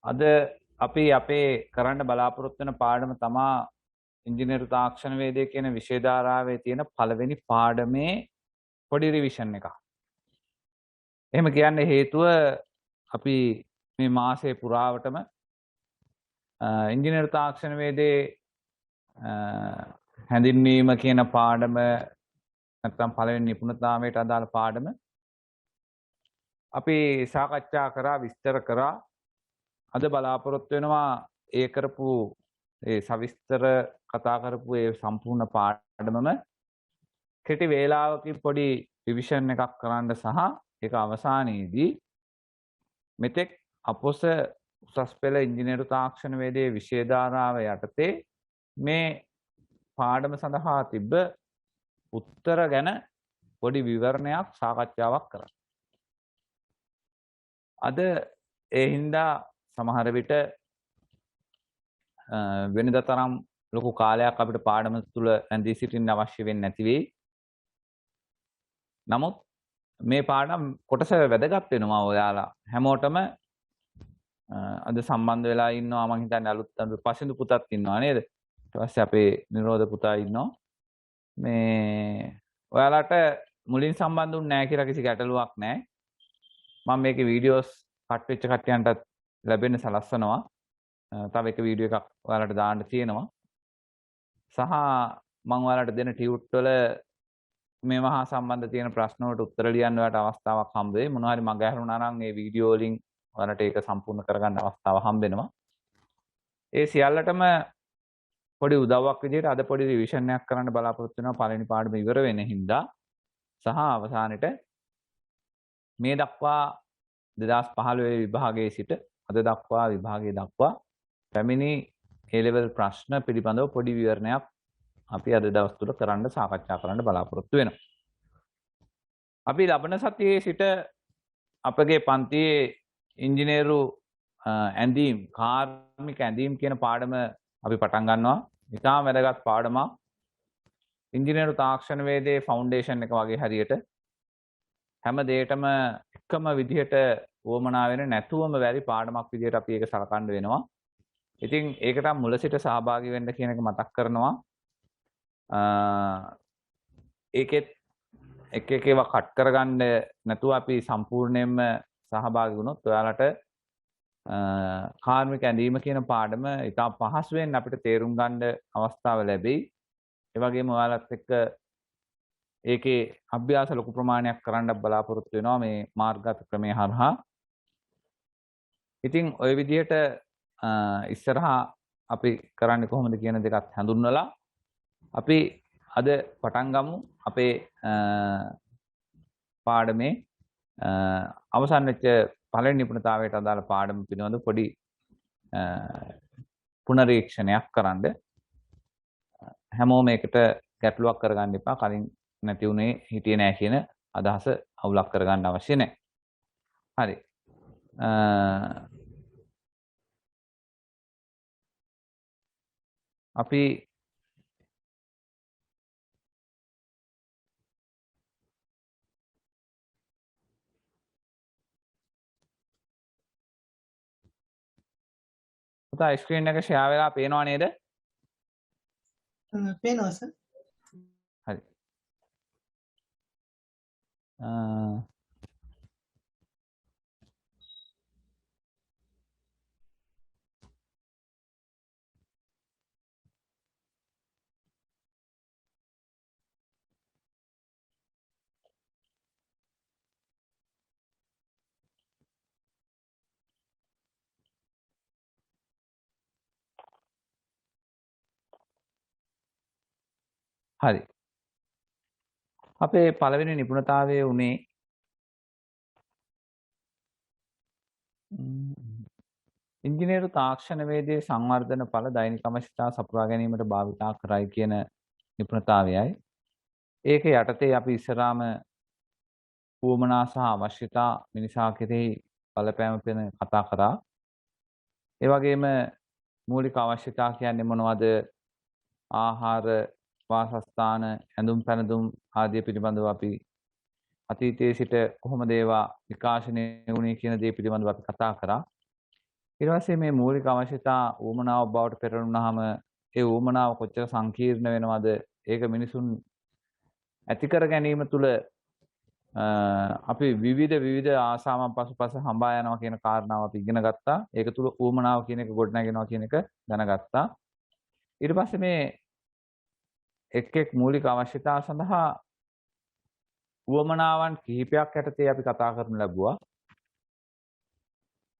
අද අපි අපේ කරන්න බලාපොරොත්තු වෙන පාඩම තමා ඉංජිනේරු තාක්ෂණ වේදය කියන විෂය ධාරාවේ තියෙන පළවෙනි පාඩමේ පොඩි රිවිෂන් එකක්. එහෙම කියන්න හේතුව අපි මේ මාසයේ පුරාවටම ඉංජිනේරු තාක්ෂණ වේදයේ හැඳින්වීම කියන පාඩම නැත්නම් පළවෙනි නිපුණතාවයට අදාළ පාඩම අපි සාකච්ඡා කරා විස්තර කරා. අද බලාපොරොත්තු වෙනවා ඒ කරපු ඒ සවිස්තර කතා කරපු ඒ සම්පූර්ණ පාඩමම කෙටි වේලාවකින් පොඩි රිවිෂන් එකක් කරන්න සහ ඒක අවසානයේදී මෙතෙක් අපොස උසස් පෙළ ඉංජිනේරු තාක්ෂණ වේදයේ විෂය ධාරාව යටතේ මේ පාඩම සඳහා තිබ්බ උත්තර ගැන පොඩි විවරණයක් සාකච්ඡාවක් කරන්න. අද ඒ හින්දා සමහර විට වෙනද තරම් ලොකු කාලයක් අපිට පාඩම තුළ ඇඳී සිටින්න අවශ්‍ය වෙන්නේ නැති වෙයි. නමුත් මේ පාඩම් කොටස වැදගත් වෙනවා ඔයාලා හැමෝටම අද සම්බන්ධ වෙලා ඉන්නවා මම හිතන්නේ අලුත් පසින්දු පුතත් ඉන්නවා නේද? ඊට පස්සේ අපේ නිරෝධ පුතා ඉන්නවා. මේ ඔයාලට මුලින් සම්බන්ධ වුනේ නැහැ කියලා කිසි ගැටලුවක් නැහැ. මම මේකේ වීඩියෝස් කට් වෙච්ච කට්ටියන්ටත් ලැබෙන්න සලස්වනවා. තව එක වීඩියෝ එකක් ඔයාලට දාන්න තියෙනවා. සහ මම ඔයාලට දෙන ටියුට් වල මේවා හා සම්බන්ධ තියෙන ප්‍රශ්න වලට උත්තර ලියන්න ඔයාලට අවස්ථාවක් හම්බ වෙයි. මොනවා හරි මග ඇරුණා නම් මේ වීඩියෝ වලින් ඔයාලට ඒක සම්පූර්ණ කරගන්න අවස්ථාව හම්බ වෙනවා. ඒ සියල්ලටම පොඩි උදව්වක් විදිහට අද පොඩි රිවිෂන් එකක් කරන්න බලාපොරොත්තු වෙනවා පළවෙනි පාඩම ඉවර වෙන හින්දා සහ අවසානයේ මේ දක්වා 2015 විභාගයේ සිට අද දක්වා විභාගයේ දක්වා පැමිණි A level ප්‍රශ්න පිළිබඳව පොඩි විවරණයක් අපි අද දවස් තුල කරන්න සාකච්ඡා කරන්න බලාපොරොත්තු වෙනවා. අපි ලබන සතියේ සිට අපගේ පන්තියේ ඉංජිනේරු ඇඳීම් කාර්මික ඇඳීම් කියන පාඩම අපි පටන් ගන්නවා. ඉතාම වැදගත් පාඩමක්. ඉංජිනේරු තාක්ෂණ වේදයේ ෆවුන්ඩේෂන් එක වගේ හරියට හැම දෙයකම එකම විදිහට වොමනා වෙන නැතුවම බැරි පාඩමක් විදිහට අපි ඒක සලකන්න වෙනවා. ඉතින් ඒකට මුල සිට සහභාගී වෙන්න කියන එක මතක් කරනවා. ඒකෙත් එක එක ඒවා කට් කරගන්න නැතුව අපි සම්පූර්ණයෙන්ම සහභාගී වුණොත් ඔයාලට කාර්මික ඇඳීම කියන පාඩම ඉතා පහසුවෙන් අපිට තේරුම් ගන්න අවස්ථාව ලැබෙයි. ඒ වගේම ඔයාලත් එක්ක ඒකේ අභ්‍යාස ලොකු ප්‍රමාණයක් කරන්න බලාපොරොත්තු වෙනවා මේ මාර්ගගත ක්‍රමය හරහා. ඉතින් ওই විදිහට ඉස්සරහා අපි කරන්නේ කොහොමද කියන දෙකත් හඳුන්වලා අපි අද පටන් ගමු අපේ පාඩමේ අවසන් වෙච්ච පළවෙනි නිපුණතාවයට අදාළ පාඩම පිළිබඳ පොඩි පුනරීක්ෂණයක් කරන්න. හැමෝම මේකට ගැටලුවක් කරගන්න එපා. කලින් නැති උනේ හිටියේ නැහැ කියන අදහස අවුලක් කරගන්න අවශ්‍ය නැහැ. හරි. අපි පුතා ස්ක්‍රීන් එක ෂෙයා වෙලා පේනව නේද? පේනවා සර්. හරි. හරි. අපේ පළවෙනි නිපුණතාවය උනේ ඉංජිනේරු තාක්ෂණ වේදයේ සංවර්ධන ඵල දෛනික අවශ්‍යතා සපුරා ගැනීමට භාවිතා කරයි කියන නිපුණතාවයයි. ඒක යටතේ අපි ඉස්සරහාම වුමනා සහ අවශ්‍යතා මිනිසා කෙරෙහි බලපෑම පින කතා කරා. ඒ වගේම මූලික අවශ්‍යතා කියන්නේ මොනවද? ආහාර, වාසස්ථාන, ඇඳුම් පැළඳුම් ආදී පිළිබඳව අපි අතීතයේ සිට කොහොමද ඒවා විකාශනය වුණේ කියන දේ පිළිබඳව අපි කතා කරා. ඊට පස්සේ මේ මූලික අවශ්‍යතා ඌමනාව බවට පෙරළුනහම ඒ ඌමනාව කොච්චර සංකීර්ණ වෙනවද? ඒක මිනිසුන් ඇති කර ගැනීම තුළ අපි විවිධ ආසාවන් පසුපස හඹා යනවා කියන කාරණාව අපි ඉගෙන ගත්තා. ඒක තුළ ඌමනාව කියන එක ගොඩනගෙනවා කියන එක දැනගත්තා. ඊට පස්සේ මේ එක් මූලික අවශ්‍යතා සඳහා ඌමනාවන් කිහිපයක් යටතේ අපි කතා කරනු ලැබුවා.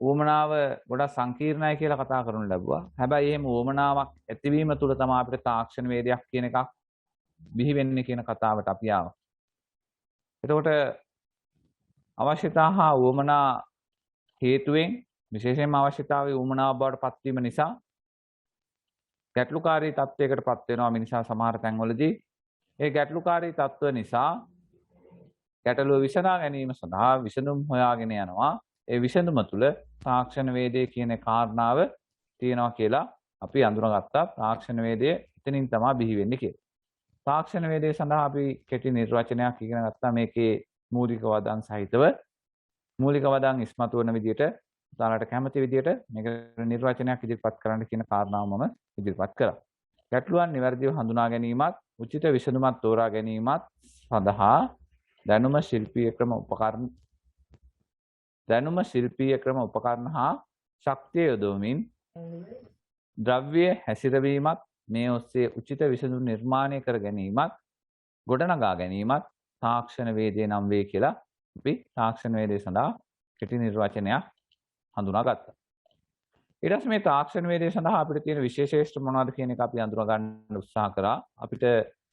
ඌමනාව ගොඩක් සංකීර්ණයි කියලා කතා කරනු ලැබුවා. හැබැයි එහෙම ඌමනාවක් ඇතිවීම තුළ තමයි අපිට තාක්ෂණ වේදයක් කියන එකක් බිහි වෙන්නේ කියන කතාවට අපි ආවා. එතකොට අවශ්‍යතා හා ඌමනා හේතුවෙන් විශේෂයෙන්ම අවශ්‍යතාවයේ ඌමනාව බවට පත්වීම නිසා ගැටලුකාරී තත්වයකට පත් වෙනවා මිනිසා සමහර තැන්වලදී. ඒ ගැටලුකාරී තත්ත්ව නිසා ගැටලුව විසඳා ගැනීම සඳහා විසඳුම් හොයාගෙන යනවා. ඒ විසඳුම තුළ තාක්ෂණ වේදයේ කියන කාරණාව තියෙනවා කියලා අපි අඳුනගත්තා. තාක්ෂණ වේදය එතනින් තමයි බිහි වෙන්නේ කියලා. තාක්ෂණ වේදය සඳහා අපි කෙටි නිර්වචනයක් ඉගෙන ගත්තා. මේකේ මූලික වදන් සහිතව මූලික වදන් ඉස්මතු වන විදිහට උදාහරණට කැමති විදිහට මේක නිර්වචනයක් ඉදිරිපත් කරන්න කියන කාරණාව මම ඉදිරිපත් කළා. ගැටලුවන් නිවැරදිව හඳුනා ගැනීමත් උචිත විසඳුමක් තෝරා ගැනීමත් සඳහා දැනුම ශිල්පීය ක්‍රම උපකරණ හා ශක්තිය යොදවමින් ද්‍රව්‍ය හැසිරවීමත් මේ ඔස්සේ උචිත විසඳුම් නිර්මාණය කර ගැනීමත් ගොඩනගා ගැනීමත් තාක්ෂණ වේදය නම් වේ කියලා අපි තාක්ෂණ වේදය සඳහා කෙටි නිර්වචනයක් හඳුනාගත්තා. ඊට පස්සේ මේ තාක්ෂණ වේදය සඳහා අපිට තියෙන විශේෂේෂ්ඨ මොනවද කියන එක අපි අඳුර ගන්න උත්සාහ කරා. අපිට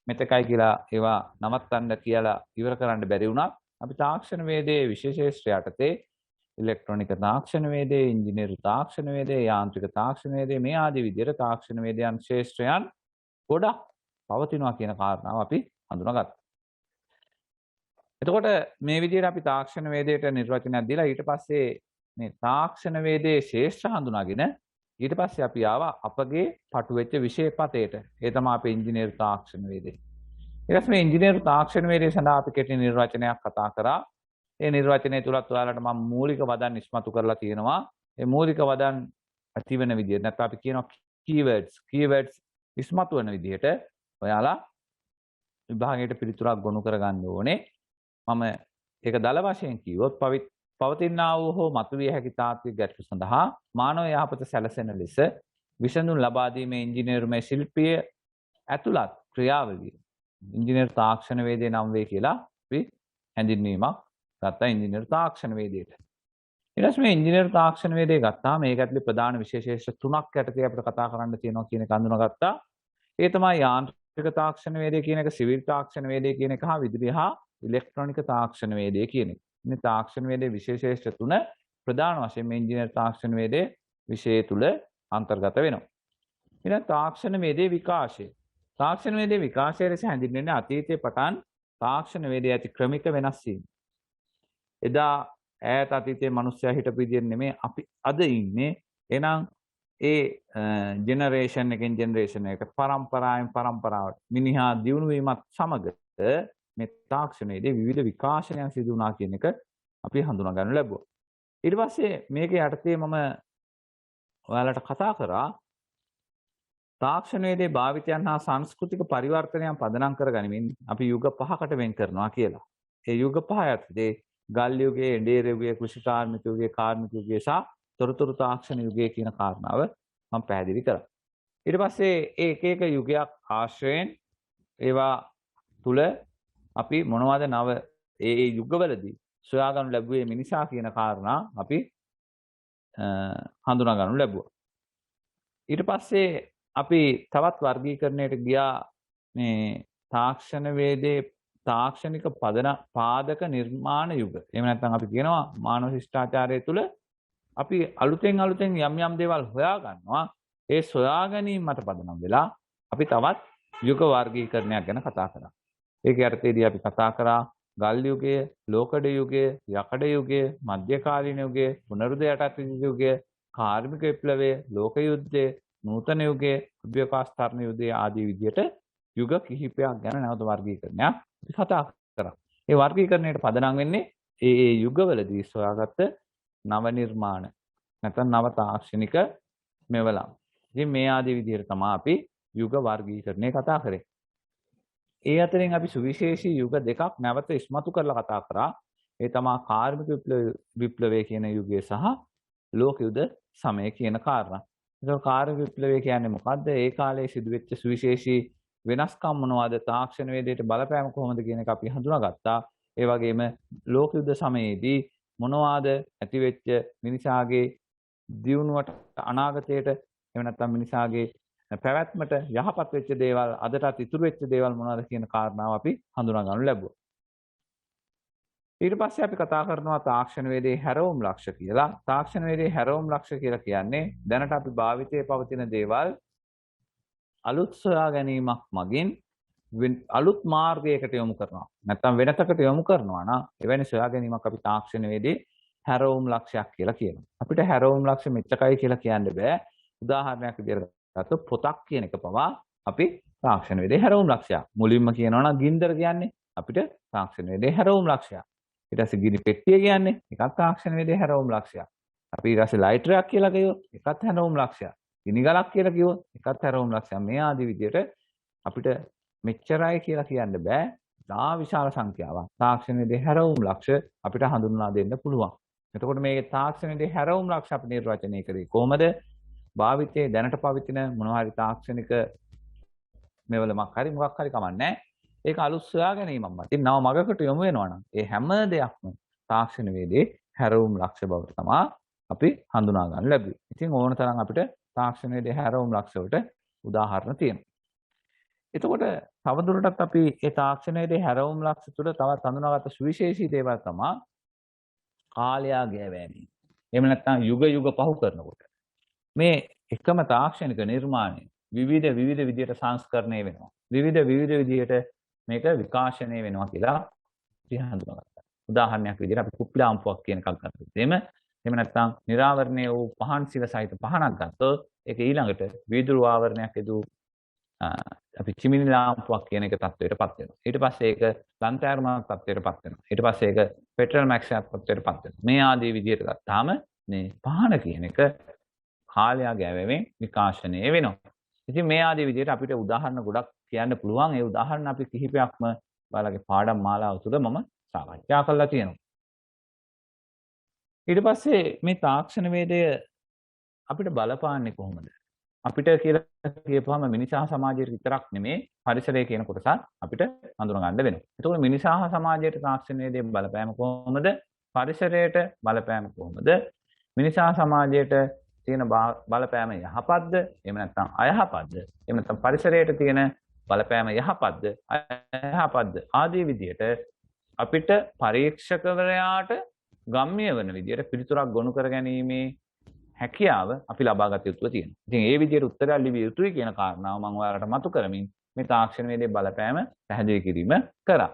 මෙතකයි කියලා ඒවා නවත්තන්න කියලා ඉවර කරන්න බැරි වුණා. අපි තාක්ෂණ වේදයේ විශේෂේෂ්ඨ යටතේ ඉලෙක්ට්‍රොනික තාක්ෂණ වේදයේ, ඉංජිනේරු තාක්ෂණ වේදයේ, යාන්ත්‍රික තාක්ෂණ වේදයේ මේ ආදී විදිහට තාක්ෂණ වේදයන් ශේෂ්ත්‍රයන් ගොඩක් පවතිනවා කියන කාරණාව අපි හඳුනාගත්තා. එතකොට මේ විදිහට අපි තාක්ෂණ වේදයට නිර්වචනයක් දීලා ඊට පස්සේ මේ තාක්ෂණ වේදයේ ශේෂ්ත්‍ර හඳුනාගෙන ඊට පස්සේ අපි ආවා අපගේ පටු වෙච්ච විෂය පතේට. ඒ තමයි අපේ ඉංජිනේරු තාක්ෂණ වේදය. ඊට පස්සේ මේ ඉංජිනේරු තාක්ෂණ වේදය සඳහා අපි කෙටි නිර්වචනයක් කතා කරා. ඒ නිර්වචනය තුලත් ඔයාලට මම මූලික වදන් ඉස්මතු කරලා තියෙනවා. ඒ මූලික වදන් ඇතිවෙන විදිහට නැත්නම් අපි කියනවා කීවර්ඩ්ස් ඉස්මතු වෙන විදිහට ඔයාලා විභාගයට පිළිතුරක් ගොනු කරගන්න ඕනේ. මම ඒක දල වශයෙන් කිව්වොත් පවතිනා වූ හෝ මතුවිය හැකි තාත්වික ගැටලු සඳහා මානව යහපත සැලසෙන ලෙස විසඳුම් ලබා දීමේ ඉංජිනේරුමය ශිල්පීය ඇතුළත් ක්‍රියාවලිය ඉංජිනේරු තාක්ෂණ වේදය නම් වේ කියලා අපි හැඳින්වීමක් ගත්තා ඉංජිනේරු තාක්ෂණ වේදයට. ඊට පස්සේ මේ ඉංජිනේරු තාක්ෂණ වේදය ගත්තාම මේක ඇතුලේ ප්‍රධාන විශේෂේෂ තුනක් යටතේ අපිට කතා කරන්න තියෙනවා කියන එක අඳුනගත්තා. ඒ තමයි යාන්ත්‍රික තාක්ෂණ වේදය කියන එක, සිවිල් තාක්ෂණ වේදය කියන එක හා විදුලි හා ඉලෙක්ට්‍රොනික තාක්ෂණ වේදය කියන එක. මේ තාක්ෂණ වේදයේ විශේෂේෂ තුන ප්‍රධාන වශයෙන් මේ ඉංජිනේරු තාක්ෂණ වේදයේ විෂය තුල අන්තර්ගත වෙනවා. ඊළඟ තාක්ෂණ වේදයේ විකාශය. තාක්ෂණ වේදයේ විකාශය ලෙස හැඳින්වෙන්නේ අතීතයේ පටන් තාක්ෂණ වේදයේ ඇති ක්‍රමික වෙනස් වීම. එදා ඈත අතීතයේ මිනිස්සයා හිටපු විදිහ නෙමෙයි අපි අද ඉන්නේ. එහෙනම් ඒ ජෙනරේෂන් එකෙන් ජෙනරේෂන් එකට පරම්පරාවෙන් පරම්පරාවට මිනිහා දියුණු වීමත් සමග මේ තාක්ෂණයේදී විවිධ විකාශනයන් සිදු වුණා කියන එක අපි හඳුනා ගන්න ලැබුවා. ඊට පස්සේ මේක යටතේ මම ඔයාලට කතා කරා තාක්ෂණයේදී භාවිතයන් හා සංස්කෘතික පරිවර්තනයන් පදනම් කරගනිමින් අපි යුග පහකට වෙන් කරනවා කියලා. ඒ යුග පහ යටතේ ගල් යුගයේ, එඬේර යුගයේ, කෘෂි කාර්මික යුගයේ, කාර්මික යුගයේ සහ තොරතුරු තාක්ෂණ යුගයේ කියන කාරණාව මම පැහැදිලි කරා. ඊට පස්සේ ඒ එක යුගයක් ආශ්‍රයෙන් ඒවා තුල අපි මොනවද නව ඒ යුගවලදී සොයා ගන්න ලැබුවේ මිනිසා කියන කාරණා අපි හඳුනා ගන්න ලැබුවා. ඊට පස්සේ අපි තවත් වර්ගීකරණයට ගියා මේ තාක්ෂණ වේදයේ තාක්ෂණික පාදක නිර්මාණ යුග. එහෙම නැත්නම් අපි කියනවා මානව ශිෂ්ටාචාරය තුළ අපි අලුතෙන් යම් දේවල් හොයා ගන්නවා. ඒ සොයා ගැනීම මත පදනම් වෙලා අපි තවත් යුග වර්ගීකරණයක් ගැන කතා කරා. ඒක යටතේදී අපි කතා කරා ගල් යුගය, ලෝකඩ යුගය, යකඩ යුගය, මධ්‍යකාලීන යුගය, පුනරුද යටත් යුගය, කාර්මික විප්ලවය, ලෝක යුද්ධය, නූතන යුගය, අභ්‍යවකාශ යුගය ආදී විදිහට යුග කිහිපයක් ගැන නැවත වර්ගීකරණයක් අපි කතා කරා. ඒ වර්ගීකරණයට පදනම් වෙන්නේ ඒ යුගවලදී සොයාගත්ත නව නිර්මාණ නැත්නම් නව තාක්ෂණික මෙවලම්. ඉතින් මේ ආදී විදිහට තමයි අපි යුග වර්ගීකරණය කතා කරේ. ඒ අතරින් අපි සුවිශේෂී යුග දෙකක් නැවත ඉස්මතු කරලා කතා කරා. ඒ තමයි කාර්මික විප්ලවය කියන යුගය සහ ලෝක යුද සමය කියන කාරණා. ඒක කාර්මික විප්ලවය කියන්නේ මොකද්ද? ඒ කාලේ සිදුවෙච්ච සුවිශේෂී වෙනස්කම් මොනවද? තාක්ෂණ වේදයට බලපෑම කොහොමද කියන එක අපි හඳුනාගත්තා. ඒ වගේම ලෝක යුද සමයේදී මොනවාද ඇතිවෙච්ච මිනිසාගේ දියුණුවට අනාගතයට එහෙම නැත්නම් මිනිසාගේ පැවැත්මට යහපත් වෙච්ච දේවල් අදටත් ඉතුරු වෙච්ච දේවල් මොනවද කියන කාරණාව අපි හඳුනා ගන්න ලැබුවා. ඊට පස්සේ අපි කතා කරනවා තාක්ෂණ වේදේ හැරවුම් ලක්ෂ්‍ය කියලා. තාක්ෂණ වේදේ හැරවුම් ලක්ෂ්‍ය කියලා කියන්නේ දැනට අපි භාවිතයේ පවතින දේවල් අලුත් සොයා ගැනීමක් මගින් අලුත් මාර්ගයකට යොමු කරනවා. නැත්නම් වෙනතකට යොමු කරනවා නම් එවැනි සොයා ගැනීමක් අපි තාක්ෂණ වේදේ හැරවුම් ලක්ෂයක් කියලා කියනවා. අපිට හැරවුම් ලක්ෂ්‍ය මෙච්චකයි කියලා කියන්න බෑ. උදාහරණයක් විදිහට ගත්තොත් පොතක් කියන එක පවා අපි තාක්ෂණ වේදේ හැරවුම් ලක්ෂයක්. මුලින්ම කියනවා නම් ගින්දර කියන්නේ අපිට තාක්ෂණ වේදේ හැරවුම් ලක්ෂයක්. ඊට පස්සේ ගිනි පෙට්ටිය කියන්නේ එකක් තාක්ෂණ වේදේ හැරවුම් ලක්ෂයක්. අපි ඊට පස්සේ ලයිටරයක් කියලා කිව්වොත් එකක් හැරවුම් ලක්ෂයක්. ගිනි ගලක් කියලා කිව්වොත් එකක් හැරවුම් ලක්ෂයක්. මේ ආදී විදිහට අපිට මෙච්චරයි කියලා කියන්න බෑ. දා විශාල සංඛ්‍යාවක් තාක්ෂණ වේදේ හැරවුම් ලක්ෂ අපිට හඳුන්වා දෙන්න පුළුවන්. එතකොට මේ තාක්ෂණ වේදේ හැරවුම් ලක්ෂ අපි නිර්වචනය කරේ කොහොමද? භාවිතයේ දැනට පවතින මොනවා හරි තාක්ෂණික මෙවලමක් හරි මොකක් හරි කමන්නේ. ඒක අලුත් සොයා ගැනීමක් මතින් නව මගකට යොමු වෙනවා නම් ඒ හැම දෙයක්ම තාක්ෂණ වේදේ හැරවුම් ලක්ෂ්‍ය බවට තමයි අපි හඳුනා ගන්න ලැබුවේ. ඉතින් ඕන තරම් අපිට තාක්ෂණ වේදේ හැරවුම් ලක්ෂ්‍ය වලට උදාහරණ තියෙනවා. එතකොට තවදුරටත් අපි ඒ තාක්ෂණ වේදේ හැරවුම් ලක්ෂ්‍ය තුළ තවත් හඳුනාගත්ත සුවිශේෂී දේවල් තමයි කාලයා ගෑවෑමීම. එහෙම නැත්නම් යුග පහු කරනකොට මේ එකම තාක්ෂණික නිර්මාණය විවිධ විදිහට සංස්කරණය වෙනවා. විවිධ විදිහට මේක විකාශනය වෙනවා කියලා අපි හඳුනාගත්තා. උදාහරණයක් විදිහට අපි කුප්පිලාම්පුවක් කියන එකක් ගත්තොත් එහෙම නැත්නම් නිරාවරණය වූ පහන් සිල සහිත පහනක් ගත්තොත් ඒක ඊළඟට වීදුරු ආවරණයක් යදූ අපි චිමිනි ලාම්පුවක් කියන එක තත්ත්වයටපත් වෙනවා. ඊට පස්සේ ඒක ලන්තෑරුමක් තත්ත්වයටපත් වෙනවා. ඊට පස්සේ ඒක පෙට්‍රල් මැක්සයක් තත්ත්වයටපත් වෙනවා. මේ ආදී විදිහට ගත්තාම මේ පහන කියන එක කාලයා ගෑවෙමින් විකාශනය වෙනවා. ඉතින් මේ ආදී විදිහට අපිට උදාහරණ ගොඩක් කියන්න පුළුවන්. ඒ උදාහරණ අපි කිහිපයක්ම ඔයාලගේ පාඩම් මාලාව තුළ මම සාකච්ඡා කරලා තියෙනවා. ඊට පස්සේ මේ තාක්ෂණ වේදය අපිට බලපාන්නේ කොහොමද? අපිට කියලා කියපුවම මිනිසා සමාජයට විතරක් නෙමේ පරිසරය කියන කොටස අපිට හඳුනා ගන්න වෙනවා. එතකොට මිනිසා සමාජයට තාක්ෂණ වේදයේ බලපෑම කොහොමද? පරිසරයට බලපෑම කොහොමද? මිනිසා සමාජයට තියෙන බලපෑම යහපත්ද? එහෙම නැත්නම් අයහපත්ද? එහෙම නැත්නම් පරිසරයට තියෙන බලපෑම යහපත්ද? අයහපත්ද? ආදී විදිහට අපිට පරීක්ෂකවරයාට ගම්ම්‍ය වෙන විදිහට පිළිතුරක් ගොනු කර ගැනීමේ හැකියාව අපි ලබා ගත යුතු තියෙනවා. ඉතින් ඒ විදිහට උත්තරය ලිවිය යුතුයි කියන කාරණාව මම ඔයාලට මතු කරමින් මේ තාක්ෂණ වේදේ බලපෑම පැහැදිලි කිරීම කරා.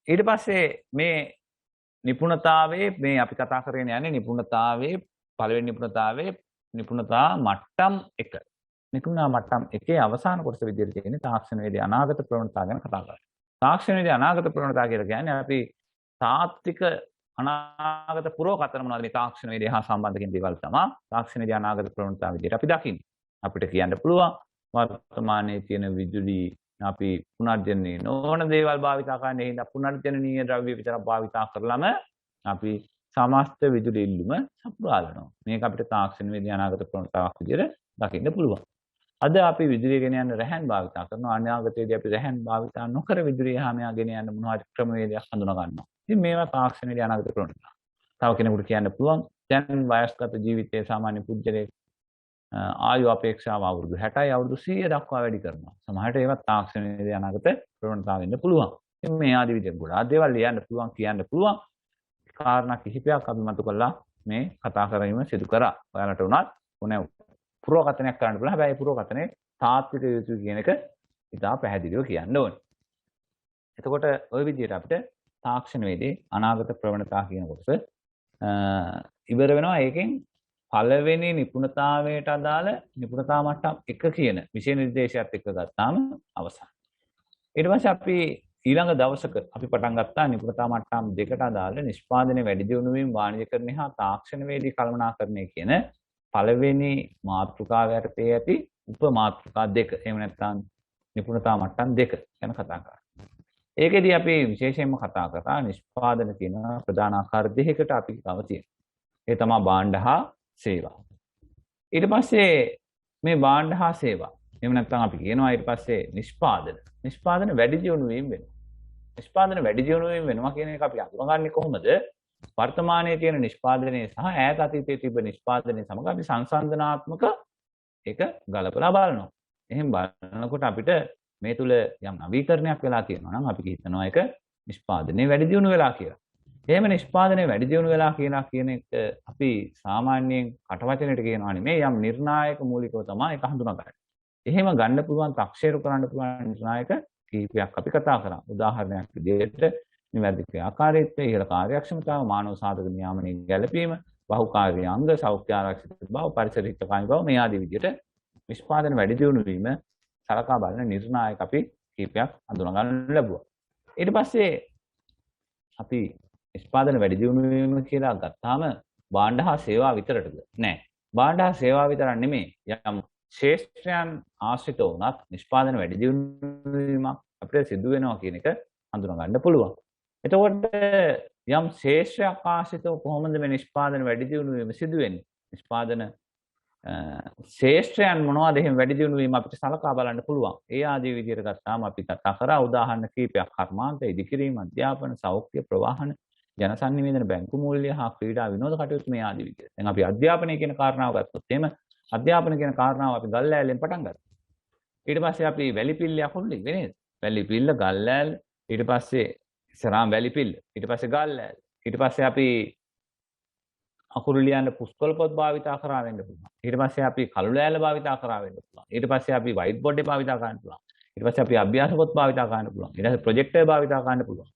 ඊට පස්සේ මේ නිපුණතාවයේ මේ අපි කතා කරගෙන යන්නේ නිපුණතාවයේ පළවෙනි නිපුණතා මට්ටම් 1. නිපුණතා මට්ටම් 1 අවසාන කොටස විදිහට තියෙන්නේ තාක්ෂණ වේදේ අනාගත ප්‍රවණතා ගැන කතා කරලා. තාක්ෂණ වේදේ අනාගත ප්‍රවණතා කියලා කියන්නේ අපි තාත්වික අනාගත පුරෝකතන මොනවද මේ තාක්ෂණ වේදේ හා සම්බන්ධ කියන දේවල් තමයි තාක්ෂණ වේදේ අනාගත ප්‍රවණතා විදිහට අපි දකින්නේ. අපිට කියන්න පුළුවන් වර්තමානයේ තියෙන විදුලි අපි පුනර්ජනනීය නොවන දේවල් භාවිතා කරන්නේ හින්දා පුනර්ජනනීය ද්‍රව්‍ය විතරක් භාවිතා කරලම අපි සමස්ත විදුලි ඉල්ලුම සපුරාලනවා. මේක අපිට තාක්ෂණ වේදේ අනාගත ප්‍රවණතාවක් විදිහට දකින්න පුළුවන්. අද අපි විදුලිය ගෙන යන රැහැන් භාවිතා කරනවා. අනාගතයේදී අපි රැහැන් භාවිතා නොකර විදුලිය හැමයා ගෙන යන මොනවා හරි ක්‍රමවේදයක් හඳුනා ගන්නවා. ඉතින් මේවා තාක්ෂණ වේදේ අනාගත ප්‍රවණතා. තව කෙනෙකුට කියන්න පුළුවන් දැන් වයස්ගත ජීවිතයේ සාමාන්‍ය පුද්ගලයෙක් ආයු අපේක්ෂාව අවුරුදු 60යි අවුරුදු 100 දක්වා වැඩි කරනවා. සමහරට ඒවත් තාක්ෂණ වේදේ අනාගත ප්‍රවණතාව වෙන්න පුළුවන්. ඉතින් මේ ආදී විදිහට ගොඩාක් දේවල් ලියන්න පුළුවන් කියන්න පුළුවන්. කාරණා කිහිපයක් අපි මතු කළා මේ කතා කරගෙන සිදු කරා. ඔයාලට උනත් ඕනේ පුරෝකතනයක් කරන්න පුළුවන්. හැබැයි පුරෝකතනේ තාත්වික යුතු කියන එක ඉතා පැහැදිලිව කියන්න ඕනේ. එතකොට ওই විදිහට අපිට තාක්ෂණ වේදේ අනාගත ප්‍රවණතා කියන කොටස ඉවර වෙනවා. ඒකෙන් පළවෙනි නිපුණතාවයට අදාළ නිපුණතා මට්ටම් 1 කියන විෂය නිර්දේශයත් එක්ක ගත්තාම අවසන්. ඊට පස්සේ අපි ඊළඟ දවසක අපි පටන් ගත්තා නිපුණතා මට්ටම් දෙකට අදාළ නිෂ්පාදනයේ වැඩි දියුණු වීම වාණිජකරණය හා තාක්ෂණවේදී කළමනාකරණය කියන පළවෙනි මාතෘකාව යටතේ ඇති උප මාතෘකා දෙක එහෙම නැත්නම් නිපුණතා මට්ටම් දෙක ගැන කතා කරා. ඒකෙදී අපි විශේෂයෙන්ම කතා කරා නිෂ්පාදන කියන ප්‍රධාන ආකාර දෙකකට අපි ගාව තියෙනවා. ඒ තමයි භාණ්ඩ හා සේවා. ඊට පස්සේ මේ භාණ්ඩ හා සේවා එහෙම නැත්නම් අපි කියනවා ඊට පස්සේ නිෂ්පාදන වැඩි දියුණු වීම වෙනවා. නිෂ්පාදන වැඩි දියුණු වීම වෙනවා කියන එක අපි අඳුනගන්නේ කොහොමද? වර්තමානයේ තියෙන නිෂ්පාදනයේ සහ ඈත අතීතයේ තිබෙන නිෂ්පාදනයේ සමග අපි සංසන්දනාත්මක එක ගලපලා බලනවා. එහෙන් බලනකොට අපිට මේ තුල යම් නවීකරණයක් වෙලා තියෙනවා නම් අපි හිතනවා ඒක නිෂ්පාදනයේ වැඩි දියුණු වෙලා කියලා. එහෙම නිෂ්පාදනයේ වැඩි දියුණු වෙලා කියන එක අපි සාමාන්‍යයෙන් කටවචනයට කියනවා නෙමෙයි යම් නිර්ණායක මූලිකව තමයි ඒක හඳුනාගන්නේ. එහෙම ගන්න පුළුවන් තක්සේරු කරන්න පුළුවන් නිර්ණායක කීපයක් අපි කතා කරා. උදාහරණයක් විදිහට නිවැරදි ක්‍රියාකාරීත්වය, ඉහළ කාර්යක්ෂමතාව, මානව සාධක නියාමනයේ ගැළපීම, බහුකාර්ය අංග, සෞඛ්‍ය ආරක්ෂිත බව, පරිසර හිතකාමී බව මේ ආදී විදිහට නිෂ්පාදන වැඩි දියුණු වීම සලකා බලන නිර්ණායක අපි කීපයක් හඳුනා ගන්න ලැබුවා. ඊට පස්සේ අපි නිෂ්පාදන වැඩි දියුණු වීම කියලා ගත්තාම භාණ්ඩ හා සේවා විතරටද? නෑ. භාණ්ඩ හා සේවා විතර නෙමෙයි. යම් ශේෂ්ත්‍රයන් ආශ්‍රිත වුණත් නිෂ්පාදන වැඩි දියුණු වීමක් අපිට සිදු වෙනවා කියන එක හඳුනා ගන්න පුළුවන්. එතකොට යම් ශේෂ්ත්‍රයක් ආශ්‍රිතව කොහොමද මේ නිෂ්පාදන වැඩි දියුණු වීම සිදු වෙන්නේ? නිෂ්පාදන ශේෂ්ත්‍රයන් මොනවද එහෙම වැඩි දියුණු වීම අපිට සලකා බලන්න පුළුවන්. ඒ ආදී විදිහට ගත්තාම අපි කතා කරා උදාහරණ කීපයක්. කර්මාන්ත, ඉදිකිරීම, අධ්‍යාපන, සෞඛ්‍ය, ප්‍රවාහන, ජනසන්නිවේදන, බැංකු මූල්‍ය හා ක්‍රීඩා විනෝද කටයුතු මේ ආදී විදිහට. දැන් අපි අධ්‍යාපනය කියන කාරණාව ගත්තොත් එහෙම අධ්‍යාපන කියන කාරණාව අපි ගල්ලෑල්ලෙන් පටන් ගත්තා. ඊට පස්සේ අපි වැලිපිල්ල යකුරුලි නේද? වැලිපිල්ල, ගල්ලෑල්ල, ඊට පස්සේ ඉස්සරහාම වැලිපිල්ල, ඊට පස්සේ ගල්ලෑල්ල, ඊට පස්සේ අපි අකුරු ලියන්න පුස්කොළ පොත් භාවිතා කරා වෙන්න පුළුවන්. ඊට පස්සේ අපි කළු ලෑල්ල භාවිතා කරා වෙන්න පුළුවන්. ඊට පස්සේ අපි වයිට් බෝඩ් එක භාවිතා කරන්න පුළුවන්. ඊට පස්සේ අපි අභ්‍යාස පොත් භාවිතා කරන්න පුළුවන්. ඊට පස්සේ ප්‍රොජෙක්ටර් භාවිතා කරන්න පුළුවන්.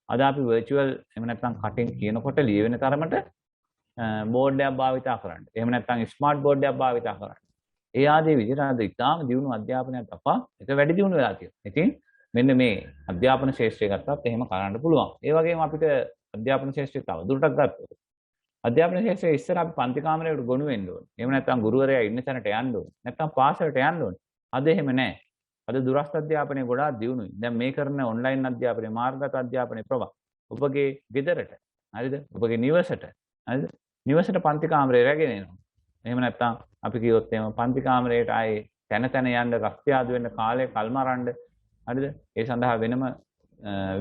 අද අපි වර්චුවල් එහෙම නැත්නම් කටින් කියනකොට ලියවෙන තරමට බෝඩ් එකක් භාවිතා කරන්න. එහෙම නැත්නම් ස්මාර්ට් බෝඩ් එකක් භාවිතා කරන්න. ඒ ආදී විදිහට අද ඉතාම දියුණු අධ්‍යාපනයක් අපා ඒක වැඩි දියුණු වෙලා තියෙනවා. ඉතින් මෙන්න මේ අධ්‍යාපන ශාස්ත්‍රය ගත්තත් එහෙම කරන්න පුළුවන්. ඒ වගේම අපිට අධ්‍යාපන ශාස්ත්‍රය තව දුරටත් ගත්තොත් අධ්‍යාපන ශාස්ත්‍රයේ ඉස්සර අපි පන්ති කාමරයකට ගොනු වෙන්න ඕනේ. එහෙම නැත්නම් ගුරුවරයා ඉන්න තැනට යන්න ඕනේ. නැත්නම් පාසලට යන්න ඕනේ. අද එහෙම නැහැ. අද දුරස්ථ අධ්‍යාපනය ගොඩාක් දියුණුයි. දැන් මේ කරන ඔන්ලයින් අධ්‍යාපනය, මාර්ගගත අධ්‍යාපනය ප්‍රවා ඔබගේ ගෙදරට, හරිද? ඔබගේ නිවසට, හරිද? නිවසට පන්ති කාමරය රැගෙන එනවා. එහෙම නැත්නම් අපි කිව්වොත් එහෙම පන්ති කාමරයට ආයේ තැන තැන යන්න රක්තියාදු වෙන්න කාලය කල්මරන්න, හරිද? ඒ සඳහා වෙනම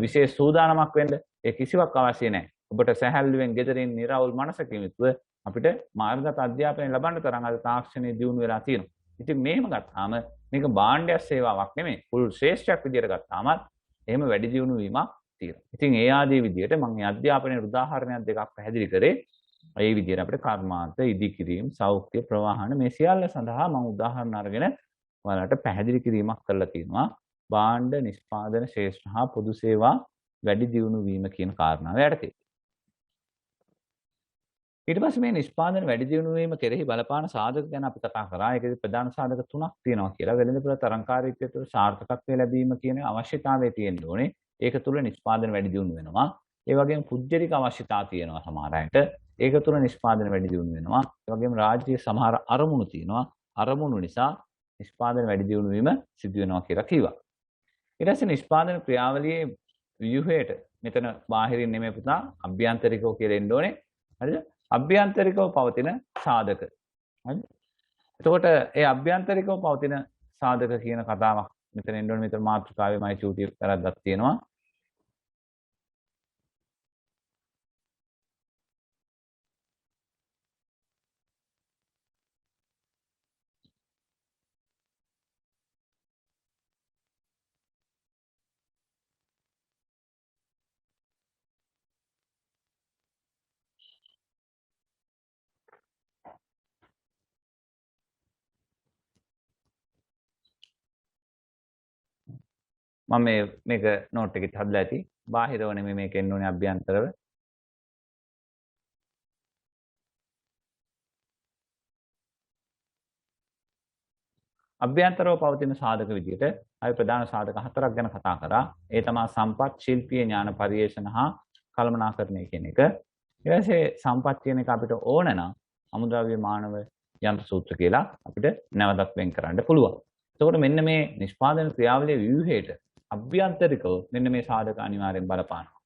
විශේෂ සූදානමක් වෙන්න ඒ කිසිවක් අවශ්‍ය නැහැ. ඔබට සැහැල්ලුවෙන් ගෙදරින් නිරවුල් මනසකින් යුතුව අපිට මාර්ගගත අධ්‍යාපනය ලබන්න තරම් අද තාක්ෂණයේ දියුණු වෙලා තියෙනවා. ඉතින් මේක ගත්තාම මේක භාණ්ඩයක් සේවාවක් නෙමෙයි. පුළුල් ශ්‍රේෂ්ඨයක් විදියට ගත්තාම එහෙම වැඩි දියුණු වීමක් තියෙනවා. ඉතින් ඒ ආදී විදියට මම මේ අධ්‍යාපනයේ උදාහරණයක් දෙකක් පැහැදිලි කරේ. ඒ විදියට අපිට කර්මාන්ත, ඉදිකිරීම, සෞඛ්‍ය, ප්‍රවාහන මේ සියල්ල සඳහා මම උදාහරණ අරගෙන ඔයාලට පැහැදිලි කිරීමක් කරලා තියෙනවා. භාණ්ඩ නිෂ්පාදන ශේෂ්ඨ හා පොදු සේවා වැඩි දියුණු වීම කියන කාරණාව යටතේ. ඊට පස්සේ මේ නිෂ්පාදන වැඩි දියුණු වීම කෙරෙහි බලපාන සාධක ගැන අපි කතා කරා. ඒකේ ප්‍රධාන සාධක තුනක් තියෙනවා කියලා. වෙළඳපොළ තරංකාරීත්වය තුළ සාර්ථකත්වය ලැබීම කියන අවශ්‍යතාවය තියෙන්න ඕනේ. ඒක තුළ නිෂ්පාදන වැඩි දියුණු වෙනවා. ඒ වගේම පුද්ගලික අවශ්‍යතා තියෙනවා සමහර අයට. ඒක තුළ නිෂ්පාදන වැඩි දියුණු වෙනවා. ඒ වගේම රාජ්‍ය සමහර අරමුණු තියෙනවා. අරමුණු නිසා නිෂ්පාදන වැඩි දියුණු වීම සිදු වෙනවා කියලා කිව්වා. ඊට පස්සේ නිෂ්පාදන ක්‍රියාවලියේ ව්‍යුහයට මෙතන බාහිරින් නෙමෙයි පුතා අභ්‍යන්තරිකව කියලා එන්න ඕනේ. හරිද? අභ්‍යන්තරිකව පවතින සාධක. හරිද? එතකොට ඒ අභ්‍යන්තරිකව පවතින සාධක කියන කතාවක් මෙතන එන්න ඕනේ. මෙතන මාතෘකාවේ මයි චූටි කරද්දක් තියෙනවා. මම මේක නෝට් එකෙත් හදලා ඇති. බාහිරව නෙමෙයි මේක එන්න ඕනේ අභ්‍යන්තරව. අභ්‍යන්තරව පවතින සාධක විදිහට අපි ප්‍රධාන සාධක හතරක් ගැන කතා කරා. ඒ තමයි සම්පත්, ශිල්පීය ඥාන, පරිේශන හා කළමනාකරණය කියන එක. ඊට පස්සේ සම්පත් කියන එක අපිට ඕන නම් අමුද්‍රව්‍ය මානව යන්ත්‍ර සූත්‍ර කියලා අපිට නැවතත් වෙන් කරන්න පුළුවන්. එතකොට මෙන්න මේ නිෂ්පාදන ක්‍රියාවලියේ ව්‍යුහයට අභ්‍යන්තරිකව මෙන්න මේ සාධක අනිවාර්යෙන් බලපානවා.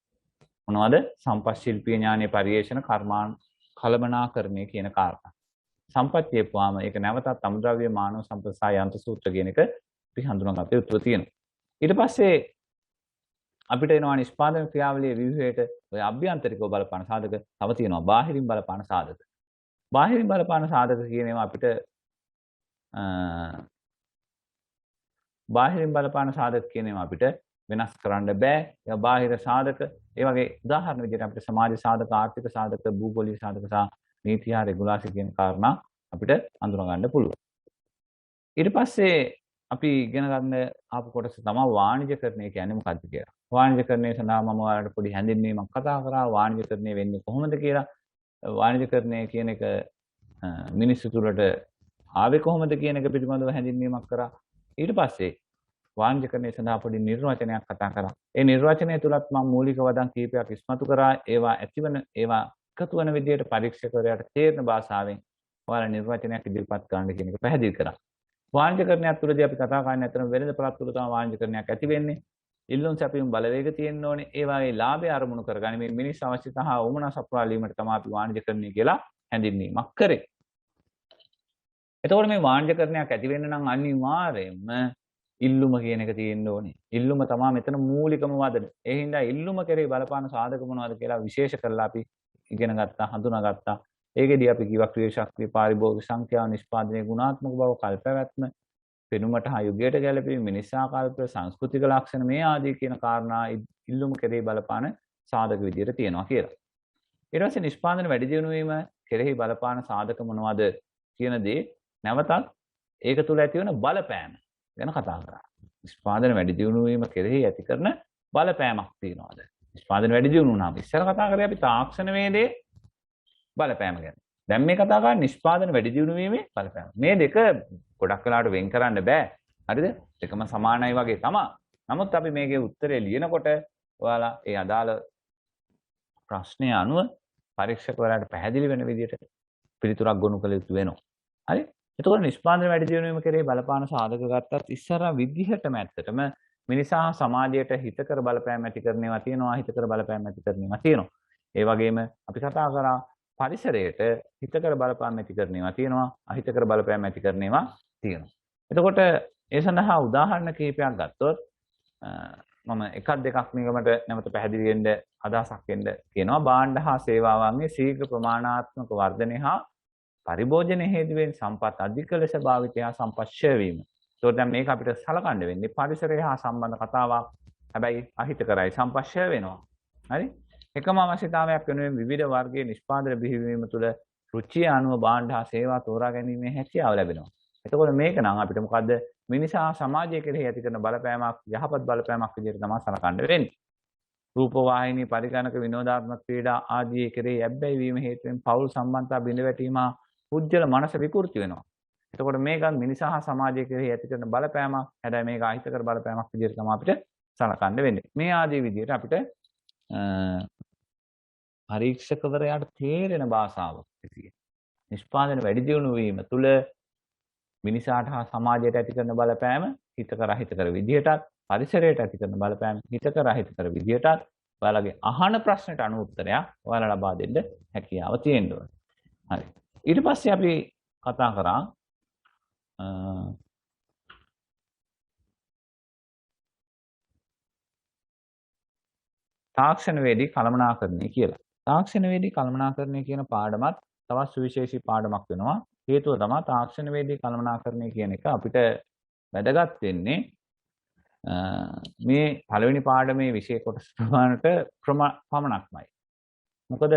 මොනවද? සම්පත්, ශිල්පීය ඥානයේ පරිේශන, කර්මාන් කළමනාකරණය කියන කාරණා. සම්පත් කියපුවාම ඒක නැවතත් අමුද්‍රව්‍ය මානව සම්පත් සහ යන්ත්‍ර සූත්‍ර කියන එක අපි හඳුනාගත යුතු තියෙනවා. ඊට පස්සේ අපිට එනවා නිෂ්පාදන ක්‍රියාවලියේ ව්‍යුහයට ඔය අභ්‍යන්තරිකව බලපාන සාධක තව තියෙනවා. බාහිරින් බලපාන සාධක. බාහිරින් බලපාන සාධක කියන ඒවා අපිට බාහිරින් බලපාන සාධක කියන ඒවා අපිට වෙනස් කරන්න බෑ. ඒ බාහිර සාධක ඒ වගේ උදාහරණ විදිහට අපිට සමාජ සාධක, ආර්ථික සාධක, භූගෝලීය සාධක සහ නීති හා රෙගුලාසි කියන කාරණා අපිට අඳුන ගන්න පුළුවන්. ඊට පස්සේ අපි ඉගෙන ගන්න ආපු කොටස තමයි වාණිජකරණය කියන්නේ මොකක්ද කියලා. වාණිජකරණය සඳහා මම ඔයාලට පොඩි හැඳින්වීමක් කතා කරා. වාණිජකරණය වෙන්නේ කොහොමද කියලා. වාණිජකරණය කියන එක මිනිස්සු තුළට ආවේ කොහොමද කියන එක පිළිබඳව හැඳින්වීමක් කරා. ඊට පස්සේ වාණිජකරණය සඳහා පොඩි නිර්වචනයක් කතා කරා. ඒ නිර්වචනය තුලත් මම මූලික වදන් කීපයක් ඉස්මතු කරා. ඒවා ඇතිවන ඒවා එකතු වෙන විදිහට පරීක්ෂකවරයාට තේරෙන භාෂාවෙන් ඔයාලා නිර්වචනයක් ඉදිරිපත් කරන්න කියන එක පැහැදිලි කරා. වාණිජකරණයක් තුළදී අපි කතා කරන්නේ අතන වෙළඳ පළාත් තුළ තමයි වාණිජකරණයක් ඇති වෙන්නේ. ඉල්ලුම් සැපයුම් බලවේග තියෙන්න ඕනේ. ඒ වගේ ලාභය අරමුණු කරගන්න මේ මිනිස් අවශ්‍යතා හා උමනා සපුරාලීමට තමයි අපි වාණිජකරණය කියලා හැඳින්වීමක් කරේ. එතකොට මේ වාණිජකරණයක් ඇති වෙන්න නම් අනිවාර්යයෙන්ම ඉල්ලුම කියන එක තියෙන්න ඕනේ. ඉල්ලුම තමයි මෙතන මූලිකම වදන. ඒ හින්දා ඉල්ලුම කරේ බලපාන සාධක මොනවද කියලා විශේෂ කරලා අපි ඉගෙන ගත්තා, හඳුනාගත්තා. ඒකෙදී අපි කිව්වා ක්‍රියා ශක්තිය, පාරිභෝගික සංඛ්‍යාව, නිෂ්පාදනයේ ගුණාත්මක බව, කල්පැවැත්ම, පෙනුමට හා යුගයට ගැලපීම, මිනිසා කල්ප, සංස්කෘතික ලක්ෂණ මේ ආදී කියන කාරණා ඉල්ලුම කරේ බලපාන සාධක විදියට තියෙනවා කියලා. ඊට පස්සේ නිෂ්පාදන වැඩි දියුණු වීම කෙරෙහි බලපාන සාධක මොනවද කියන දේ නැවතත් ඒක තුල ඇති වෙන බලපෑම ගැන කතා කරා. නිෂ්පාදන වැඩි දියුණු වීම කෙරෙහි ඇති කරන බලපෑමක් තියනවාද? නිෂ්පාදන වැඩි දියුණු වුණාම ඉස්සර කතා කරේ අපි තාක්ෂණ වේදේ බලපෑම ගැන. දැන් මේ කතා කරන්නේ නිෂ්පාදන වැඩි දියුණු වීමේ බලපෑම. මේ දෙක ගොඩක් වෙලාවට වෙන් කරන්න බෑ. හරිද? දෙකම සමානයි වගේ තමයි. නමුත් අපි මේකේ උත්තරේ ලියනකොට ඔයාලා ඒ අදාළ ප්‍රශ්නය අනුව පරීක්ෂකවරයාට පැහැදිලි වෙන විදිහට පිළිතුරක් ගොනු කළ යුතු වෙනවා. හරි? එතකොට නිෂ්පාදන වැඩි දියුණු වීම කෙරෙහි බලපාන සාධක ගත්තත් ඉස්සර විදිහටම ඇත්තටම මිනිසා සමාජයට හිතකර බලපෑම් ඇති කරන ඒවා තියෙනවා, හිතකර බලපෑම් ඇති කරන ඒවා තියෙනවා. ඒ වගේම අපි කතා කරා පරිසරයට හිතකර බලපෑම් ඇති කරන ඒවා තියෙනවා, අහිතකර බලපෑම් ඇති කරන ඒවා තියෙනවා. එතකොට ඒ සඳහා උදාහරණ කිහිපයක් ගත්තොත් මම එකක් දෙකක් නිගමට නැවත පැහැදිලි වෙන්න අදහසක් වෙන්න කියනවා. භාණ්ඩ හා සේවාවන්ගේ ශීඝ්‍ර ප්‍රමාණාත්මක වර්ධනය හා පරිභෝජන හේතුවෙන් සම්පත් අධික ලෙස භාවිතය හා සම්පත් ක්ෂය වීම. ඒතකොට දැන් මේක අපිට සලකන්න වෙන්නේ පරිසරය හා සම්බන්ධ කතාවක්. හැබැයි අහිතකරයි සම්පත් ක්ෂය වෙනවා. හරි? එකම අවශ්‍යතාවයක් වෙනුවෙන් විවිධ වර්ගයේ නිෂ්පාදන බිහිවීම තුළ රුචිය අනුව භාණ්ඩ හා සේවා තෝරා ගැනීමේ හැකියාව ලැබෙනවා. එතකොට මේක නම් අපිට මොකද්ද? මිනිසා සමාජය කෙරෙහි ඇති කරන බලපෑමක්, යහපත් බලපෑමක් විදිහට තමයි සලකන්න වෙන්නේ. රූපවාහිනී, පරිගණක, විනෝදාත්මක ක්‍රීඩා ආදී කෙරෙහි ඇබ්බැහි වීම හේතුවෙන් පෞල් සම්බන්ධතා බිඳ වැටීම පුජ්‍යල මනස විකෘති වෙනවා. එතකොට මේක මිනිසා හා සමාජය කෙරෙහි ඇති කරන බලපෑමක්. හැබැයි මේක අහිතකර බලපෑමක් විදිහට තමයි අපිට සලකන්න වෙන්නේ. මේ ආදී විදිහට අපිට පරීක්ෂකවරයාට තේරෙන භාෂාවක් තියෙනවා. නිෂ්පාදන වැඩි දියුණු වීම තුළ මිනිසාට හා සමාජයට ඇති කරන බලපෑම හිතකර අහිතකර විදිහටත්, පරිසරයට ඇති කරන බලපෑම හිතකර අහිතකර විදිහටත් ඔයාලගේ අහන ප්‍රශ්නට අනුව උත්තරයක් ඔයාලා ලබා දෙන්න හැකියාව තියෙන්න ඕනේ. හරි. ඊට පස්සේ අපි කතා කරා තාක්ෂණවේදී කළමනාකරණය කියලා. තාක්ෂණවේදී කළමනාකරණය කියන පාඩමත් තවත් සුවිශේෂී පාඩමක් වෙනවා. හේතුව තමයි තාක්ෂණවේදී කළමනාකරණය කියන එක අපිට වැදගත් වෙන්නේ මේ පළවෙනි පාඩමේ විෂය කොටස ප්‍රමාණයට පමණක්මයි. මොකද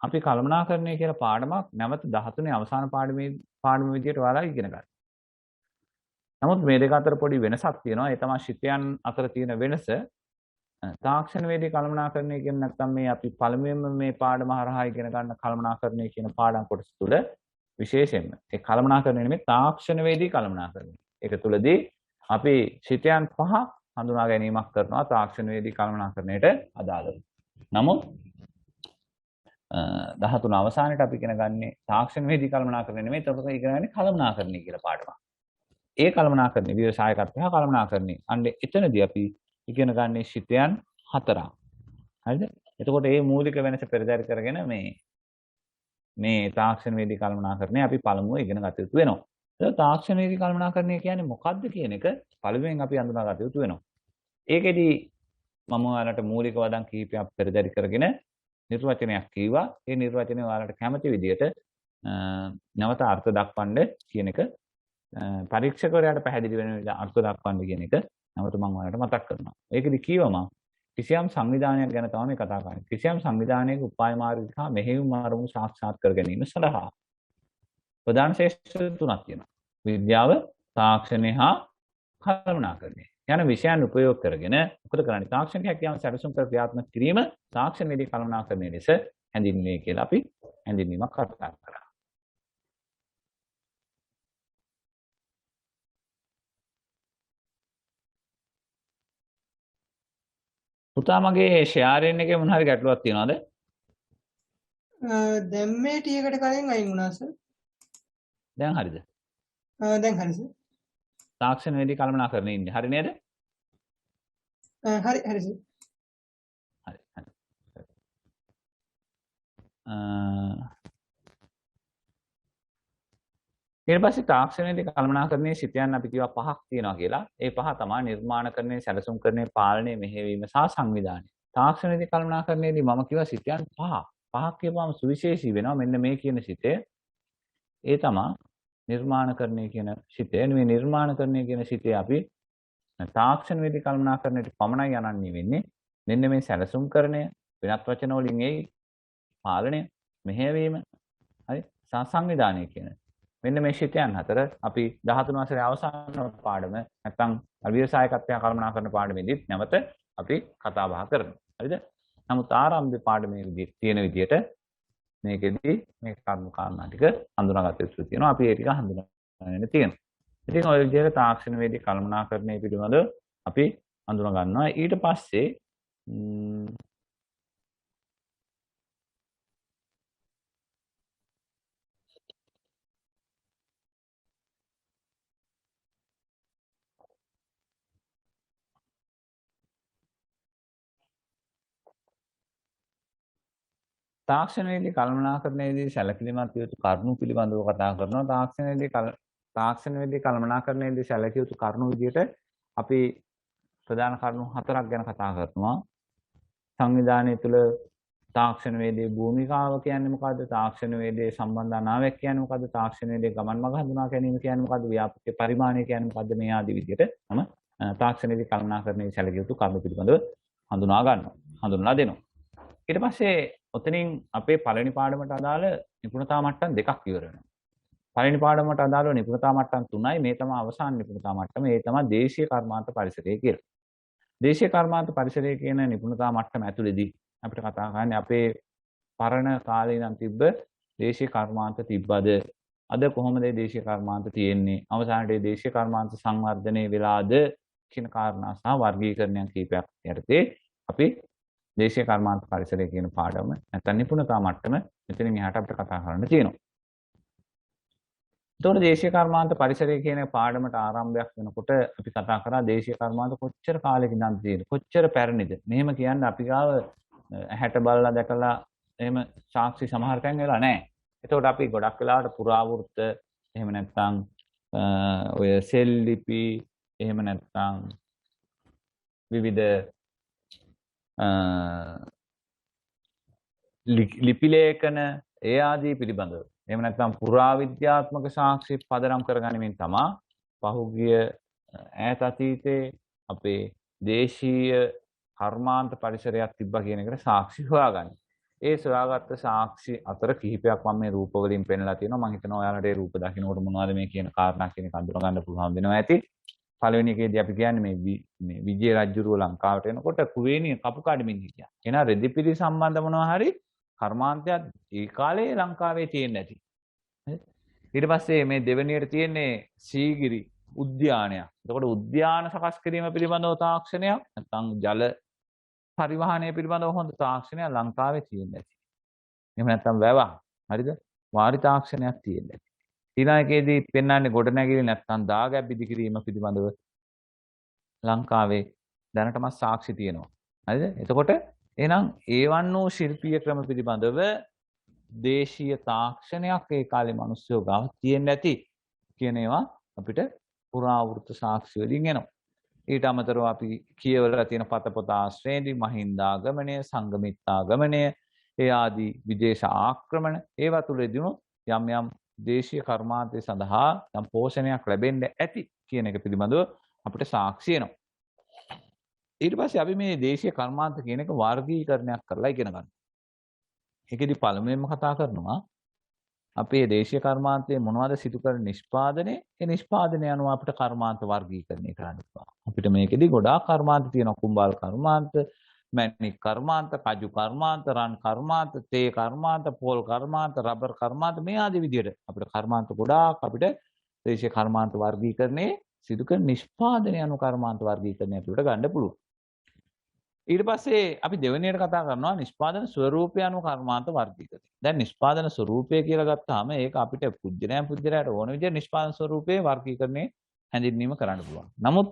අපි කළමනාකරණය කියලා පාඩමක් නැවත 13 අවසාන පාඩම විදියට ඔයාලා ඉගෙන ගන්න. නමුත් මේ දෙක අතර පොඩි වෙනසක් තියෙනවා. ඒ තමයි ශිෂ්‍යයන් අතර තියෙන වෙනස. තාක්ෂණවේදී කළමනාකරණය කියන්නේ නැත්නම් මේ අපි පළමුවෙන්ම මේ පාඩම හරහා ඉගෙන ගන්න කළමනාකරණය කියන පාඩම් කොටස තුළ විශේෂයෙන්ම ඒ කළමනාකරණය නෙමෙයි තාක්ෂණවේදී කළමනාකරණය. ඒක තුලදී අපි සිතයන් පහ හඳුනා ගැනීමක් කරනවා තාක්ෂණවේදී කළමනාකරණයට අදාළව. නමුත් 13 අවසානයේට අපි ඉගෙන ගන්නේ තාක්ෂණවේදී කළමනාකරණය නෙමෙයි. ඒකට ඉගෙන ගන්නේ කළමනාකරණය කියලා පාඩමක්. ඒ කළමනාකරණය ව්‍යවසායකත්වය හා කළමනාකරණය. අන්න එතනදී අපි ඉගෙන ගන්නේ සිතයන් හතරක්. හරිද? එතකොට මේ මූලික වෙනස පෙරදරි කරගෙන මේ තාක්ෂණවේදී කළමනාකරණය අපි පළමුව ඉගෙන ගත යුතු වෙනවා. ඒක තාක්ෂණවේදී කළමනාකරණය කියන්නේ මොකක්ද කියන එක පළමුවෙන් අපි හඳුනා ගත යුතු වෙනවා. ඒකෙදි මම ඔයාලට මූලික වදන් කිහිපයක් පෙරදරි කරගෙන නිර්වචනයක් කිව්වා. ඒ නිර්වචනය ඔයාලට කැමති විදිහට නැවත අර්ථ දක්වන්න කියන එක පරීක්ෂකවරයාට පැහැදිලි වෙන විදිහට අර්ථ දක්වන්න කියන එක නැවත මම ඔයාලට මතක් කරනවා. ඒකෙදි කිව්වම කිසියම් සංවිධානයක් ගැන තමයි කතා කරන්නේ. කිසියම් සංවිධානයක උපාය මාර්ගික හා මෙහෙයුම් අරමුණු සාක්ෂාත් කර ගැනීම සඳහා ප්‍රධාන ශේෂ්ත්‍ර තුනක් තියෙනවා. විද්‍යාව, තාක්ෂණය හා කළමනාකරණය. යන විෂයන් උපයෝග කරගෙන මොකද කරන්නේ? තාක්ෂණික හැකියාව සැලසුම් කර ක්‍රියාත්මක කිරීම තාක්ෂණවේදී කළමනාකරණය ලෙස හැඳින්වීමේ කියලා අපි හැඳින්වීමක් කතා කරා. පුතා මගේ ෂෙයාරින් එකේ මොන හරි ගැටලුවක් තියෙනවද? දැන් මේ ටියකට කලින් අයින් වුණා සර්. දැන් හරිද? දැන් හරි සර්. තාක්ෂණවේදී කළමනාකරණය ඉන්නේ. හරි නේද? හරි හරි සර්. හරි. ඊට පස්සේ තාක්ෂණයේදී කළමනාකරණයේ සිතයන් අපි කියවා පහක් තියෙනවා කියලා. ඒ පහ තමයි නිර්මාණකරණය, සැලසුම්කරණය, පාලනය, මෙහෙයවීම සහ සංවිධානය. තාක්ෂණයේදී කළමනාකරණයේදී මම කියවා සිතයන් පහ. පහක් කියපුවම සුවිශේෂී වෙනවා. මෙන්න මේ කියන සිතේ ඒ තමයි නිර්මාණකරණය කියන සිතේ. මේ නිර්මාණකරණය කියන සිතේ අපි තාක්ෂණවේදී කළමනාකරණයට පමණයි යන්නේ වෙන්නේ. මෙන්න මේ සැලසුම්කරණය, වෙනත් වචන වලින් ඒ පාලනය, මෙහෙයවීම, හරි, සංවිධානය කියන මෙන්න මේ ශිතයන් හතර අපි 13 වසරේ අවසාන පාඩම නැත්නම් ව්‍යවසායකත්වය කළමනාකරණ පාඩමේදීත් නැවත අපි කතා බහ කරනවා. හරිද? නමුත් ආරම්භ පාඩමේදී තියෙන විදිහට මේකෙදී මේ කර්ම කාරණා ටික හඳුනාගත යුතු තියෙනවා. අපි ඒ ටික හඳුනාගෙන තියෙනවා. ඉතින් ඔය විදිහට තාක්ෂණවේදී කළමනාකරණය පිළිබඳව අපි හඳුනා ගන්නවා. ඊට පස්සේ තාක්ෂණවේදී කළමනාකරණයේදී සැලකිලිමත් යුතු කරුණු පිළිබඳව කතා කරනවා. තාක්ෂණවේදී කළමනාකරණයේදී සැලකිය යුතු කරුණු විදිහට අපි ප්‍රධාන කරුණු හතරක් ගැන කතා කරනවා. සංවිධානය තුළ තාක්ෂණවේදී භූමිකාව කියන්නේ මොකද්ද? තාක්ෂණවේදී සම්බන්ධ අනාවැක් කියන්නේ මොකද්ද? තාක්ෂණවේදී ගමන් මඟ හඳුනා ගැනීම කියන්නේ මොකද්ද? ව්‍යාපෘති පරිමාණය කියන්නේ මොකද්ද? මේ ආදී විදිහට තම තාක්ෂණවේදී කළමනාකරණයේදී සැලකිය යුතු කරුණු පිළිබඳව හඳුනා ගන්නවා. හඳුන්වා දෙනවා. ඊට පස්සේ ඔතනින් අපේ පළවෙනි පාඩමට අදාළ නිපුණතා මට්ටම් දෙකක් ඉවර වෙනවා. පළවෙනි පාඩමට අදාළව නිපුණතා මට්ටම් 3යි. මේ තමයි අවසාන නිපුණතා මට්ටම. ඒ තමයි දේශීය කර්මාන්ත පරිසරය කියලා. දේශීය කර්මාන්ත පරිසරය කියන නිපුණතා මට්ටම ඇතුළේදී අපිට කතා කරන්නේ අපේ පරණ කාලේ ඉඳන් තිබ්බ දේශීය කර්මාන්ත තිබ්බද? අද කොහොමද මේ දේශීය කර්මාන්ත තියෙන්නේ? අවසානයේ දේශීය කර්මාන්ත සංවර්ධනය වෙලාද කියන කාරණා සහ වර්ගීකරණයන් කීපයක් යටතේ අපි දේශීය කර්මාන්ත පරිසරය කියන පාඩම නැත්නම් නිපුණතා මට්ටම මෙතනින් එහාට අපිට කතා කරන්න තියෙනවා. එතකොට දේශීය කර්මාන්ත පරිසරය කියන පාඩමට ආරම්භයක් වෙනකොට අපි කතා කරා දේශීය කර්මාන්ත කොච්චර කාලෙක ඉඳන් තියෙන්නේ, කොච්චර පැරණිද? මෙහෙම කියන්නේ අපි ගාව ඇහැට බලලා දැකලා එහෙම සාක්ෂි සමහර තැන් වෙලා නැහැ. එතකොට අපි ගොඩක් වෙලාවට පුරාවෘත්ත එහෙම නැත්නම් ඔය සෙල් ලිපි එහෙම නැත්නම් විවිධ ලිපි ලේඛන ඒ ආදී පිළිබඳව එහෙම නැත්නම් පුරාවිද්‍යාත්මක සාක්ෂි පදනම් කරගනිමින් තමයි පහුගිය ඈත අතීතයේ අපේ දේශීය කර්මාන්ත පරිසරයක් තිබ්බා කියන එකට සාක්ෂි හොයාගන්නේ. ඒ සොයාගත්ත සාක්ෂි අතර කිහිපයක් මම මේ රූප වලින් පෙන්නලා තියෙනවා. මම හිතනවා ඔයාලට ඒ රූප දකින්නකොට මොනවද මේ කියන කාරණා කියන එක අඳුර ගන්න පුළුවන් වෙනවා ඇති. පළවෙනි එකේදී අපි කියන්නේ මේ විජය රජුරුව ලංකාවට එනකොට කුවේණිය කපු කඩමින් හිටියා. එහෙනම් රෙදිපිලි සම්බන්ධ මොනවා හරි කර්මාන්තයක් ඒ කාලේ ලංකාවේ තියෙන්නේ නැති. ඊට පස්සේ මේ දෙවෙනියට තියෙන්නේ සීගිරි උද්‍යානයක්. එතකොට උද්‍යාන සකස් කිරීම පිළිබඳව තාක්ෂණයක් නැත්නම් ජල පරිවහනය පිළිබඳව හොඳ තාක්ෂණයක් ලංකාවේ තියෙන්නේ නැති. එහෙම නැත්නම් වැවක්. හරිද? වාරි තාක්ෂණයක් තියෙන්නේ නැති. ඊළඟ එකේදී පෙන්වන්නේ ගොඩනැගිලි නැත්නම් දාගැබ් ඉදිකිරීම පිළිබඳව ලංකාවේ දැනටමත් සාක්ෂි තියෙනවා. හරිද? එතකොට එහෙනම් ඒවන් වූ ශිල්පීය ක්‍රම පිළිබඳව දේශීය තාක්ෂණයක් ඒ කාලේ මිනිස්සු ගාව තියෙන්නේ නැති කියන ඒවා අපිට පුරාවෘත්ත සාක්ෂි වලින් එනවා. ඊට අමතරව අපි කියවලා තියෙන පතපොත ආශ්‍රයේදී මහින්දාගමනය, සංගමිත්තාගමනය, ඒ ආදී විදේශ ආක්‍රමණ ඒවා තුලදීනු යම් යම් දේශීය කර්මාන්තය සඳහා යම් පෝෂණයක් ලැබෙන්න ඇති කියන එක පිළිබඳව අපිට සාක්ෂි එනවා. ඊට පස්සේ අපි මේ දේශීය කර්මාන්ත කියන එක වර්ගීකරණයක් කරලා ඉගෙන ගන්නවා. ඒකෙදි පළමුවෙන්ම කතා කරනවා අපේ දේශීය කර්මාන්තයේ මොනවද සිදු කරන නිෂ්පාදනය? ඒ නිෂ්පාදනය අනුව අපිට කර්මාන්ත වර්ගීකරණය කරන්න පුළුවන්. අපිට මේකෙදි ගොඩාක් කර්මාන්ත තියෙනවා. කුඹල් කර්මාන්ත, මැණික් කර්මාන්ත, කජු කර්මාන්ත, රන් කර්මාන්ත, තේ කර්මාන්ත, පොල් කර්මාන්ත, රබර් කර්මාන්ත මේ ආදී විදිහට අපිට කර්මාන්ත ගොඩාක් අපිට දේශීය කර්මාන්ත වර්ගීකරණයේ සිදු කරන නිෂ්පාදනය අනුව කර්මාන්ත වර්ගීකරණය අපිට ගන්න පුළුවන්. ඊට පස්සේ අපි දෙවෙනියට කතා කරනවා නිෂ්පාදන ස්වරූපය අනුව කර්මාන්ත වර්ගීකරණය. දැන් නිෂ්පාදන ස්වරූපය කියලා ගත්තාම ඒක අපිට පුජ්‍යලයට ඕන විදිහට නිෂ්පාදන ස්වරූපයේ වර්ගීකරණය හැඳින්වීම කරන්න පුළුවන්. නමුත්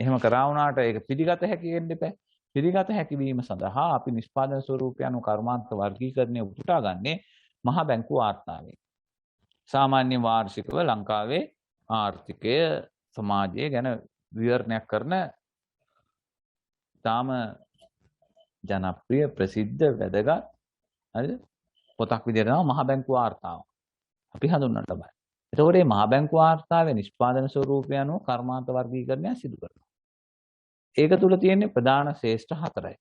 එහෙම කරා වුණාට ඒක පිළිගත හැකි වෙන්න එපා. පිළිගත හැකි වීම සඳහා අපි නිෂ්පාදන ස්වරූපය අනුව කර්මාන්ත වර්ගීකරණය උපුටාගන්නේ මහා බැංකු වාර්තාවෙන්. සාමාන්‍ය වාර්ෂිකව ලංකාවේ ආර්ථිකය සමාජය ගැන විවරණයක් කරන තාම ජනප්‍රිය ප්‍රසිද්ධ වැදගත් හරිද පොතක් විදිහට තමයි මහා බැංකු වාර්තාව. අපි හඳුන්වන්න ලබයි. එතකොට මේ මහා බැංකු වාර්තාවේ නිෂ්පාදන ස්වරූපය අනුව කර්මාන්ත වර්ගීකරණය සිදු කරනවා. ඒක තුල තියෙන්නේ ප්‍රධාන ශ්‍රේෂ්ඨ හතරයි.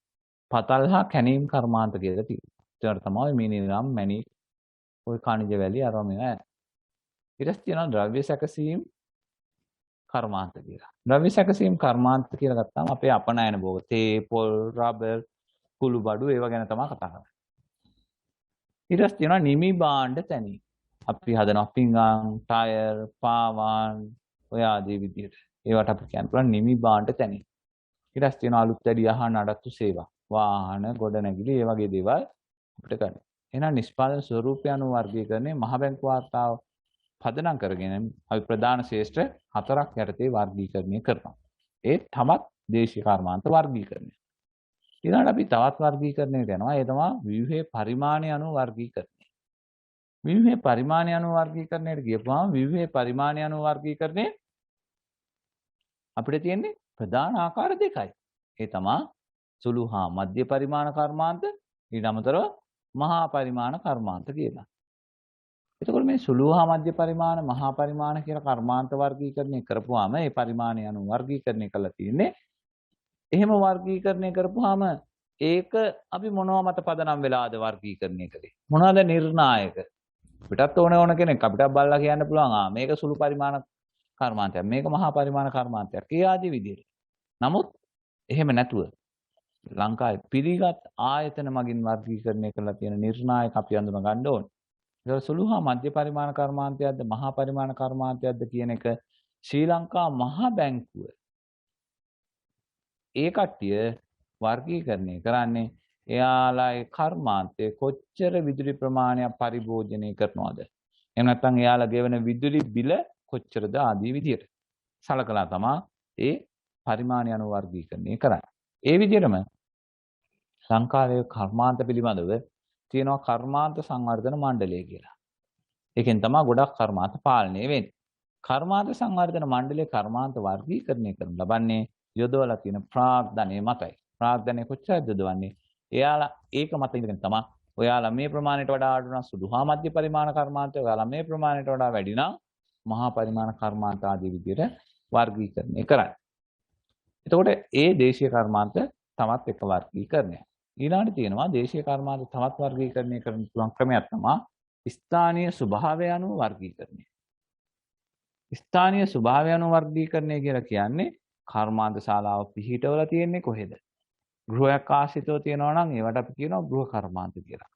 පතල් හා කැණීම් කර්මාන්ත කියලා තියෙනවා. ඒකට තමයි මිනිරම් මැණික් ඔය කණිජ වැලි අරම මේවා. ඊට පස්සේ තියෙනවා ද්‍රව්‍ය සැකසීම් කර්මාන්ත කියලා. ද්‍රව්‍ය සැකසීම් කර්මාන්ත කියලා ගත්තාම අපේ අපනයන භෝග තේ, පොල්, රබර්, කුළු බඩු ඒවා ගැන තමයි කතා කරන්නේ. ඊට පස්සේ තියෙනවා නිමි භාණ්ඩ තැනීම. අපි හදනවා පිඟාන්, ටයර්, පාවාන් ඔය ආදී විදිහට. ඒවට අපි කියන්න පුළුවන් නිමි භාණ්ඩ තැනීම. ඊට පස්සේ තියෙනවා අලුත් වැඩි යහන නඩත්තු සේවා. වාහන, ගොඩනැගිලි ඒ වගේ දේවල් අපිට ගන්න. එහෙනම් නිෂ්පාදන ස්වරූපය අනුව වර්ගීකරණය මහ බැංකු වාර්තාව පදනම් කරගෙන අපි ප්‍රධාන ශේෂ්ඨ හතරක් යටතේ වර්ගීකරණය කරනවා. ඒ තමත් දේශීය කර්මාන්ත වර්ගීකරණය. ඊළඟට අපි තවත් වර්ගීකරණයකට යනවා. ඒ තමයි ව්‍යුහයේ පරිමාණය අනුව වර්ගීකරණය. ව්‍යුහයේ පරිමාණය අනුව වර්ගීකරණයට ගියපුවාම ව්‍යුහයේ පරිමාණය අනුව වර්ගීකරණය අපිට තියෙන්නේ ප්‍රධාන ආකාර දෙකයි. ඒ තමයි සුළු හා මධ්‍ය පරිමාණ කර්මාන්ත ඊට අමතරව මහා පරිමාණ කර්මාන්ත කියලා. එතකොට මේ සුළු හා මධ්‍ය පරිමාණ මහා පරිමාණ කියලා කර්මාන්ත වර්ගීකරණය කරපුවාම ඒ පරිමාණය අනුව වර්ගීකරණය කරලා තියෙන්නේ. එහෙම වර්ගීකරණය කරපුවාම ඒක අපි මොනවා මත පදනම් වෙලාද වර්ගීකරණය කළේ? මොනවාද නිර්ණායක? අපිටත් ඕන කෙනෙක් අපිට බලලා කියන්න පුළුවන් මේක සුළු පරිමාණ කර්මාන්තයක්. මේක මහා පරිමාණ කර්මාන්තයක්. ඒ ආදී විදිහට. නමුත් එහෙම නැතුව ලංකාවේ පිළිගත් ආයතන මගින් වර්ගීකරණය කරලා තියෙන නිර්ණායක අපි අඳුන ගන්න ඕනේ. ඒක සුළු හා මධ්‍ය පරිමාණ කර්මාන්තයක්ද මහා පරිමාණ කර්මාන්තයක්ද කියන එක ශ්‍රී ලංකා මහා බැංකුව ඒ කට්ටිය වර්ගීකරණය කරන්නේ එයාලා කර්මාන්තයේ කොච්චර විදුලි ප්‍රමාණයක් පරිභෝජනය කරනවද? එහෙම නැත්නම් එයාලා ගෙවන විදුලි බිල කොච්චරද ආදී විදියට සලකලා තමයි ඒ පරිමාණය අනුව වර්ගීකරණය කරන්නේ. ඒ විදිහටම ලංකාවේ කර්මාන්ත පිළිබඳව තියෙනවා කර්මාන්ත සංවර්ධන මණ්ඩලය කියලා. ඒකෙන් තමයි ගොඩක් කර්මාන්ත පාලනය වෙන්නේ. කර්මාන්ත සංවර්ධන මණ්ඩලයේ කර්මාන්ත වර්ගීකරණය කරන ලබන්නේ යොදවලා තියෙන ප්‍රාග්ධනය මතයි. ප්‍රාග්ධනය කොච්චරද යොදවන්නේ? එයාලා ඒක මත ඉඳගෙන තමයි ඔයාලා මේ ප්‍රමාණයට වඩා අඩු නම් සුළු හා මධ්‍ය පරිමාණ කර්මාන්තය, ඔයාලා මේ ප්‍රමාණයට වඩා වැඩි නම් මහා පරිමාණ කර්මාන්ත ආදී විදිහට වර්ගීකරණය කරන්නේ. එතකොට ඒ දේශීය කර්මාන්ත තවත් එක වර්ගීකරණයක්. ඊළඟට තියෙනවා දේශීය කර්මාන්ත තවත් වර්ගීකරණය කරන පුළුවන් ක්‍රමයක් තමයි ස්ථානීය ස්වභාවය අනුව වර්ගීකරණය. ස්ථානීය ස්වභාවය අනුව වර්ගීකරණය කියලා කියන්නේ කර්මාන්ත ශාලාව පිහිටවල තියෙන්නේ කොහෙද? ගෘහයක් ආශ්‍රිතව තියෙනවා නම් ඒවට අපි කියනවා ගෘහ කර්මාන්ත කියලා.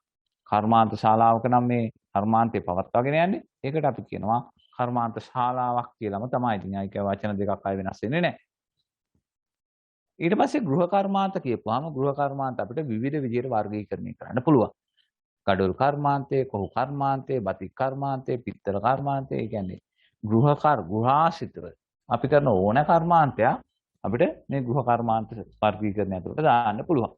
කර්මාන්ත ශාලාවක නම් මේ කර්මාන්තේ පවත්වාගෙන යන්නේ. ඒකට අපි කියනවා කර්මාන්ත ශාලාවක් කියලාම තමයි. ඉතින් ආයික වචන දෙකක් ආයි වෙනස් වෙන්නේ නැහැ. ඊට පස්සේ ගෘහ කර්මාන්ත කියපුවාම ගෘහ කර්මාන්ත අපිට විවිධ විදිහට වර්ගීකරණය කරන්න පුළුවන්. ගඩොල් කර්මාන්තය, කොහු කර්මාන්තය, බතික් කර්මාන්තය, පිත්තල කර්මාන්තය. ඒ කියන්නේ ගෘහාශ්‍රිතව අපි කරන ඕන කර්මාන්තයක් අපිට මේ ගෘහ කර්මාන්ත වර්ගීකරණය ඇතුළට දාන්න පුළුවන්.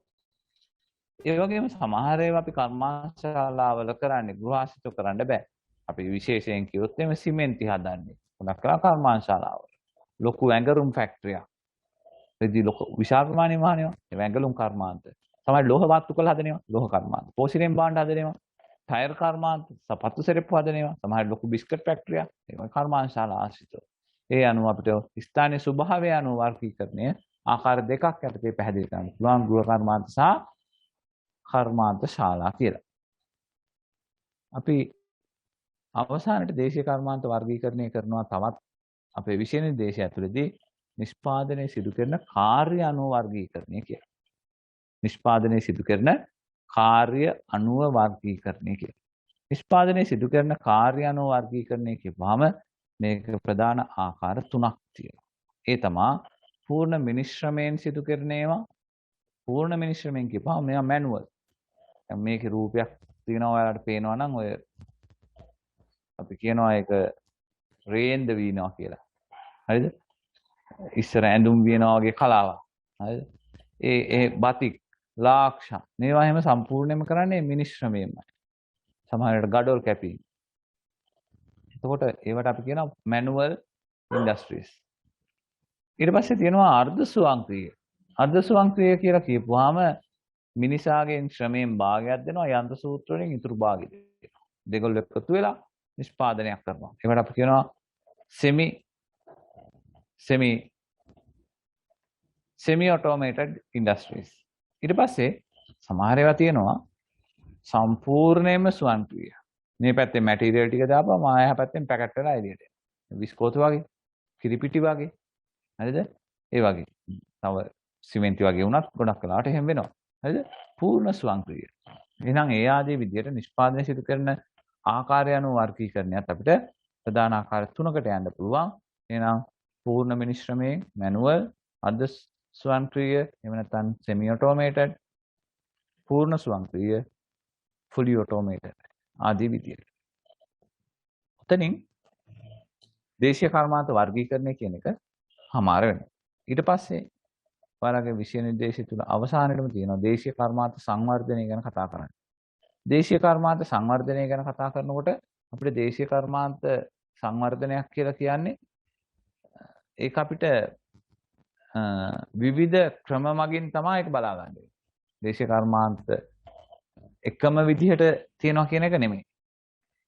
ඒ වගේම සමහර ඒවා අපි කර්මාන්තශාලාවල කරන්නේ ගෘහාශ්‍රිතව කරන්න බෑ. අපි විශේෂයෙන් කිව්වොත් එimhe සිමෙන්ති හදන්නේ. ගොඩක් කරා කර්මාන්තශාලාවල. ලොකු ඇඟරුම් ෆැක්ටරියක්. එදී ලොකු විශාල ප්‍රමාණයේ වාහනේවා. ඒ ඇඟලුම් කර්මාන්ත. තමයි ලෝහ වාත්තු කළ හදනේවා. ලෝහ කර්මාන්ත. පෝසිරෙන් භාණ්ඩ හදනේවා. ටයර් කර්මාන්ත, සපත්තු සෙරෙප්පු හදනේවා. සමහර ලොකු බිස්කට් ෆැක්ටරියක්. ඒක කර්මාන්තශාලා ආශ්‍රිතව. ඒ අනුව අපිට ස්ථානීය ස්වභාවය අනුව වර්ගීකරණය ආකාර දෙකක් යටතේ පැහැදිලි කරන්න පුළුවන්. ගෘහ කර්මාන්ත සහ කර්මාන්ත ශාලා කියලා. අපි අවසානයේ දේශීය කර්මාන්ත වර්ගීකරණය කරනවා තවත් අපේ විෂය නිර්දේශය ඇතුළතදී නිෂ්පාදනයේ සිදු කරන කාර්ය අනුව වර්ගීකරණය කියලා. නිෂ්පාදනයේ සිදු කරන කාර්ය අනුව වර්ගීකරණය කියලා. නිෂ්පාදනයේ සිදු කරන කාර්ය අනුව වර්ගීකරණය කියවම මේක ප්‍රධාන ආකාර තුනක් තියෙනවා. ඒ තමයි පූර්ණ මිශ්‍රණයෙන් සිදු කරන ඒවා. පූර්ණ මිශ්‍රණයෙන් කියපුවා මේවා මැනුවල්. දැන් මේකේ රූපයක් තියෙනවා ඔයාලට පේනවා නම් ඔය අපි කියනවා ඒක රේන්ද වීනවා කියලා. හරිද? ඉස්සර ඇඳුම් වියනවා වගේ කලාවක්. හරිද? ඒ බතික් ලාක්ෂ මේවා හැම සම්පූර්ණයෙන්ම කරන්නේ මිශ්‍රණයෙන්මයි. සමහරවිට ගඩොල් කැපීම්. එතකොට ඒවට අපි කියනවා මැනුවල් ඉන්ඩස්ට්‍රීස්. ඊට පස්සේ තියෙනවා අර්ධ ස්වයංක්‍රීය. අර්ධ ස්වයංක්‍රීය කියලා කියපුවාම මිනිසාගෙන් ශ්‍රමයෙන් භාගයක් දෙනවා යන්ත්‍ර සූත්‍ර වලින් ඉතුරු භාගය දෙනවා. දෙගොල්ලෝ එකතු වෙලා නිෂ්පාදනයක් කරනවා. ඒකට අපි කියනවා semi automated industries. ඊට පස්සේ සමහර ඒවා තියෙනවා සම්පූර්ණයෙන්ම ස්වයංක්‍රීය. මේ පැත්තේ මැටීරියල් ටික දාපුවම ආයෙ පැත්තෙන් පැකට් වෙලා එළියට එනවා. විස්කෝතු වගේ, කිරිපිටි වගේ. හරිද? ඒ වගේ. තව සිමෙන්ති වගේ වුණත් ගොඩක් වෙලාවට එහෙම වෙනවා. හරිද? පූර්ණ ස්වයංක්‍රීය. එහෙනම් ඒ ආදී විදිහට නිෂ්පාදනය සිදු කරන ආකාරය අනුව වර්ගීකරණයත් අපිට ප්‍රධාන ආකාර තුනකට යන්න පුළුවන්. එහෙනම් පූර්ණ මිශ්‍රණයේ මැනුවල්, අර්ධ ස්වයංක්‍රීය, එහෙම නැත්නම් semi automated, පූර්ණ ස්වයංක්‍රීය, fully automated ආදී විදිහට. එතනින් දේශීය කර්මාන්ත වර්ගීකරණය කියන එක හමාර වෙනවා. ඊට පස්සේ ඔයාලගේ විෂය නිර්දේශය තුල අවසානයේම තියෙනවා දේශීය කර්මාන්ත සංවර්ධනය ගැන කතා කරන්න. දේශීය කර්මාන්ත සංවර්ධනය ගැන කතා කරනකොට අපිට දේශීය කර්මාන්ත සංවර්ධනයක් කියලා කියන්නේ ඒක අපිට විවිධ ක්‍රම මගින් තමයි ඒක බලා ගන්න. දේශීය කර්මාන්ත එකම විදිහට තියනවා කියන එක නෙමෙයි.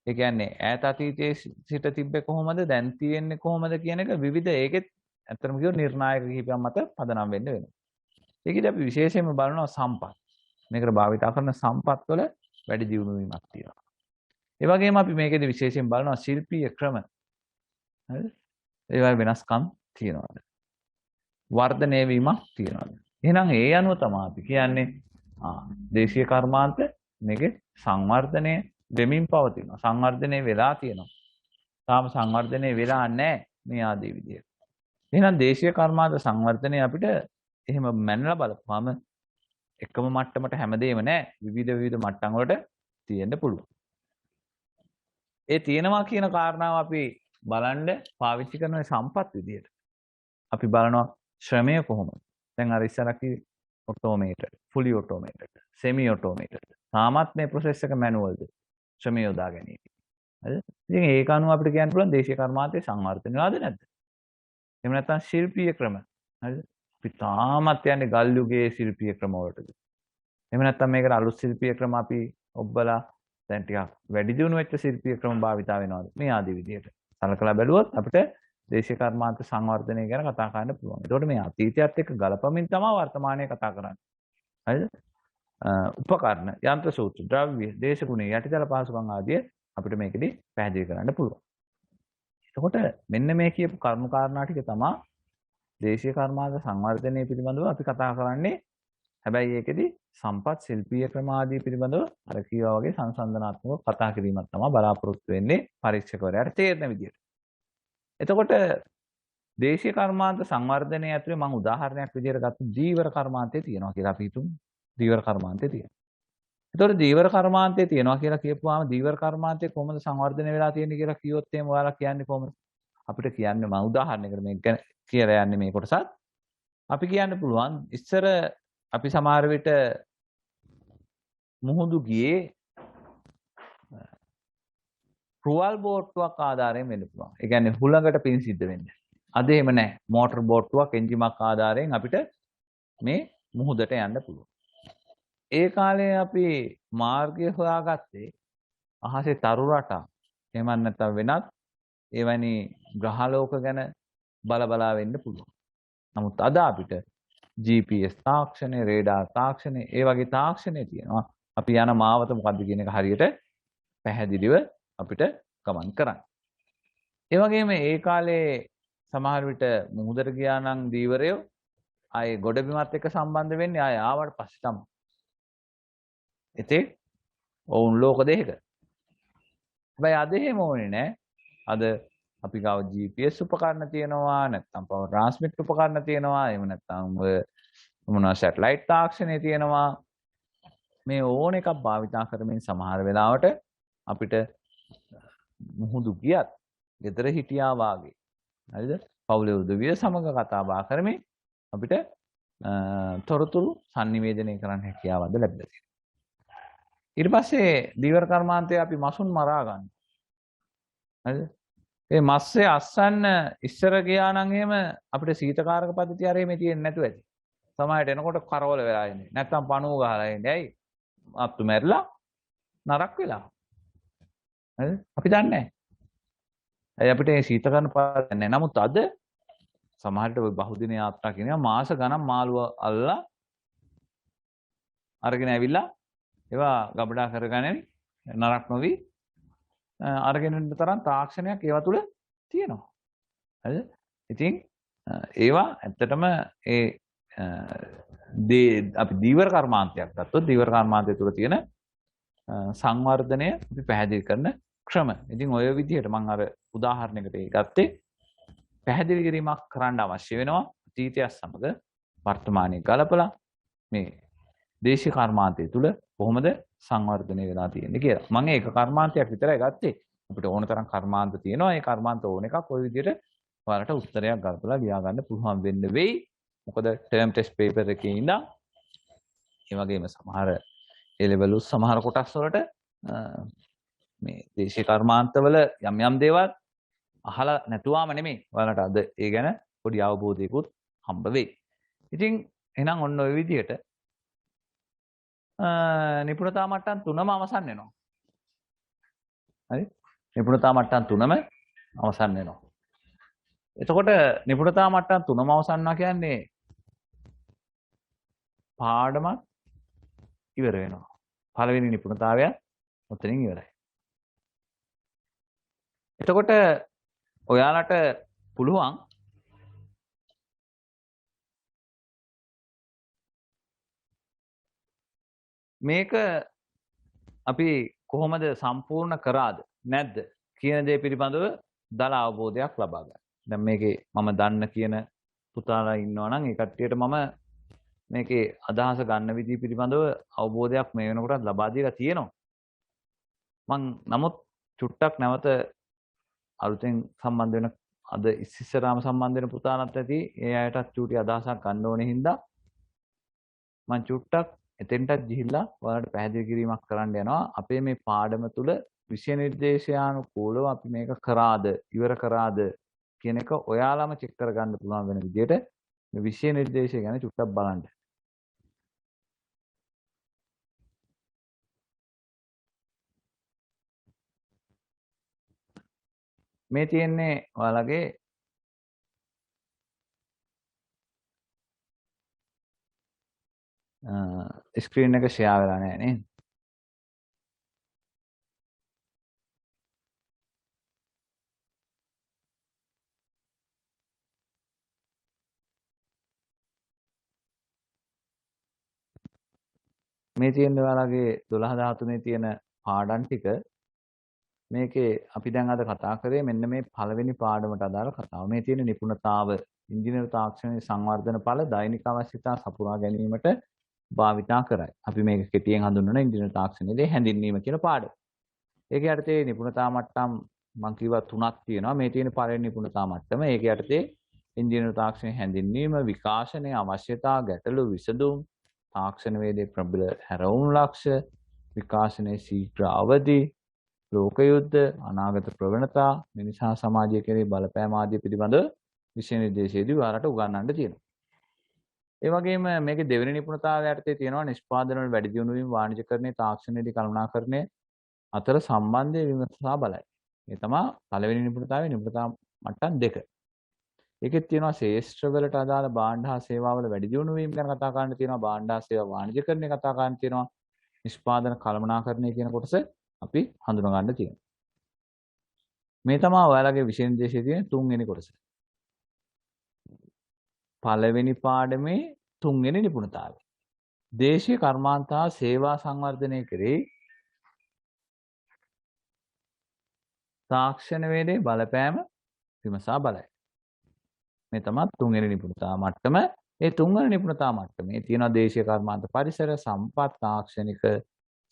ඒ කියන්නේ ඈත අතීතයේ සිට තිබ්බේ කොහොමද දැන් තියෙන්නේ කොහොමද කියන එක විවිධ ඒකෙත් ඇත්තටම කියොත් නිර්ණායක කිහිපයක් මත පදනම් වෙන්න වෙනවා. ඒකදී අපි විශේෂයෙන්ම බලනවා සම්පත්. මේකට භාවිතා කරන සම්පත් වල වැඩි දියුණු වීමක් තියෙනවා. ඒ වගේම අපි මේකෙදී විශේෂයෙන් බලනවා ශිල්පීය ක්‍රම. හරිද? ඒවයි වෙනස්කම් තියෙනවාද? වර්ධනය වීමක් තියෙනවාද? එහෙනම් ඒ අනුව තමයි අපි කියන්නේ දේශීය කර්මාන්ත මේකේ සංවර්ධනය දෙමින් පවතිනවා. සංවර්ධනය වෙලා තියෙනවා. තාම සංවර්ධනය වෙලා නැහැ මේ ආදී විදියට. එහෙනම් දේශීය කර්මාන්ත සංවර්ධනය අපිට එහෙම මැනලා බලපුවාම එකම මට්ටමට හැමදේම නැහැ. විවිධ මට්ටම් වලට තියෙන්න පුළුවන්. ඒ තියෙනවා කියන කාරණාව අපි බලන්න පාවිච්චි කරන සම්පත් විදියට. අපි බලනවා ශ්‍රමය කොහොමද? දැන් අර ඉස්සරහ කි automated, fully automated, semi automated. තාමත් මේ process එක manualද? ශ්‍රමය යොදා ගැනීම. හරිද? ඉතින් ඒක අනුව අපිට කියන්න පුළුවන් දේශීය කර්මාන්තයේ සංවර්ධනය වෙනවද නැද්ද? එහෙම නැත්නම් ශිල්පීය ක්‍රම. හරිද? අපි තාමත් යන්නේ ගල් යුගයේ ශිල්පීය ක්‍රම වලටද? එහෙම නැත්නම් මේකට අලුත් ශිල්පීය ක්‍රම අපි ඔබලා දැන් ටිකක් වැඩි දියුණු වෙච්ච ශිල්පීය ක්‍රම භාවිතා වෙනවද? මේ ආදී විදියට. සලකලා බැලුවොත් අපිට දේශීය කර්මාන්ත සංවර්ධනය ගැන කතා කරන්න පුළුවන්. ඒතකොට මේ අතීතයත් එක්ක ගලපමින් තමයි වර්තමානයේ කතා කරන්නේ. හරිද? උපකරණ, යන්ත්‍ර සූත්‍ර, ද්‍රව්‍ය, දේශගුණ, යටිතල පහසුකම් ආදී අපිට මේකෙදි පැහැදිලි කරන්න පුළුවන්. එතකොට මෙන්න මේ කියපු කරුණු කාරණා ටික තමයි දේශීය කර්මාන්ත සංවර්ධනය පිළිබඳව අපි කතා කරන්නේ හැබැයි ඒකෙදි සම්පත් ශිල්පීය ක්‍රම ආදී පිළිබඳව අර කීවා වගේ සංසන්දනාත්මකව කතා කිරීමක් තමයි බලාපොරොත්තු වෙන්නේ පරීක්ෂකවරයාට තේරෙන විදියට. එතකොට දේශීය කර්මාන්ත සංවර්ධනය ඇතුලේ මම උදාහරණයක් විදියට ගත්ත දීවර කර්මාන්තය තියෙනවා කියලා අපි හිතමු. දීවර කර්මාන්තය තියෙනවා. එතකොට දීවර කර්මාන්තය තියෙනවා කියලා කියපුවාම දීවර කර්මාන්තය කොහොමද සංවර්ධනය වෙලා තියෙන්නේ කියලා කිව්වොත් එහෙම ඔයාලා කියන්නේ කොහොමද? අපිට කියන්න මම උදාහරණයකට මේක ගැන කියලා යන්නේ මේ කොටසත්. අපි කියන්න පුළුවන් ඉස්සර අපි සමහර විට මුහුදු ගියේ රුවල් බෝට්ටුවක් ආධාරයෙන් වෙන්න පුළුවන්. ඒ කියන්නේ හුළඟට පින් සිද්ධ වෙන්නේ. අද එහෙම නැහැ. මෝටර් බෝට්ටුවක් එන්ජිමක් ආධාරයෙන් අපිට මේ මුහුදට යන්න පුළුවන්. ඒ කාලේ අපි මාර්ගය හොයාගත්තේ අහසේ තරු රටා එහෙම නැත්නම් වෙනත් එවැනි ග්‍රහලෝක ගැන බලා වෙන්න පුළුවන්. නමුත් අද අපිට GPS තාක්ෂණය, රේඩාර් තාක්ෂණය, ඒ වගේ තාක්ෂණය තියෙනවා. අපි යන මාවත මොකද්ද කියන එක හරියට පැහැදිලිව අපිට ගමන් කරන්න. ඒ වගේම ඒ කාලේ සමහර විට මුහුදට ගියා නම් දීවරයෝ ආයේ ගොඩබිමත් එක්ක සම්බන්ධ වෙන්නේ ආයේ ආවට පස්සේ තමයි. ඉතින් ඔවුන් ලෝක දෙයක. හැබැයි අද එහෙම ඕනේ නැහැ. අද අපි ගාව GPS උපකරණ තියෙනවා, නැත්නම් පවර් ට්‍රාන්ස්මිට් උපකරණ තියෙනවා, එහෙම නැත්නම් මොනවා සැටලයිට් තාක්ෂණය තියෙනවා. මේ ඕන එකක් භාවිතා කරමින් සමහර වෙලාවට අපිට මුහුදු ගියත් ගෙදර හිටියා වාගේ. හරිද? පවුලේ උදවිය සමග කතා බහ කරමින් අපිට තොරතුරු sannivedanaya කරන්න හැකියාවද ලැබිලා තියෙනවා. ඊට පස්සේ දීවර කර්මාන්තයේ අපි මසුන් මරා ගන්න. හරිද? ඒ මස්සේ අස්සන්න ඉස්සර ගියා නම් එහෙම අපිට සීතකාරක පද්ධතිය අර එහෙම තියෙන්නේ නැතුව ඇති. සමහරට එනකොට කරවල වෙලා ඉන්නේ. නැත්තම් පණුව ගහලා ඉන්නේ. ඇයි? අත්තු මැරිලා නරක් වෙලා. හරිද? අපි දන්නේ නැහැ. ඇයි අපිට මේ සීතකරණ පාර නැහැ. නමුත් අද සමහරට ඔය බහුදින යාත්‍රා කියනවා මාස ගණන් මාළුව අල්ලලා අරගෙන ඇවිල්ලා ඒවා ගබඩා කරගන්නේ නරක් නොවි අරගෙන ඉන්න තරම් තාක්ෂණයක් ඒවා තුල තියෙනවා. හරිද? ඉතින් ඒවා ඇත්තටම ඒ අපි දීවර කර්මාන්තයක් ගත්තොත් දීවර කර්මාන්තය තුල තියෙන සංවර්ධනය අපි පැහැදිලි කරන ක්‍රම. ඉතින් ඔය විදිහට මම අර උදාහරණයකට ගත්තේ පැහැදිලි කිරීමක් කරන්න අවශ්‍ය වෙනවා අතීතය සමග වර්තමානයේ ගලපලා මේ දේශීය කර්මාන්තය තුල කොහොමද සංවර්ධනය වෙලා තියෙන්නේ කියලා. මම ඒක කර්මාන්තයක් විතරයි ගත්තේ. අපිට ඕන තරම් කර්මාන්ත තියෙනවා. ඒ කර්මාන්ත ඕන එකක් ওই විදිහට ඔයාලට උත්තරයක් ගලපලා ලියා ගන්න පුළුවන් වෙන්න වෙයි. මොකද ටර්ම් ටෙස්ට් පේපර් එකේ ඉඳන් ඒ වගේම සමහර ඒ ලෙවල් සමහර කොටස් වලට මේ දේශීය කර්මාන්තවල යම් දේවල් අහලා නැතුවම නෙමෙයි. ඔයාලට අද ඒ ගැන පොඩි අවබෝධයකුත් හම්බ වෙයි. ඉතින් එහෙනම් ඔන්න ඔය විදිහට නිපුණතා මට්ටම් 3ම අවසන් වෙනවා. හරි? නිපුණතා මට්ටම් 3ම අවසන් වෙනවා. එතකොට නිපුණතා මට්ටම් 3ම අවසන් වෙනවා කියන්නේ පාඩමක් ඉවර වෙනවා. පළවෙනි නිපුණතාවය ඔතනින් ඉවරයි. එතකොට ඔයාලට පුළුවන් මේක අපි කොහොමද සම්පූර්ණ කරාද නැද්ද කියන දේ පිළිබඳව දල අවබෝධයක් ලබා ගන්න. දැන් මේකේ මම දන්න කියන පුතාලා ඉන්නවා නම් ඒ කට්ටියට මම මේකේ අදහස ගන්න විදිහ පිළිබඳව අවබෝධයක් මේ වෙනකොටත් ලබා දීලා තියෙනවා. මම නමුත් චුට්ටක් නැවත අලුතෙන් සම්බන්ධ වෙන අද ඉස්සරහම සම්බන්ධ වෙන පුතාලත් ඇති ඒ අයටත් චූටි අදහසක් ගන්න ඕනේ හින්දා මම චුට්ටක් එතෙන්ටත් ගිහිල්ලා ඔයාලට පැහැදිලි කිරීමක් කරන්න යනවා. අපේ මේ පාඩම තුල විෂය නිර්දේශානුකූලව අපි මේක කරාද ඉවර කරාද කියන එක ඔයාලම චෙක් කරගන්න පුළුවන් වෙන විදිහට මේ විෂය නිර්දේශය ගැන චුට්ටක් බලන්න. මේ තියෙන්නේ ඔයාලගේ ස්ක්‍රීන් එක ෂෙයා වෙලා නැහැ නේද? මේ තියෙන ඔයාලගේ 12 13 තියෙන පාඩම් ටික මේකේ අපි දැන් අද කතා කරේ මෙන්න මේ පළවෙනි පාඩමට අදාළ කතාව. මේ තියෙන නිපුණතාව ඉංජිනේරු තාක්ෂණයේ සංවර්ධන ඵල දෛනික අවශ්‍යතා සපුරා ගැනීමට භාවිතා කරයි. අපි මේක කෙටියෙන් හඳුන්වන ඉංජිනේරු තාක්ෂණයේදී හැඳින්වීම කියන පාඩම. ඒකේ යටතේ නිපුණතා මට්ටම් මම කිව්වා 3ක් තියෙනවා. මේ තියෙන පළවෙනි නිපුණතා මට්ටම. ඒකේ යටතේ ඉංජිනේරු තාක්ෂණයේ හැඳින්වීම, විකාශනයේ අවශ්‍යතා, ගැටලු විසඳුම්, තාක්ෂණ වේදේ ප්‍රබල හැරවුම් ලක්ෂ්‍ය, විකාශනයේ ශීඝ්‍ර අවදි, ලෝක යුද්ධ, අනාගත ප්‍රවණතා, මිනිසා සමාජය කෙරෙහි බලපෑම ආදී පිළිබඳ විෂය නිර්දේශයේදී ඔයාලට උගන්වන්න තියෙනවා. ඒ වගේම මේකේ දෙවෙනි නිපුණතාවය යටතේ තියෙනවා නිෂ්පාදන වල වැඩි දියුණු වීම, වාණිජකරණය, තාක්ෂණයේදී කළමනාකරණය අතර සම්බන්ධය විමසා බලයි. මේ තමයි පළවෙනි නිපුණතාවයේ නිපුණතා මට්ටම් 2. ඒකෙත් තියෙනවා ශේෂ්ත්‍රවලට අදාළ භාණ්ඩ හා සේවාවල වැඩි දියුණු වීම ගැන කතා කරන්න තියෙනවා, භාණ්ඩ හා සේවා වාණිජකරණය කතා කරන්න තියෙනවා, නිෂ්පාදන කළමනාකරණය කියන කොටස අපි හඳුනා ගන්න තියෙනවා. මේ තමයි ඔයාලගේ විෂය නිර්දේශයේ තියෙන තුන්වෙනි කොටස. පළවෙනි පාඩමේ තුන්වෙනි නිපුණතාවය. දේශීය කර්මාන්ත හා සේවා සංවර්ධනය කෙරෙහි තාක්ෂණ වේදේ බලපෑම විමසා බලයි. මේ තමයි තුන්වෙනි නිපුණතා මට්ටම. ඒ තුන්වෙනි නිපුණතා මට්ටමේ තියෙනවා දේශීය කර්මාන්ත පරිසර සම්පත් තාක්ෂණික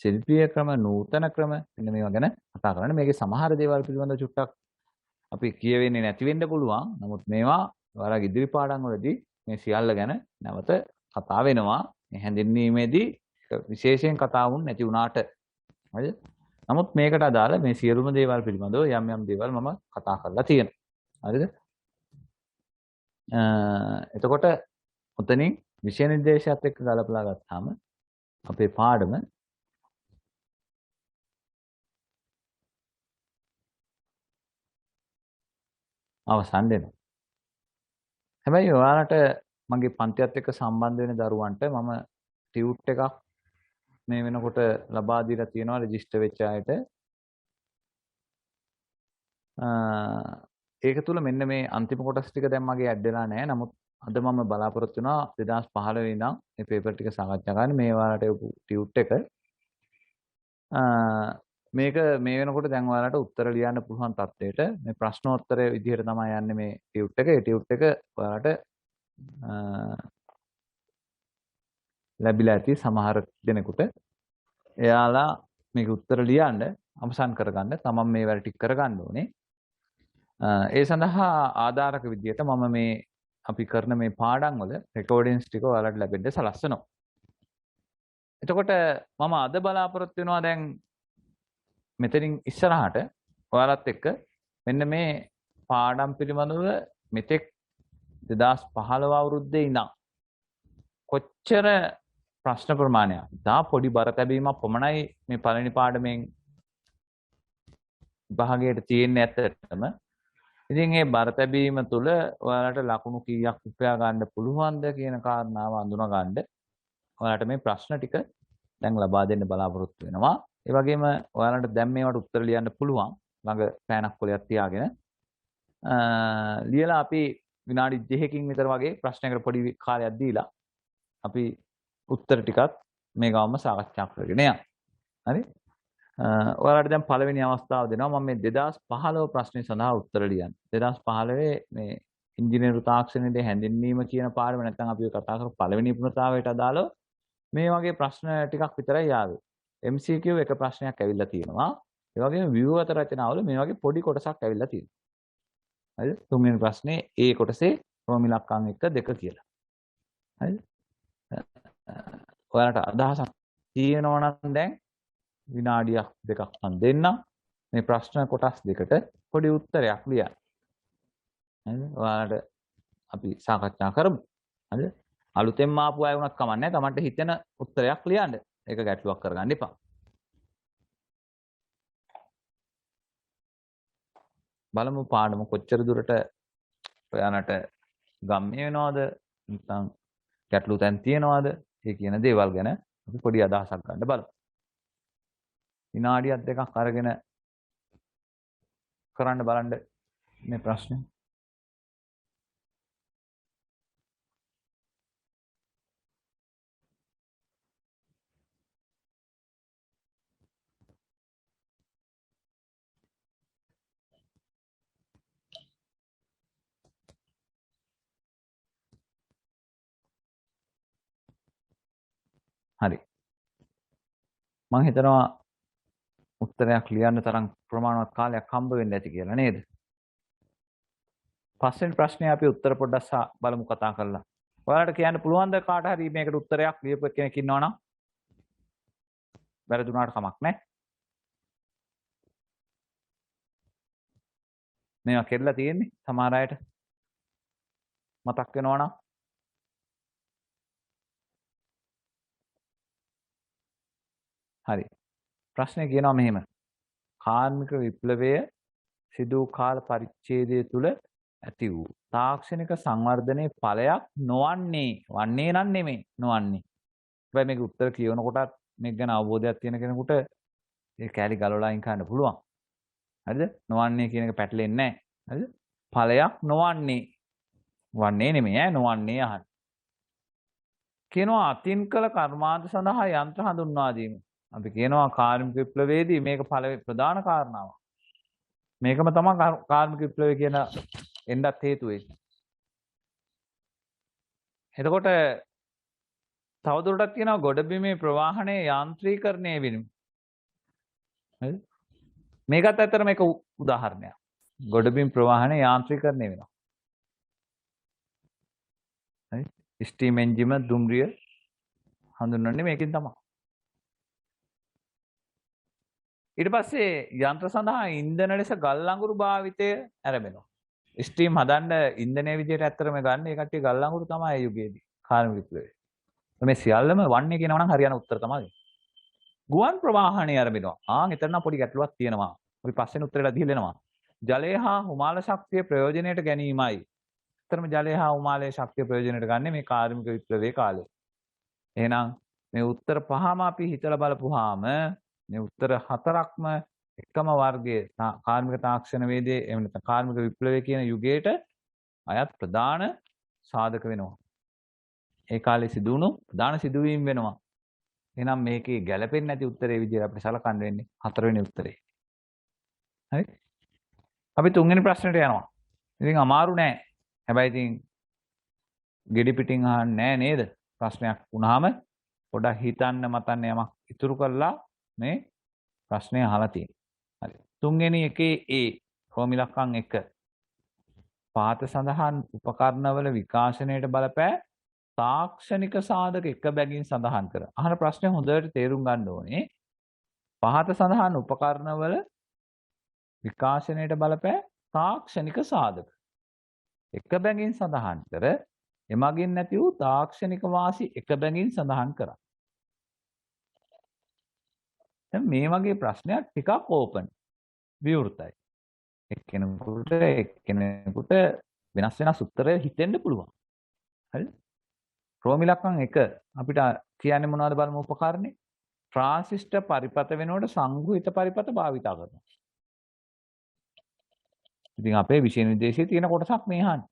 ශිල්පීය ක්‍රම නූතන ක්‍රම මෙන්න මේවා ගැන කතා කරන්න. මේකේ සමහර දේවල් පිළිබඳව චුට්ටක් අපි කියවෙන්නේ නැති වෙන්න පුළුවන්. නමුත් මේවා ඔයාලගේ ඉදිරි පාඩම් වලදී මේ සියල්ල ගැන නැවත කතා වෙනවා. මේ හැඳින්වීමේදී විශේෂයෙන් කතා වුන් නැති වුණාට. හරිද? නමුත් මේකට අදාළ මේ සියලුම දේවල් පිළිබඳව යම් යම් දේවල් මම කතා කරලා තියෙනවා. හරිද? එතකොට උතනින් විෂය නිර්දේශයත් එක්ක ගලපලා ගත්තාම අපේ පාඩම අවසන් වෙනවා. හැබැයි ඔයාලට මගේ පන්තියත් එක්ක සම්බන්ධ වෙන දරුවන්ට මම ටියුට් එකක් මේ වෙනකොට ලබා දීලා තියෙනවා රෙජිස්ටර් වෙච්ච අයට. ඒක තුල මෙන්න මේ අන්තිම කොටස් ටික දැන් මගේ ඇඩ් වෙලා නැහැ. නමුත් අද මම බලාපොරොත්තු වෙනවා 2015 ඉඳන් මේ පේපර් ටික සාකච්ඡා කරන්න මේ ඔයාලට ටියුට් එක. මේක මේ වෙනකොට දැන් ඔයාලට උත්තර ලියන්න පුළුවන් තත්ත්වයට මේ ප්‍රශ්නෝත්තරය විදිහට තමයි යන්නේ මේ ටියුට් එක. ඒ ටියුට් එක ඔයාලට ලැබිලා ඇති සමහර දෙනෙකුට. එයාලා මේක උත්තර ලියන්න අවසන් කරගන්න තමන් මේ වැඩ ටික කරගන්න ඕනේ. ඒ සඳහා ආධාරක විදිහට මම මේ අපි කරන මේ පාඩම් වල රෙකෝඩින්ග්ස් ටික ඔයාලට ලැබෙන්න සලස්වනවා. එතකොට මම අද බලාපොරොත්තු වෙනවා දැන් මෙතනින් ඉස්සරහට ඔයාලත් එක්ක මෙන්න මේ පාඩම් පිළිබඳව මෙතෙක් 2015 අවුරුද්දේ ඉඳන් කොච්චර ප්‍රශ්න ප්‍රමාණයක් දා පොඩි බර තැබීමක් පමණයි මේ පළවෙනි පාඩමෙන් විභාගයට තියෙන්නේ ඇත්තටම. ඉතින් මේ බර තැබීම තුළ ඔයාලට ලකුණු කීයක් උපයා ගන්න පුළුවන්ද කියන කාරණාව අඳුන ගන්න ඔයාලට මේ ප්‍රශ්න ටික දැන් ලබා දෙන්න බලාපොරොත්තු වෙනවා. ඒ වගේම ඔයාලට දැන් මේවට උත්තර ලියන්න පුළුවන් ළඟ පෑනක් කොලයක් තියාගෙන. ලියලා අපි විනාඩි 2කින් විතර වගේ ප්‍රශ්නයකට පොඩි කාලයක් දීලා අපි උත්තර ටිකත් මේ ගාමම සාකච්ඡා කරගෙන යනවා. හරි? ඔයාලට දැන් පළවෙනි අවස්ථාව දෙනවා. මම මේ 2015 ප්‍රශ්නේ සඳහා උත්තර ලියන්න. 2015 මේ ඉංජිනේරු තාක්ෂණයේ හැඳින්වීම කියන පාඩම නැත්නම් අපි කතා කරපු පළවෙනි නිපුණතාවයට අදාළව මේ වගේ ප්‍රශ්න ටිකක් විතරයි ආවේ. MCQ එක ප්‍රශ්නයක් ඇවිල්ලා තියෙනවා. ඒ වගේම ව්‍යුහගත රචනාවල මේ වගේ පොඩි කොටසක් ඇවිල්ලා තියෙනවා. හරිද? තුන්වෙනි ප්‍රශ්නේ A කොටසේ රෝම ඉලක්කම් 1 2 කියලා. හරිද? ඔයාලට අදහසක් තියෙනවා නම් දැන් විනාඩියක් දෙකක් මම දෙන්නම්. මේ ප්‍රශ්න කොටස් දෙකට පොඩි උත්තරයක් ලියන්න. හරිද? ඔයාලට අපි සාකච්ඡා කරමු. හරිද? අලුතෙන් ආපු අය වුණත් කමක් නැහැ. Tamanට හිතෙන උත්තරයක් ලියන්න. ඒක ගැටලුවක් කරගන්න එපා. බලමු පාඩම කොච්චර දුරට ඔයාලට ගම්ම්‍ය වෙනවද? නැත්නම් ගැටලු තැන් තියනවද? ඒ කියන දේවල් ගැන අපි පොඩි අදහසක් ගන්න බලමු. විනාඩියක් දෙකක් අරගෙන කරන්න බලන්න මේ ප්‍රශ්නේ. හරි. මම හිතනවා උත්තරයක් ලියන්න තරම් ප්‍රමාණවත් කාලයක් හම්බ වෙන්න ඇති කියලා නේද? පස්වෙනි ප්‍රශ්නේ අපි උත්තර පොඩ්ඩක් බලමු කතා කරලා. ඔයාලට කියන්න පුළුවන්ද කාට හරි මේකට උත්තරයක් ලියපු කෙනෙක් ඉන්නවා නම්? වැරදුනාට කමක් නැහැ. මේවා කෙරලා තියෙන්නේ සමහර අයට මතක් වෙනවා නම්. හරි. ප්‍රශ්නේ කියනවා මෙහෙම. කාර්මික විප්ලවය සිදු වූ කාල පරිච්ඡේදය තුල ඇති වූ තාක්ෂණික සංවර්ධනයේ ඵලයක් නොවන්නේ වන්නේ නම් නෙමෙයි නොවන්නේ. හැබැයි මේක උත්තර කියවන කොටත් මේක ගැන අවබෝධයක් තියෙන කෙනෙකුට ඒ කැලි ගලවලා අයින් කරන්න පුළුවන්. හරිද? නොවන්නේ කියන එක පැටලෙන්නේ නැහැ. හරිද? ඵලයක් නොවන්නේ වන්නේ නෙමෙයි ඈ නොවන්නේ අහන්න. කියනවා අතින් කළ කර්මාන්ත සඳහා යන්ත්‍ර හඳුන්වා දීම. අපි කියනවා කාර්මික විප්ලවයේදී මේක ප්‍රධාන කාරණාවක්. මේකම තමයි කාර්මික විප්ලවය කියන එන්නත් හේතු වෙන්නේ. එතකොට තවදුරටත් කියනවා ගොඩබිමේ ප්‍රවාහනයේ යාන්ත්‍රීකරණය වීම. හරිද? මේකත් ඇත්තටම එක උදාහරණයක්. ගොඩබිම් ප්‍රවාහනයේ යාන්ත්‍රීකරණය වෙනවා. හරි? ස්ටීම් එන්ජිම දුම්රිය හඳුන්වන්නේ මේකෙන් තමයි. ඊට පස්සේ යන්ත්‍ර සඳහා ඉන්ධන ලෙස ගල් අඟුරු භාවිතය ආරම්භනවා. ස්ටීම් හදන්න ඉන්ධනයේ විදිහට ඇත්තටම ගන්න ඒ කට්ටිය ගල් අඟුරු තමයි ඒ යුගයේදී කාර්මික විප්ලවයේ. මේ සියල්ලම වන්නේ කියනවා නම් හරියන උත්තර තමයි. ගුවන් ප්‍රවාහණය ආරම්භනවා. එතන නම් පොඩි ගැටලුවක් තියෙනවා. අපි පස්වෙනි උත්තරේලා දීලා ජලය හා හුමාල ශක්තිය ප්‍රයෝජනයට ගැනීමයි. ඇත්තටම ජලය හා හුමාලයේ ශක්තිය ප්‍රයෝජනයට ගන්න මේ කාර්මික විප්ලවයේ කාලේ. එහෙනම් මේ උත්තර පහම අපි හිතලා බලපුවාම මේ උත්තර හතරක්ම එකම වර්ගයේ කාර්මික තාක්ෂණ වේදයේ එහෙම නැත්නම් කාර්මික විප්ලවය කියන යුගයට අයත් ප්‍රධාන සාධක වෙනවා. ඒ කාලේ සිදු වුණු ප්‍රධාන සිදුවීම් වෙනවා. එහෙනම් මේකේ ගැළපෙන්නේ නැති උත්තරේ විදිහට අපිට සලකන්න වෙන්නේ හතරවෙනි උත්තරේ. හරි? අපි තුන්වෙනි ප්‍රශ්නෙට යනවා. ඉතින් අමාරු නෑ. හැබැයි ඉතින් ගෙඩි පිටින් අහන්නේ නෑ නේද? ප්‍රශ්නයක් වුණාම පොඩක් හිතන්න මතන්න යමක් ඉතුරු කරලා මේ ප්‍රශ්නය අහලා තියෙනවා. හරි. තුන්වෙනි එකේ A ෆෝමියුලා 1 පහත සඳහන් උපකරණවල විකාශනයට බලපෑ තාක්ෂණික සාධක එක බැගින් සඳහන් කර. අහන ප්‍රශ්නේ හොඳට තේරුම් ගන්න ඕනේ. පහත සඳහන් උපකරණවල විකාශනයට බලපෑ තාක්ෂණික සාධක එක බැගින් සඳහන් කර එමගින් නැති වූ තාක්ෂණික වාසි එක බැගින් සඳහන් කරා. දැන් මේ වගේ ප්‍රශ්නයක් ටිකක් ඕපන් විවෘතයි. එක්කෙනෙකුට වෙනස් වෙනස් උත්තර හිතෙන්න පුළුවන්. හරිද? ෆෝමියුලා 1 අපිට කියන්නේ මොනවද බලමු උපකරණේ. ට්‍රාන්සිස්ටර් පරිපත වෙනකොට සංගුහිත පරිපත භාවිතා කරනවා. ඉතින් අපේ විෂය නිර්දේශයේ තියෙන කොටසක් මේ අහන්නේ.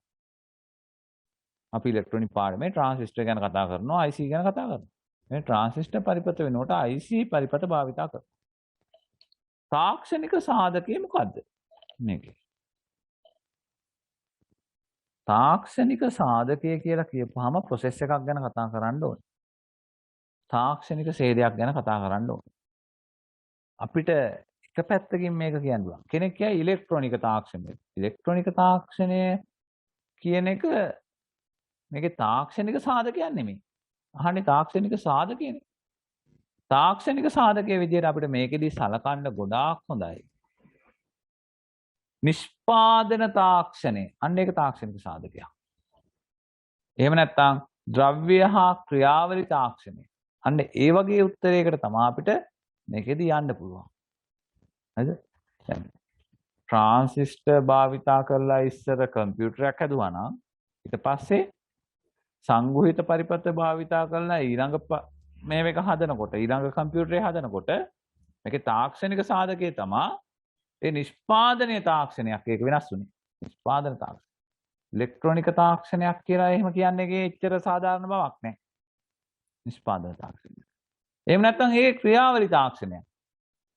අපි ඉලෙක්ට්‍රොනික පාඩමේ ට්‍රාන්සිස්ටර් ගැන කතා කරනවා, IC ගැන කතා කරනවා. මේ ට්‍රාන්සිස්ටර් පරිපත වෙනකොට IC පරිපත භාවිතා කරනවා. තාක්ෂණික සාධකය මොකද්ද? මේකේ. තාක්ෂණික සාධකය කියලා කියපුවාම ප්‍රොසෙස් එකක් ගැන කතා කරන්න ඕනේ. තාක්ෂණික ඡේදයක් ගැන කතා කරන්න ඕනේ. අපිට එක පැත්තකින් මේක කියන්න පුළුවන්. කෙනෙක් කියයි ඉලෙක්ට්‍රොනික තාක්ෂණය. ඉලෙක්ට්‍රොනික තාක්ෂණය කියන එක මේකේ තාක්ෂණික සාධකයක් නෙමෙයි. අහන්නේ තාක්ෂණික සාධකයනේ. තාක්ෂණික සාධකයේ විදිහට අපිට මේකෙදි සලකන්න ගොඩාක් හොඳයි. නිෂ්පාදන තාක්ෂණය. අන්න ඒක තාක්ෂණික සාධකයක්. එහෙම නැත්නම් ද්‍රව්‍ය හා ක්‍රියාවලි තාක්ෂණය. අන්න ඒ වගේ උත්තරයකට තමයි අපිට මේකෙදි යන්න පුළුවන්. හරිද? දැන් ට්‍රාන්සිස්ටර් භාවිතා කරලා ඉස්සර කම්පියුටරයක් හදුවා නම් ඊට පස්සේ සංගුහිත පරිපත භාවිතා කරලා ඊළඟ මේක හදනකොට ඊළඟ කම්පියුටරේ හදනකොට මේකේ තාක්ෂණික සාධකයේ තමයි ඒ නිෂ්පාදනීය තාක්ෂණයක් ඒක වෙනස් වුනේ. නිෂ්පාදන තාක්ෂණ. ඉලෙක්ට්‍රොනික තාක්ෂණයක් කියලා එහෙම කියන්නේ ඒකේ එච්චර සාධාරණ බවක් නැහැ. නිෂ්පාදන තාක්ෂණය. එහෙම නැත්නම් ඒකේ ක්‍රියාවලි තාක්ෂණයක්.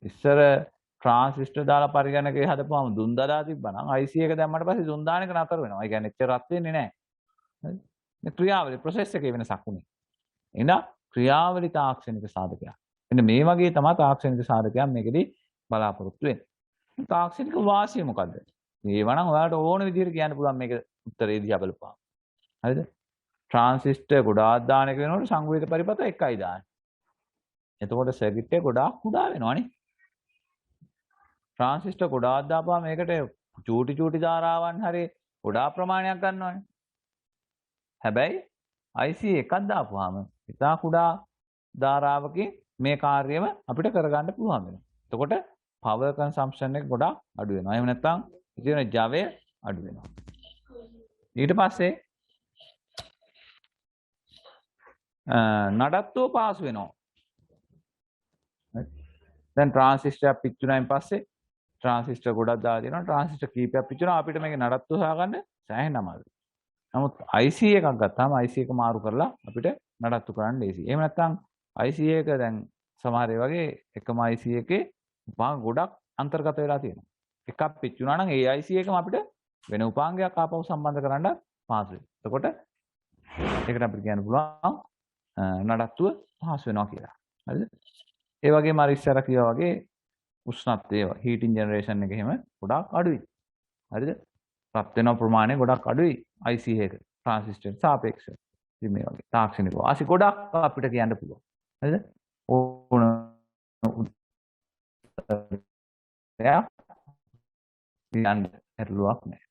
ඉස්සර ට්‍රාන්සිස්ටර් දාලා පරිගණකේ හදපුවම දුම් දදා තිබ්බනම් IC එක දැම්මට පස්සේ දුම් දාන එක නතර වෙනවා. ඒ කියන්නේ එච්චර රත් වෙන්නේ නැහැ. හරිද? ක්‍රියාවලිය ප්‍රොසෙස් එකේ වෙනසක් උනේ. එහෙනම් ක්‍රියාවලි තාක්ෂණික සාධකයක්. මෙන්න මේ වගේ තමයි තාක්ෂණික සාධකයක් මේකෙදි බලාපොරොත්තු වෙන්නේ. තාක්ෂණික වාසිය මොකද්ද? ඒව නම් ඔයාලට ඕන විදිහට කියන්න පුළුවන් මේක උත්තරේ දිහා බලපුවාම. හරිද? ට්‍රාන්සිස්ටර් ගොඩාක් දාන එක වෙනකොට සංවේද පරිපථ එකයි දාන්නේ. එතකොට සර්කිට් එක ගොඩාක් කුඩා වෙනවනේ. ට්‍රාන්සිස්ටර් ගොඩාක් දාපුවාම මේකට චූටි චූටි ධාරාවන් හරි ගොඩාක් ප්‍රමාණයක් ගන්නවනේ. හැබැයි IC එකක් දාපුවාම ඉතා කුඩා ධාරාවකින් මේ කාර්යම අපිට කරගන්න පුළුවන් වෙනවා. එතකොට power consumption එක ගොඩාක් අඩු වෙනවා. එහෙම නැත්නම් ඉතින් ජවය අඩු වෙනවා. ඊට පස්සේ නඩත්තුව පාසු වෙනවා. දැන් ට්‍රාන්සිස්ටරයක් පිච්චුණායින් පස්සේ ට්‍රාන්සිස්ටර් ගොඩක් දාලා තියෙනවා. ට්‍රාන්සිස්ටර් කීපයක් පිච්චුණා අපිට මේකේ නඩත්තුව හොයාගන්න සෑහෙන අමාරුයි. නමුත් IC එකක් ගත්තාම IC එක මාරු කරලා අපිට නඩත්තු කරන්න ලේසියි. එහෙම නැත්නම් IC එක දැන් සමහර ඒ වගේ එකම IC එකේ උපාංග ගොඩක් අන්තර්ගත වෙලා තියෙනවා. එකක් පිච්චුණා නම් ඒ IC එකම අපිට වෙන උපාංගයක් ආපහු සම්බන්ධ කරන්න පහසුයි. එතකොට ඒකට අපිට කියන්න පුළුවන් නඩත්තුව පහසු වෙනවා කියලා. හරිද? ඒ වගේම අර ඉස්සර කිව්වා වගේ උෂ්ණත්වය හීටින් ජෙනරේෂන් එක එහෙම ගොඩක් අඩුයි. හරිද? රත් වෙන ප්‍රමාණය ගොඩක් අඩුයි IC එක ට්‍රාන්සිස්ටර් සාපේක්ෂව. ඉතින් මේ වගේ තාක්ෂණික වාසි ගොඩක් අපිට කියන්න පුළුවන්. හරිද? ඕන එයා කියන්න හැටලුවක් නැහැ.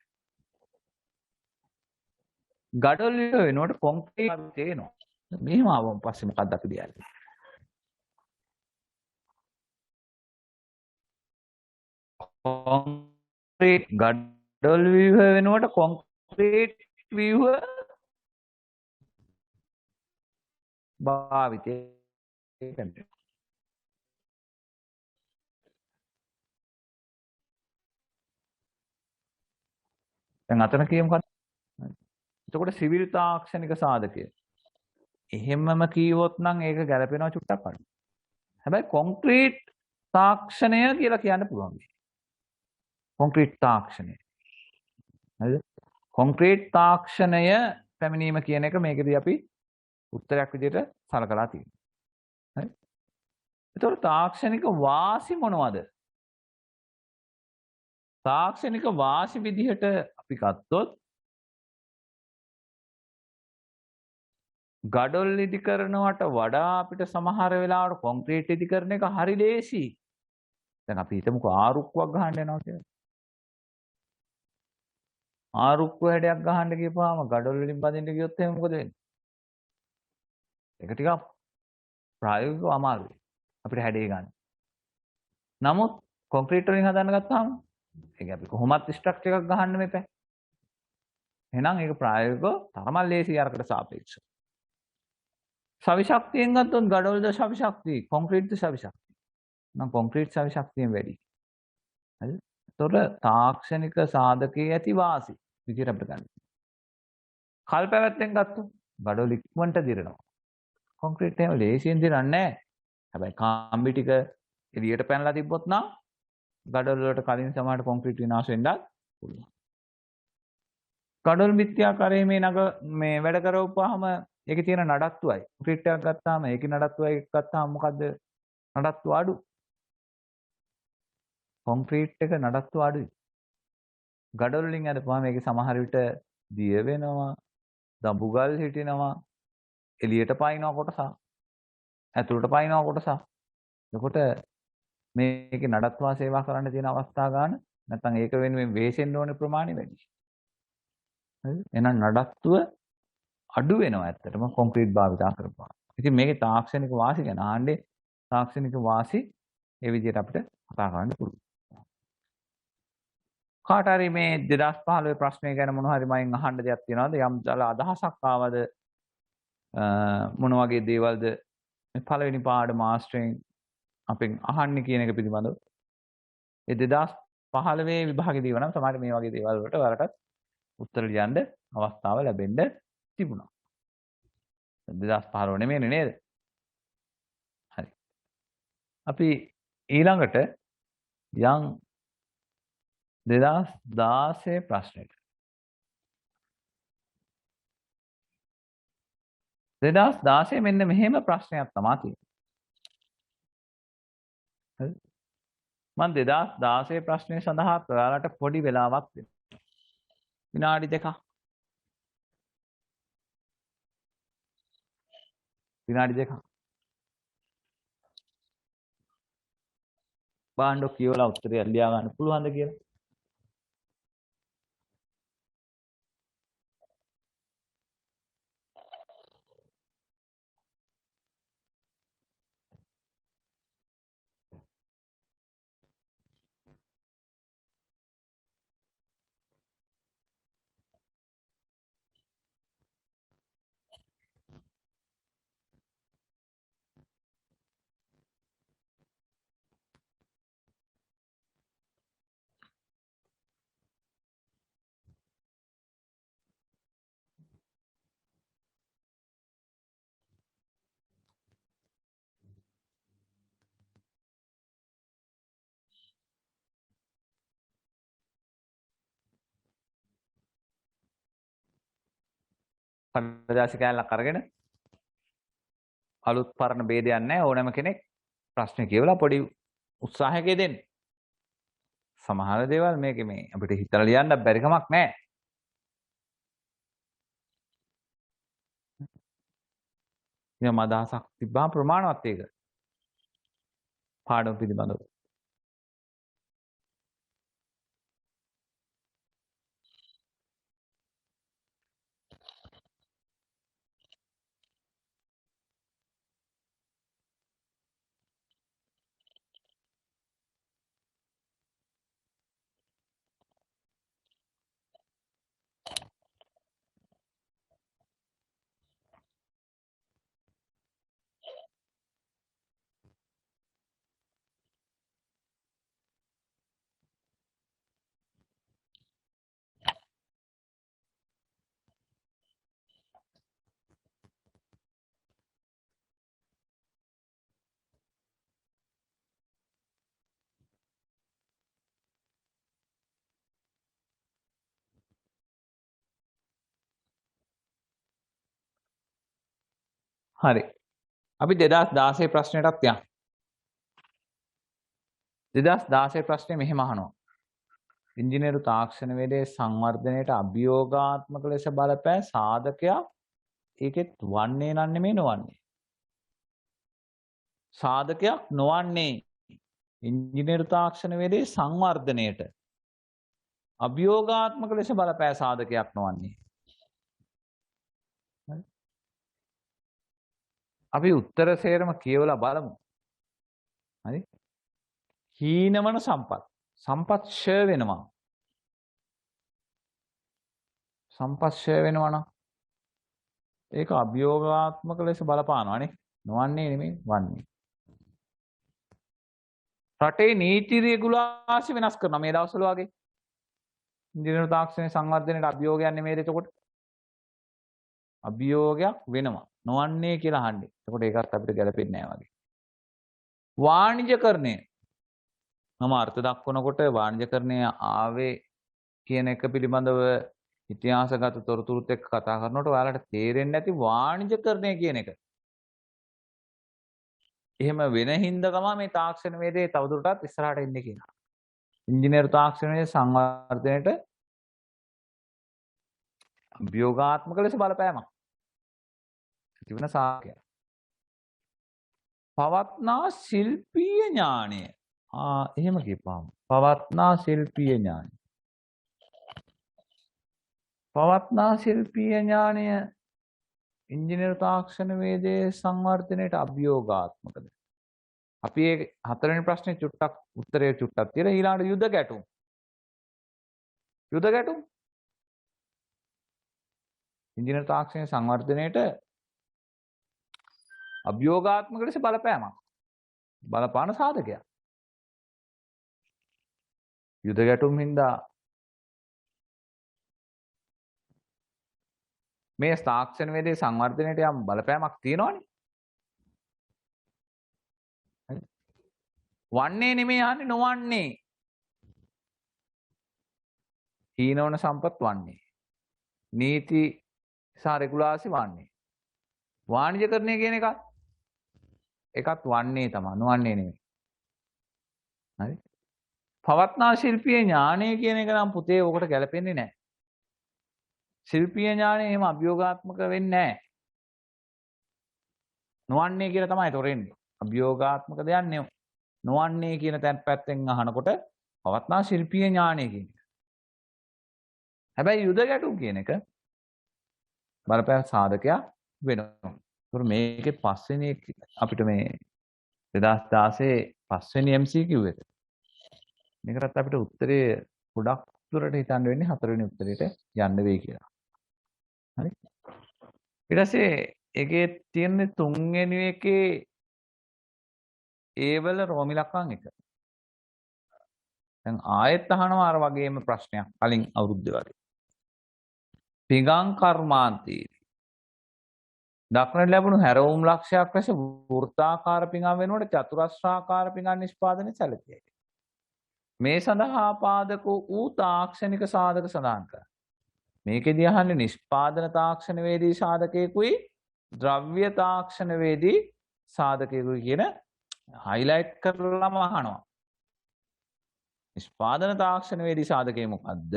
ගඩොල් වෙනකොට කොන්ක්‍රීට් තේනවා. මෙහෙම ආවම පස්සේ මොකක්ද අපි දෙන්නේ? කොන්ක්‍රීට් ගඩොල් ව්‍යුහ වෙනකොට කොන්ක්‍රීට් ව්‍යුහ භාවිතය කරනවා. දැන් අතන කියමුකද? එතකොට සිවිල් තාක්ෂණික සාධකය. එහෙමම කීවොත් නම් ඒක ගැලපෙනවා චුට්ටක් අඩු. හැබැයි කොන්ක්‍රීට් තාක්ෂණය කියලා කියන්න පුළුවන්. කොන්ක්‍රීට් තාක්ෂණය. හරිද? කොන්ක්‍රීට් තාක්ෂණය පැමිණීම කියන එක මේකදී අපි උත්තරයක් විදිහට සලකලා තියෙනවා. හරි? එතකොට තාක්ෂණික වාසි මොනවද? තාක්ෂණික වාසි විදිහට අපි ගත්තොත් ගඩොල් ඉදි කරනවට වඩා අපිට සමහර වෙලාවට කොන්ක්‍රීට් ඉදි කරන එක හරි ලේසියි. දැන් අපි හිතමුකෝ ආරුක්කුවක් ගහන්න යනවා කියලා. ආරුක්කුව හැඩයක් ගහන්න ගියපුවාම ගඩොල් වලින් බඳින්න ගියොත් එහෙනම් මොකද වෙන්නේ? ඒක ටිකක් ප්‍රායෝගිකව අමාරුයි. අපිට හැඩේ ගන්න. නමුත් කොන්ක්‍රීට් වලින් හදන්න ගත්තාම ඒක අපි කොහොමත් ස්ට්‍රක්චර් එකක් ගහන්න මෙපෑ. එහෙනම් ඒක ප්‍රායෝගිකව තරමක් ලේසියි අරකට සාපේක්ෂව. සවි ශක්තියෙන් ගත්තොත් ගඩොල්ද සවි ශක්තිය, කොන්ක්‍රීට්ද සවි ශක්තිය. නම් කොන්ක්‍රීට් සවි ශක්තියෙන් වැඩි. හරිද? ඒතකොට තාක්ෂණික සාධකයේ ඇති වාසි විදිහට අපිට ගන්න. කල් පැවැත්තෙන් ගත්තොත් ගඩොල් ඉක්මනට දිරනවා. කොන්ක්‍රීට් එහෙම ලේසියෙන් දිරන්නේ නැහැ. හැබැයි කාම්බි ටික එළියට පැනලා තිබ්බොත් නම් ගඩොල් වලට කලින් සමහරට කොන්ක්‍රීට් විනාශ වෙන්නත් පුළුවන්. ගඩොල් මිත්‍යාකාරයේ මේ වැඩ කරවපුවාම ඒකේ තියෙන නඩත්තුවයි. කොන්ක්‍රීට් එකක් ගත්තාම ඒකේ නඩත්තුවයි එකක් ගත්තාම මොකද්ද නඩත්තුව අඩු? කොන්ක්‍රීට් එක නඩත්තුව අඩුයි. ගඩොල් වලින් අදපුවාම මේකේ සමහර විට දිය වෙනවා, දඹුගල් හිටිනවා, එළියට පයින්නවා කොටසක්, ඇතුළට පයින්නවා කොටසක්. එතකොට මේකේ නඩත්තුවා සේවා කරන්න තියෙන අවස්ථා ගන්න නැත්නම් ඒක වෙනුවෙන් වෙහෙසෙන්න ඕනේ ප්‍රමාණය වැඩි. හරිද? එහෙනම් නඩත්තුව අඩු වෙනවා ඇත්තටම කොන්ක්‍රීට් භාවිතා කරපුවා. ඉතින් මේකේ තාක්ෂණික වාසි ගැන ආන්නේ තාක්ෂණික වාසි ඒ විදිහට අපිට කතා කරන්න පුළුවන්. කාට හරි මේ 2015 ප්‍රශ්නය ගැන මොන හරි මයින් අහන්න දෙයක් තියෙනවද? යම් අදහසක් ආවද? මොන වගේ දේවල්ද මේ පළවෙනි පාඩම මාස්ටරින් අපෙන් අහන්නේ කියන එක පිළිබඳව. ඒ 2015 විභාගෙදී වුණා නම් සමහර මේ වගේ දේවල් වලට ඔයාලට උත්තර ලියන්න අවස්ථාව ලැබෙන්න තිබුණා. 2015 නෙමෙයි නේද? හරි. අපි ඊළඟට යම් 2016 ප්‍රශ්නෙට. 2016 මෙන්න මෙහෙම ප්‍රශ්නයක් තමයි තියෙන්නේ. හරි. මම 2016 ප්‍රශ්නේ සඳහා ඔයාලට පොඩි වෙලාවක් දෙනවා. විනාඩි 2ක්. විනාඩි 2ක්. බාණ්ඩෝ කියවලා උත්තරය ලියා ගන්න පුළුවන්ද කියලා. කඩදාසි කෑල්ලක් අරගෙන අලුත් පරණ ભેදයක් නැහැ ඕනෑම කෙනෙක් ප්‍රශ්න කියවලා පොඩි උත්සාහයක දෙන්න. සමහර දේවල් මේකේ මේ අපිට හිතලා ලියන්න බැරි කමක් නැහැ. යම් අදහසක් තිබ්බා ප්‍රමාණවත් ඒක. පාඩම පිළිබඳව. හරි. අපි 2016 ප්‍රශ්නෙටත් යමු. 2016 ප්‍රශ්නේ මෙහෙම අහනවා. ඉංජිනේරු තාක්ෂණ වේදයේ සංවර්ධනයට අභියෝගාත්මක ලෙස බලපෑ සාධකයක් ඒකෙත් වන්නේ නම් නෙමෙයි නොවන්නේ. සාධකයක් නොවන්නේ ඉංජිනේරු තාක්ෂණ වේදයේ සංවර්ධනයට අභියෝගාත්මක ලෙස බලපෑ සාධකයක් නොවන්නේ. අපි උත්තර සේරම කියවලා බලමු. හරි? හීනමන සම්පත්. සම්පත් ෂය වෙනවා. සම්පත් ෂය වෙනවා නම් ඒක අභියෝගාත්මක ලෙස බලපානවා නේ. නොවන්නේ නෙමෙයි වන්නේ. රටේ නීති රෙගුලාසි වෙනස් කරනවා මේ දවස්වල වගේ. ඉන්ජිනේරු තාක්ෂණයේ සංවර්ධනයට අභියෝගයක් නෙමෙයිද එතකොට? අභියෝගයක් වෙනවා. නොවන්නේ කියලා අහන්නේ. එතකොට ඒකත් අපිට ගැලපෙන්නේ නැහැ වගේ. වාණිජකරණය මම අර්ථ දක්වනකොට වාණිජකරණය ආවේ කියන එක පිළිබඳව ඉතිහාසගත තොරතුරුත් එක්ක කතා කරනකොට ඔයාලට තේරෙන්නේ නැති වාණිජකරණය කියන එක. එහෙම වෙන හින්දා තමයි මේ තාක්ෂණ වේදේ තවදුරටත් ඉස්සරහට එන්නේ කියලා. ඉංජිනේරු තාක්ෂණයේ සංවර්ධනයට අභියෝගාත්මක ලෙස බලපෑමක්. තිබෙන සාකයක්. පවත්නා ශිල්පීය ඥානය. එහෙම කියපුවාම පවත්නා ශිල්පීය ඥානය. පවත්නා ශිල්පීය ඥානය ඉංජිනේරු තාක්ෂණ වේදයේ සංවර්ධනයට අභියෝගාත්මකද? අපි ඒ හතරවෙනි ප්‍රශ්නේ චුට්ටක් උත්තරේ චුට්ටක් තියලා ඊළඟට යුද ගැටුම්. යුද ගැටුම් ඉංජිනේරු තාක්ෂණයේ සංවර්ධනයට අභියෝගාත්මක ලෙස බලපෑමක්. බලපාන සාධකයක්. යුද ගැටුම් හින්දා මේ තාක්ෂණ වේදයේ සංවර්ධනයට යම් බලපෑමක් තියෙනවනේ. වන්නේ නෙමෙයි යන්නේ නොවන්නේ. හීනවන සම්පත් වන්නේ. නීති සහ රෙගුලාසි වන්නේ. වාණිජකරණය කියන එකත් වන්නේ තමයි නොවන්නේ නෙමෙයි. හරි. පවත්නා ශිල්පීය ඥානය කියන එක නම් පුතේ ඔකට ගැලපෙන්නේ නැහැ. ශිල්පීය ඥානය එහෙම අභියෝගාත්මක වෙන්නේ නැහැ. නොවන්නේ කියලා තමයි තොරෙන්නේ. අභියෝගාත්මක දෙයක් නෙවෙයි. නොවන්නේ කියන තැන් පැත්තෙන් අහනකොට පවත්නා ශිල්පීය ඥානය කියන එක. හැබැයි යුද ගැටුම් කියන එක බලපෑම් සාධකයක් වෙනවා. ඒතර මේකේ පස්වෙනි අපිට මේ 2016 පස්වෙනි MCQ එක. මේකටත් අපිට උත්තරේ ගොඩක් දුරට හිතන්න වෙන්නේ හතරවෙනි උත්තරේට යන්න වෙයි කියලා. හරි. ඊට පස්සේ ඒකේ තියෙන තුන්වෙනි එකේ ඒ වල රෝමි ලක්ෂණ එක. දැන් ආයෙත් අහනවා අර වගේම ප්‍රශ්නයක් කලින් අවුරුද්දේ වගේ. පිඟන් කර්මාන්තයේ දක්නට ලැබුණු හැරවුම් ලක්ෂයක් ලෙස වෘත්තාකාර පිඟන් වෙනුවට චතුරස්‍රාකාර පිඟන් නිෂ්පාදනය සැලකේ. මේ සඳහා පාදක වූ තාක්ෂණික සාධක සඳහන් කරා. මේකෙදී අහන්නේ නිෂ්පාදන තාක්ෂණ වේදී සාධකයකුයි ද්‍රව්‍ය තාක්ෂණ වේදී සාධකයකුයි කියන highlight කරලාම අහනවා. නිෂ්පාදන තාක්ෂණ වේදී සාධකය මොකද්ද?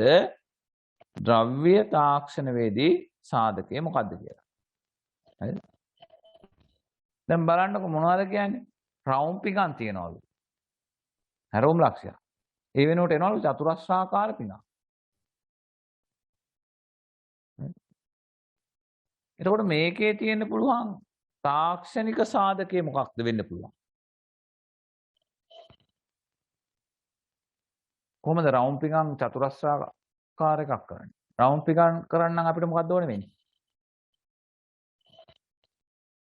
ද්‍රව්‍ය තාක්ෂණ වේදී සාධකය මොකද්ද කියලා. හරිද? දැන් බලන්නකො මොනවද කියන්නේ? රවුම් පිඟන් තියනවලු. හැරවුම් ලක්ෂය. ඒ වෙනුවට එනවලු චතුරස්‍රාකාර පිඟන්. එතකොට මේකේ තියෙන්න පුළුවන් තාක්ෂණික සාධකය මොකක්ද වෙන්න පුළුවන්? කොහොමද රවුම් පිඟන් චතුරස්‍රාකාර එකක් කරන්නේ? රවුම් පිඟන් කරන්න නම් අපිට මොකක්ද ඕනේ වෙන්නේ?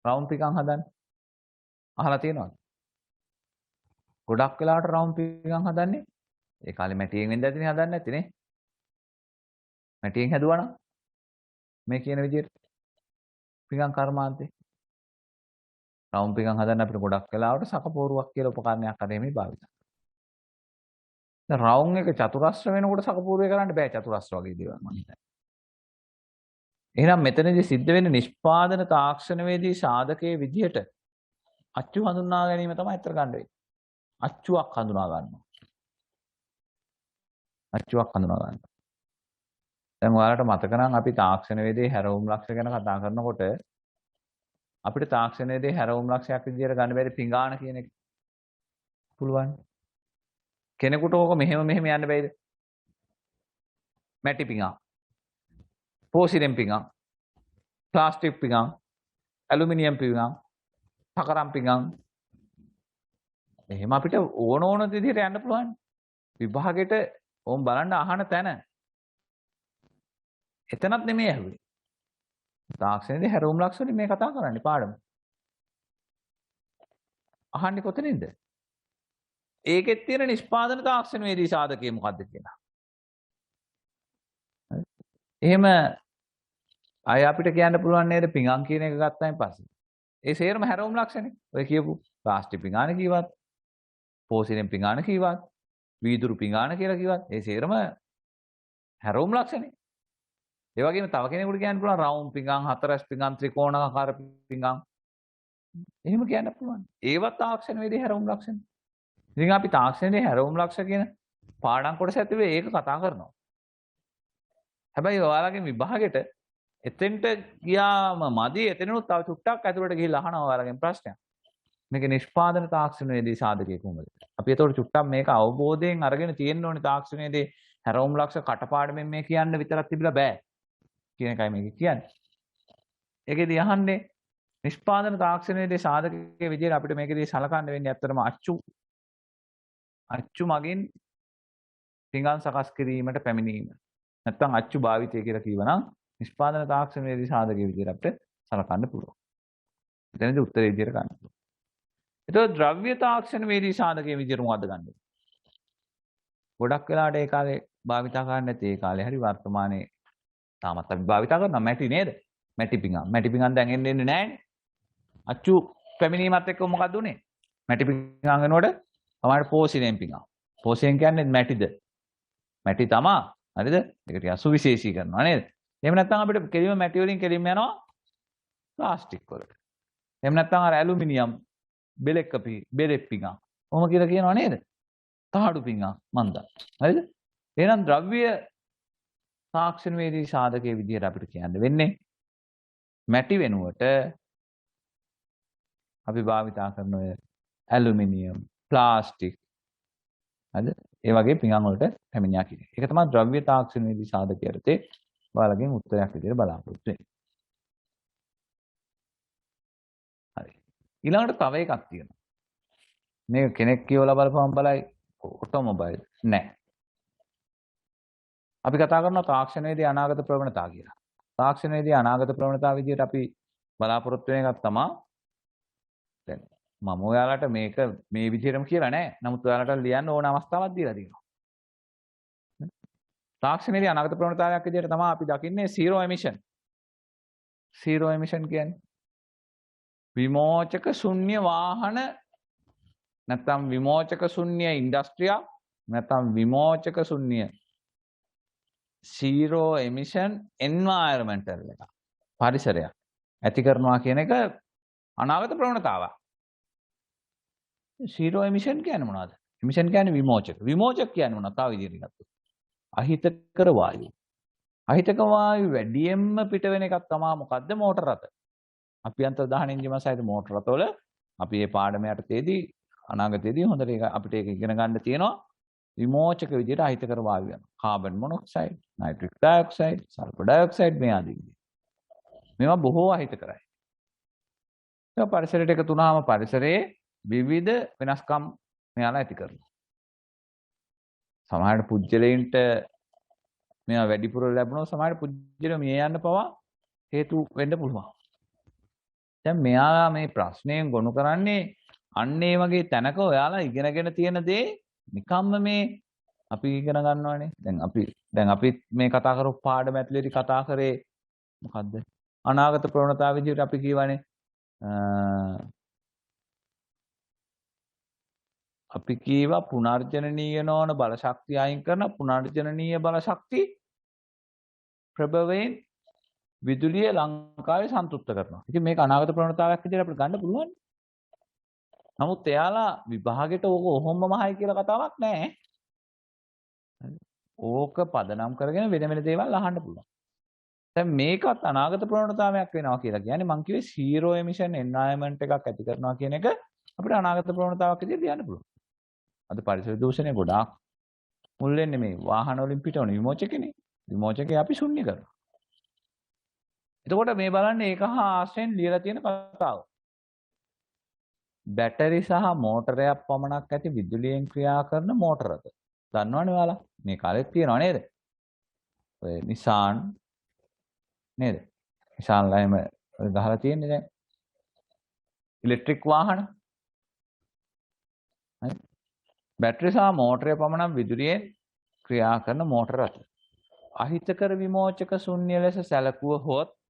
රවුම් පිඟන් හදන්න. අහලා තියෙනවද? ගොඩක් වෙලාවට රවුම් පිඟන් හදන්නේ ඒ කාලේ මැටියෙන් වෙන්ද ඇතිනේ හදන්නේ නැති නේ. මැටියෙන් හැදුවා නම් මේ කියන විදිහට පිඟන් කර්මාන්තේ රවුම් පිඟන් හදන්න අපිට ගොඩක් වෙලාවට සකපෝරුවක් කියලා උපකරණයක් හරි මේ භාවිත කරනවා. දැන් රවුම් එක චතුරස්‍ර වෙනකොට සකපෝරුවේ කරන්න බෑ චතුරස්‍ර වගේ දේවල් මම හිතන්නේ. එහෙනම් මෙතනදී සිද්ධ වෙන්නේ නිෂ්පාදන තාක්ෂණ වේදී සාධකයේ විදිහට අච්චු හඳුනා ගැනීම තමයි අතර ගන්න වෙන්නේ. අච්චුවක් හඳුනා ගන්නවා. අච්චුවක් හඳුනා ගන්නවා. දැන් ඔයාලට මතක නම් අපි තාක්ෂණ වේදී හැරවුම් ලක්ෂ ගැන කතා කරනකොට අපිට තාක්ෂණ වේදී හැරවුම් ලක්ෂයක් විදිහට ගන්න බැරි පිඟාන කියන එක පුළුවන්. කෙනෙකුට ඕක මෙහෙම යන්න බෑද? මැටි පිඟාන, පෝසිරෙන් පිඟාන, ප්ලාස්ටික් පිඟාන, ඇලුමිනියම් පිඟාන, පකරම් පිඟාන එහෙම අපිට ඕන විදිහට යන්න පුළුවන්. විභාගෙට ඕම් බලන්න අහන තැන එතනත් නෙමෙයි ඇහුවේ. තාක්ෂණයේදී හැරවුම් ලක්ෂ වලින් මේ කතා කරන්නේ පාඩම. අහන්නේ කොතනින්ද? ඒකෙත් තියෙන නිෂ්පාදන තාක්ෂණ වේදී සාධකය මොකද්ද කියලා. එහෙම අය අපිට කියන්න පුළුවන් නේද පිඟන් කියන එක ගත්තායින් පස්සේ. ඒ සේරම හැරවුම් ලක්ෂනේ. ඔය කියපු ප්ලාස්ටික් පිඟාන කීවත්, පෝසිරෙන් පිඟාන කීවත්, වීදුරු පිඟාන කියලා කිව්වත් ඒ සේරම හැරවුම් ලක්ෂනේ. ඒ වගේම තව කෙනෙකුට කියන්න පුළුවන් රවුම් පිඟන්, හතරස් පිඟන්, ත්‍රිකෝණාකාර පිඟන්. එහෙම කියන්න පුළුවන්. ඒවත් තාක්ෂණ වේදී හැරවුම් ලක්ෂණ. ඉතින් අපි තාක්ෂණයේ හැරවුම් ලක්ෂ කියන පාඩම් කොටස ඇතුලේ ඒක කතා කරනවා. හැබැයි ඔයාලගේ විභාගෙට එතෙන්ට ගියාම මදි එතනොත් තව චුට්ටක් ඇතුලට ගිහිල්ලා අහනවා ඔයාලගෙන් ප්‍රශ්නයක්. මේක නිෂ්පාදන තාක්ෂණයේදී සාධකයේ කොහොමද? අපි ඒතකොට චුට්ටක් මේක අවබෝධයෙන් අරගෙන තියෙන්න ඕනේ තාක්ෂණයේදී හැරවුම් ලක්ෂ කටපාඩමෙන් මේ කියන්න විතරක් තිබිලා බෑ කියන එකයි මේක කියන්නේ. ඒකෙදී අහන්නේ නිෂ්පාදන තාක්ෂණයේදී සාධකයේ විදිහට අපිට මේකෙදී සලකන්න වෙන්නේ ඇත්තටම අච්චු මගින් පිඟන් සකස් කිරීමට පැමිණීම. නැත්තම් අච්චු භාවිතය කියලා කියවනම් නිෂ්පාදන තාක්ෂණයේදී සාධකයේ විදිහට අපිට සලකන්න පුළුවන්. එතනදී උත්තරේ විදිහට ගන්න පුළුවන්. ඒතකොට ද්‍රව්‍ය තාක්ෂණ වේදී සාධකයේ විදිහට මොකද්ද ගන්නෙ? ගොඩක් වෙලාවට ඒ කාලේ භාවිතා කරන්නේ නැති ඒ කාලේ හරි වර්තමානයේ තාමත් අපි භාවිතා කරනවා මැටි නේද? මැටි පිඟන්. මැටි පිඟන් දැන් එන්නේ නැහැනේ. අච්චු පැමිණීමත් එක්ක මොකද උනේ? මැටි පිඟන් වෙනකොට තමයි පෝසිරෙන් පිඟන්. පෝසිරෙන් කියන්නේ මැටිද? මැටි තමා. හරිද? ඒක ටික සුවිශේෂී කරනවා නේද? එහෙම නැත්නම් අපිට කෙලිම මැටි වලින් කෙලිම යනවා ප්ලාස්ටික් වලට. එහෙම නැත්නම් අර ඇලුමිනියම් බෙලෙක් බෙලෙක් පිඟා. කොහොම කියලා කියනව නේද? තහඩු පිඟා මන්දා. හරිද? එහෙනම් ද්‍රව්‍ය තාක්ෂණවේදී සාධකයේ විදිහට අපිට කියන්න වෙන්නේ මැටි වෙනුවට අපි භාවිතා කරන ඔය ඇලුමිනියම්, ප්ලාස්ටික් හරිද? ඒ වගේ පිඟන් වලට පැමිණියා කියන්නේ. ඒක තමයි ද්‍රව්‍ය තාක්ෂණවේදී සාධකයේ යටතේ ඔයාලගෙන් උත්තරයක් විදිහට බලාපොරොත්තු වෙන්නේ. හරි. ඊළඟට තව එකක් තියෙනවා. මේක කෙනෙක් කියවලා බලපුවම බලයි ඔටෝමොබයිල් නෑ. අපි කතා කරනවා තාක්ෂණවේදී අනාගත ප්‍රවණතා කියලා. තාක්ෂණවේදී අනාගත ප්‍රවණතා විදිහට අපි බලාපොරොත්තු වෙන එකක් තමයි දැන් මම ඔයාලට මේක මේ විදිහටම කියලා නෑ. නමුත් ඔයාලට ලියන්න ඕන අවස්ථාවක් දීලා තියෙනවා. තාක්ෂණයේදී අනාගත ප්‍රවණතාවයක් විදිහට තමයි අපි දකින්නේ zero emission. zero emission කියන්නේ විමෝචක ශුන්‍ය වාහන නැත්නම් විමෝචක ශුන්‍ය ඉන්ඩස්ට්‍රියක් නැත්නම් විමෝචක ශුන්‍ය zero emission environmental එක පරිසරයක් ඇති කරනවා කියන එක අනාගත ප්‍රවණතාවක්. zero emission කියන්නේ මොනවද? emission කියන්නේ විමෝචක. විමෝචක කියන්නේ මොනවද? තව විදිහකට ගත්තොත් අහිතකර වායු. අහිතක වායු වැඩියෙන්ම පිට වෙන එකක් තමයි මොකද්ද? මෝටර රථ. අභ්‍යන්තර දහන එන්ජිම සහිත මෝටර රථවල අපි මේ පාඩම යටතේදී අනාගතයේදී හොඳට ඒක අපිට ඒක ඉගෙන ගන්න තියෙනවා. විමෝචක විදිහට අහිතකර වායු යනවා. Carbon monoxide, nitric dioxide, sulphur dioxide මේ ආදී. මේවා බොහෝ අහිතකරයි. ඒක පරිසරයට එකතු වුණාම පරිසරයේ විවිධ වෙනස්කම් මෙයාලා ඇති කරනවා. සමහරට පුජ්‍යලයින්ට මේවා වැඩිපුර ලැබුණොත් සමහරට පුජ්‍යල මිය යන්න පවා හේතු වෙන්න පුළුවන්. දැන් මෙයාලා මේ ප්‍රශ්නයෙන් ගොනු කරන්නේ අන්න ඒ වගේ තැනක ඔයාලා ඉගෙනගෙන තියෙන දේ නිකම්ම මේ අපි ඉගෙන ගන්නවනේ. දැන් අපි මේ කතා කරපු පාඩම ඇතුළේදී කතා කරේ මොකද්ද? අනාගත ප්‍රවණතාව විදිහට අපි කියවනේ අපි කීවා පුනර්ජනනීය නොවන බල ශක්තිය අයින් කරන පුනර්ජනනීය බල ශක්තිය ප්‍රභවයෙන් විදුලිය ලංකාවේ සන්තුෂ්ත කරනවා. ඉතින් මේක අනාගත ප්‍රවණතාවයක් විදිහට අපිට ගන්න පුළුවන්. නමුත් එයාලා විභාගෙට ඕක ඔහොමමයි කියලා කතාවක් නැහැ. ඕක පදනම් කරගෙන වෙන වෙන දේවල් අහන්න පුළුවන්. දැන් මේකත් අනාගත ප්‍රවණතාවයක් වෙනවා කියලා කියන්නේ මං කිව්වේ zero emission environment එකක් ඇති කරනවා කියන එක අපිට අනාගත ප්‍රවණතාවක් විදිහට ලියන්න පුළුවන්. අද පරිසර දූෂණය ගොඩාක් මුල් වෙන්නේ මේ වාහන වලින් පිටවන විමෝචකනේ. විමෝචකේ අපි ශුන්‍ය කරනවා. එතකොට මේ බලන්න ඒක හා ආශ්‍රයෙන් ලියලා තියෙන කතාව. බැටරි සහ මෝටරයක් පමණක් ඇති විදුලියෙන් ක්‍රියා කරන මෝටර රථ. දන්නවනේ ඔයාලා? මේ කාලෙත් තියෙනව නේද? ඔය Nissan නේද? Nissan ලයිම ගහලා තියෙන්නේ දැන්. ඉලෙක්ට්‍රික් වාහන. හරි. බැටරි සහ මෝටරය පමණක් විදුලියෙන් ක්‍රියා කරන මෝටර රථ. අහිතකර විමෝචක ශුන්‍ය ලෙස සැලකුවහොත්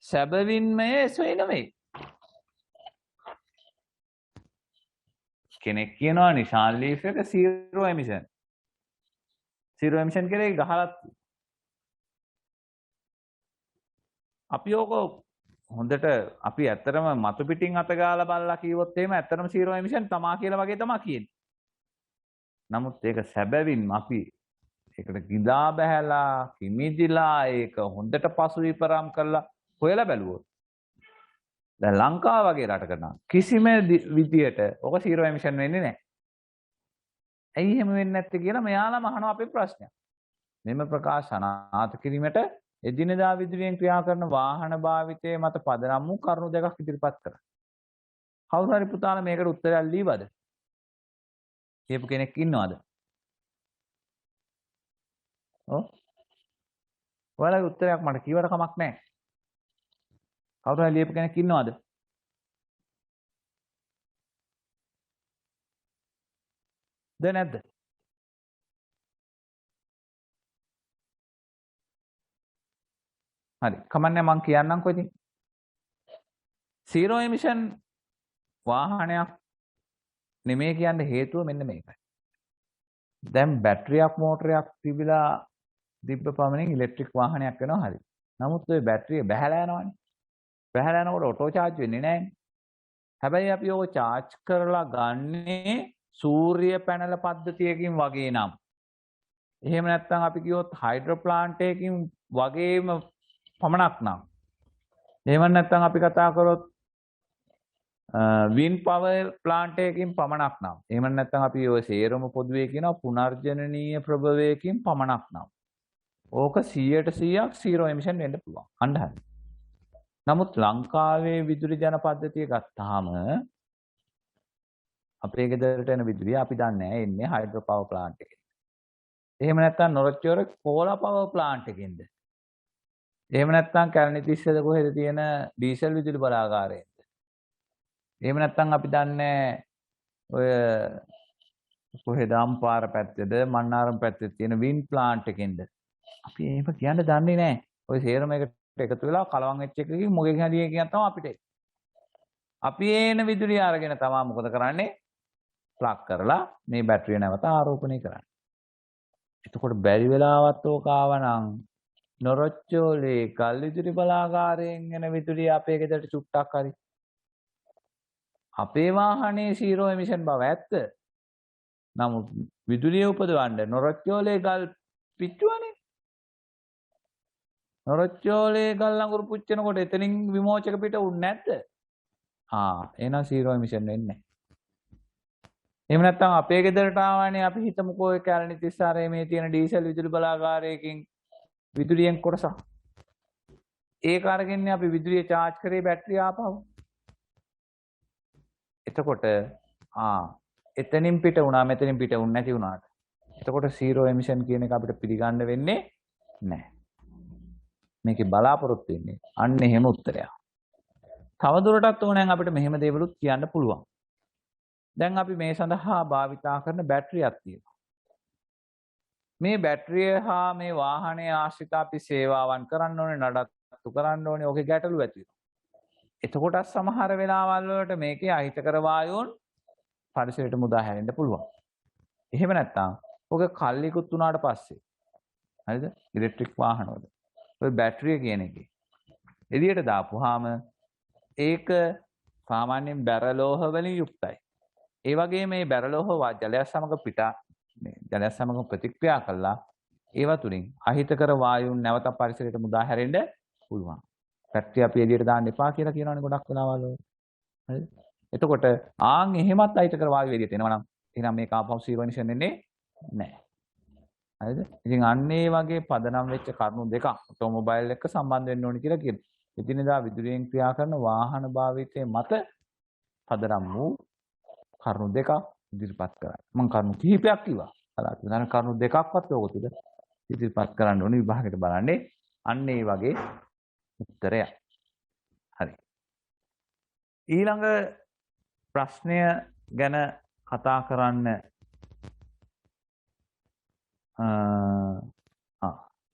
සැබවින්ම එසේ නෙවෙයි. කෙනෙක් කියනවා Nissan Leaf එක zero emission. zero emission කියලා ඒක ගහලා අපි ඕක හොඳට අපි ඇත්තටම මතු පිටින් අත ගාලා බලලා කිව්වොත් එහෙම ඇත්තටම zero emission තමා කියලා වගේ තමයි කියන්නේ. නමුත් ඒක සැබවින්ම අපි ඒකට ගිඳා බහැලා කිමිදිලා ඒක හොඳට පසු විපරම් කරලා හොයලා බැලුවොත් දැන් ලංකාව වගේ රටක නම් කිසිම විදියට ඔක zero emission වෙන්නේ නැහැ. ඇයි එහෙම වෙන්නේ නැත්තේ කියලා මෙයාලම අහනවා අපේ ප්‍රශ්නයක්. මෙම ප්‍රකාශ අනාථ කිරීමට එදිනෙදා විදුලියෙන් ක්‍රියා කරන වාහන භාවිතයේ මත පදනම් වූ කරුණු දෙකක් ඉදිරිපත් කරා. කවුරු හරි පුතාලා මේකට උත්තරයක් ලියවද? කියපු කෙනෙක් ඉන්නවද? ඔව්. ඔයාලගේ උත්තරයක් මට කිව්වට කමක් නැහැ. කවුරු හරි ලියපු කෙනෙක් ඉන්නවද? ද නැද්ද? හරි. කමන්නේ මං කියන්නම්කෝ ඉතින්. zero emission වාහනයක් නෙමෙයි කියන්න හේතුව මෙන්න මේකයි. දැන් බැටරියක් මෝටරයක් තිබිලා දිබ්බ පමණින් ඉලෙක්ට්‍රික් වාහනයක් වෙනවා හරි. නමුත් ওই බැටරිය බැහැලා යනවනේ. බහැලා යනකොට ඔටෝ charge වෙන්නේ නැහැ. හැබැයි අපි ඕක charge කරලා ගන්නේ සූර්ය පැනල පද්ධතියකින් වගේ නම්. එහෙම නැත්නම් අපි කිව්වොත් හයිඩ්‍රෝ ප්ලාන්ට් එකකින් වගේම පමණක් නම්. එහෙම නැත්නම් අපි කතා කරොත් වින් පවර් ප්ලාන්ට් එකකින් පමණක් නම්. එහෙම නැත්නම් අපි ඔය සේරම පොදුවේ කියනවා පුනර්ජනනීය ප්‍රභවයකින් පමණක් නම්. ඕක 100% zero emission වෙන්න පුළුවන්. අඬහරි. නමුත් ලංකාවේ විදුලි ජන පද්ධතිය ගත්තාම අපේ ගෙදරට එන විදුලිය අපි දන්නේ නැහැ එන්නේ හයිඩ්‍රෝ පවර් ප්ලාන්ට් එකකින්. එහෙම නැත්නම් නොරොච්චෝර කෝලා පවර් ප්ලාන්ට් එකකින්ද. එහෙම නැත්නම් කැලණිතිස්සද කොහෙද තියෙන ඩීසල් විදුලි බලාගාරයෙන්ද. එහෙම නැත්නම් අපි දන්නේ ඔය කොහෙද අම්පාර පැත්තේද මන්නාරම් පැත්තේ තියෙන වින් ප්ලාන්ට් එකකින්ද. අපි එහෙම කියන්න දන්නේ නැහැ. ඔය සේරම එකට එකතු වෙලා කලවම් වෙච්ච එකකින් මොකෙන් හරි එකකින් තමයි අපිට. අපි එන විදුලිය අරගෙන තමයි මොකද කරන්නේ? ප්ලග් කරලා මේ බැටරිය නැවත ආරෝපණය කරන්නේ. එතකොට බැරි වෙලාවත් ඕක ආවනම් නොරොච්චෝලේ ගල් විදුලි බලාගාරයෙන් එන විදුලිය අපේ ගෙදරට චුට්ටක් හරි අපේ වාහනේ zero emission බව ඇත්ත. නමුත් විදුලිය උපදවන්න නොරොච්චෝලේ ගල් පිච්චුවනේ. නොරොච්චෝලේ ගල් අඟුරු පුච්චනකොට එතනින් විමෝචක පිට උන්නේ නැද්ද? එහෙනම් zero emission වෙන්නේ නැහැ. එහෙම නැත්නම් අපේ ගෙදරට ආවනේ අපි හිතමුකෝ ඒ කැලණිතිස්සාරයේ මේ තියෙන ඩීසල් විදුලි බලාගාරයකින් විදුලියෙන් කොටසක්. ඒක අරගෙන අපි විදුලිය charge කරේ බැටරිය ආපහු. එතකොට එතනින් පිට වුණා මෙතනින් පිට වුණ නැති වුණාට. එතකොට zero emission කියන එක අපිට පිළිගන්න වෙන්නේ නැහැ. මේකේ බලාපොරොත්තු වෙන්නේ අන්න එහෙම උත්තරයක්. තවදුරටත් ඕනෑන් අපිට මෙහෙම දේවලුත් කියන්න පුළුවන්. දැන් අපි මේ සඳහා භාවිතා කරන බැටරියක් තියෙනවා. මේ බැටරිය හා මේ වාහනයේ ආශ්‍රිත අපි සේවාවන් කරන්න ඕනේ නඩත්තු කරන්න ඕනේ. ඔකේ ගැටලු ඇති වෙනවා. එතකොට සමහර වෙලාවල් වලට මේකේ අහිතකර වායුන් පරිසරයට මුදා හැරෙන්න පුළුවන්. එහෙම නැත්නම් ඔක කල්ලිකුත් වුණාට පස්සේ හරිද? ඉලෙක්ට්‍රික් වාහන වල ඔය බැටරිය කියන එකේ එළියට දාපුවාම ඒක සාමාන්‍යයෙන් බැරලෝහ වලින් යුක්තයි. ඒ වගේ මේ බැරලෝහ ජලය සමග ජලය සමග ප්‍රතික්‍රියා කළා ඒවා තුලින් අහිතකර වායුන් නැවත පරිසරයට මුදා හැරෙන්න පුළුවන්. බැටරිය අපි එළියට දාන්න එපා කියලා කියනවනේ ගොඩක් වෙලාවල් වල. හරිද? එතකොට එහෙමත් අහිතකර වායු එළියට එනවා නම් එහෙනම් මේක ආපහු zero emission වෙන්නේ නැහැ. හරිද? ඉතින් අන්න ඒ වගේ පදනම් වෙච්ච කරුණු දෙකක් ඔටෝමොබයිල් එක්ක සම්බන්ධ වෙන්න ඕනි කියලා කියනවා. එදිනෙදා විදුලියෙන් ක්‍රියා කරන වාහන භාවිතයේ මත පදනම් වූ කරුණු දෙකක් ඉදිරිපත් කරන්න. මම කරුණු කිහිපයක් කිව්වා. බලන්න කරුණු දෙකක්වත් ඕක තුල ඉදිරිපත් කරන්න ඕනේ විභාගයට බලන්නේ. අන්න ඒ වගේ උත්තරයක්. හරි. ඊළඟ ප්‍රශ්නය ගැන කතා කරන්න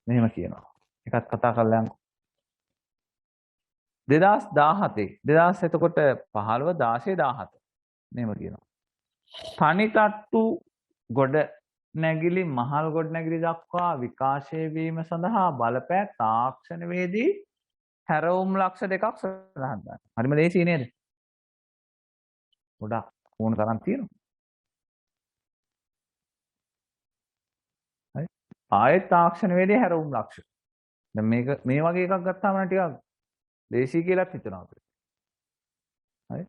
මෙහෙම කියනවා. එකක් කතා කරලා යන්න. 2017 එතකොට 15 16 17 මෙහෙම කියනවා. තනි තට්ටු ගොඩ නැගිලි මහල් ගොඩ නැගිලි දක්වා විකාශය වීම සඳහා බලපෑ තාක්ෂණවේදී හැරවුම් ලක්ෂ දෙකක් සඳහන් කරනවා. හරිම ලේසි නේද? ගොඩක් ඕන තරම් තියෙනවා. හරි. ආයෙත් තාක්ෂණවේදී හැරවුම් ලක්ෂ. දැන් මේක මේ වගේ එකක් ගත්තාම නම් ටිකක් ලේසි කියලාත් හිතනවා අපිට. හරි.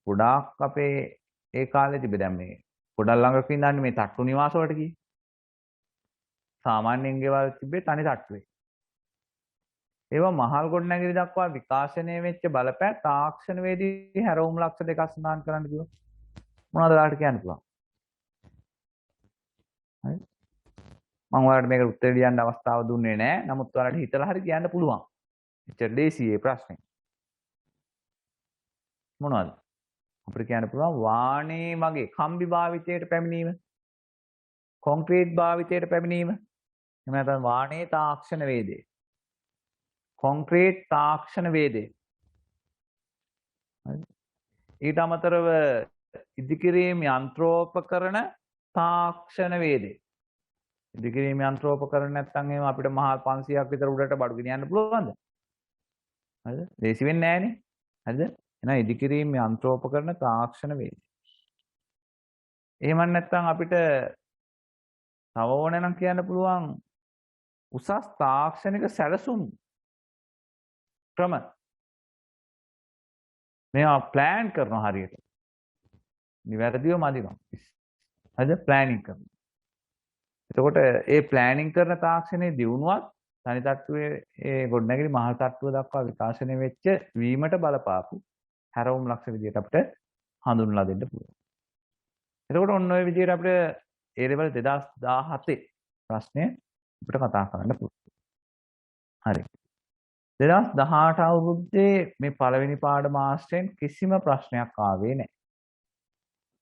ගොඩාක් අපේ ඒ කාලේ තිබෙ දැන් මේ ගොඩක් ළඟක ඉඳන් මේ තට්ටු නිවාස වලට ගියේ. සාමාන්‍යයෙන් ගෙවල් තිබ්බේ තනි තට්ටුවේ. ඒවා මහල් ගොඩනැගිලි දක්වා විකාශනය වෙච්ච බලපෑ තාක්ෂණවේදී හැරවුම් ලක්ෂ දෙකක් සඳහන් කරන්න කිව්වා. මොනවද ඔයාලට කියන්න පුළුවන්? හරි. මම ඔයාලට මේකට උත්තර ලියන්න අවස්ථාව දුන්නේ නැහැ. නමුත් ඔයාලට හිතලා හරි කියන්න පුළුවන්. එච්චර ලේසි මේ ප්‍රශ්නේ. මොනවද? අපිට කියන්න පුළුවන් වාහනේ මගේ කම්බි භාවිතයට පැමිණීම. කොන්ක්‍රීට් භාවිතයට පැමිණීම. එහෙම නැත්නම් වාහනේ තාක්ෂණ වේදේ. කොන්ක්‍රීට් තාක්ෂණ වේදේ. ඊට අමතරව ඉදිකිරීම යන්ත්‍රෝපකරණ තාක්ෂණ වේදේ. ඉදිකිරීම යන්ත්‍රෝපකරණ නැත්නම් එහෙම අපිට මහා 500ක් විතර උඩට බඩු ගෙනියන්න පුළුවන්ද? හරිද? ලේසි වෙන්නේ නැහනේ. හරිද? එහෙනම් ඉදිකිරීමේ යන්ත්‍රෝපකරණ තාක්ෂණ වේද. එහෙම නැත්නම් අපිට තව ඕන නම් කියන්න පුළුවන් උසස් තාක්ෂණික සැලසුම් ක්‍රම මේවා ප්ලෑන් කරනවා හරියට. නිවැරදිව මදිනවා. හරිද? ප්ලෑනින් කරනවා. එතකොට ඒ ප්ලෑනින් කරන තාක්ෂණයේ දියුණුවත් තනි තට්ටුවේ ඒ ගොඩනැගිලි මහල් තට්ටුව දක්වා විකාශනය වෙච්ච වීමට බලපාපු හැරවුම් ලක්ෂ විදියට අපිට හඳුන්වලා දෙන්න පුළුවන්. එතකොට ඔන්න ඔය විදියට අපිට ඒ ලෙවල් 2017 ප්‍රශ්නය අපිට කතා කරන්න පුළුවන්. හරි. 2018 අවුරුද්දේ මේ පළවෙනි පාඩම ආශ්‍රයෙන් කිසිම ප්‍රශ්නයක් ආවේ නැහැ.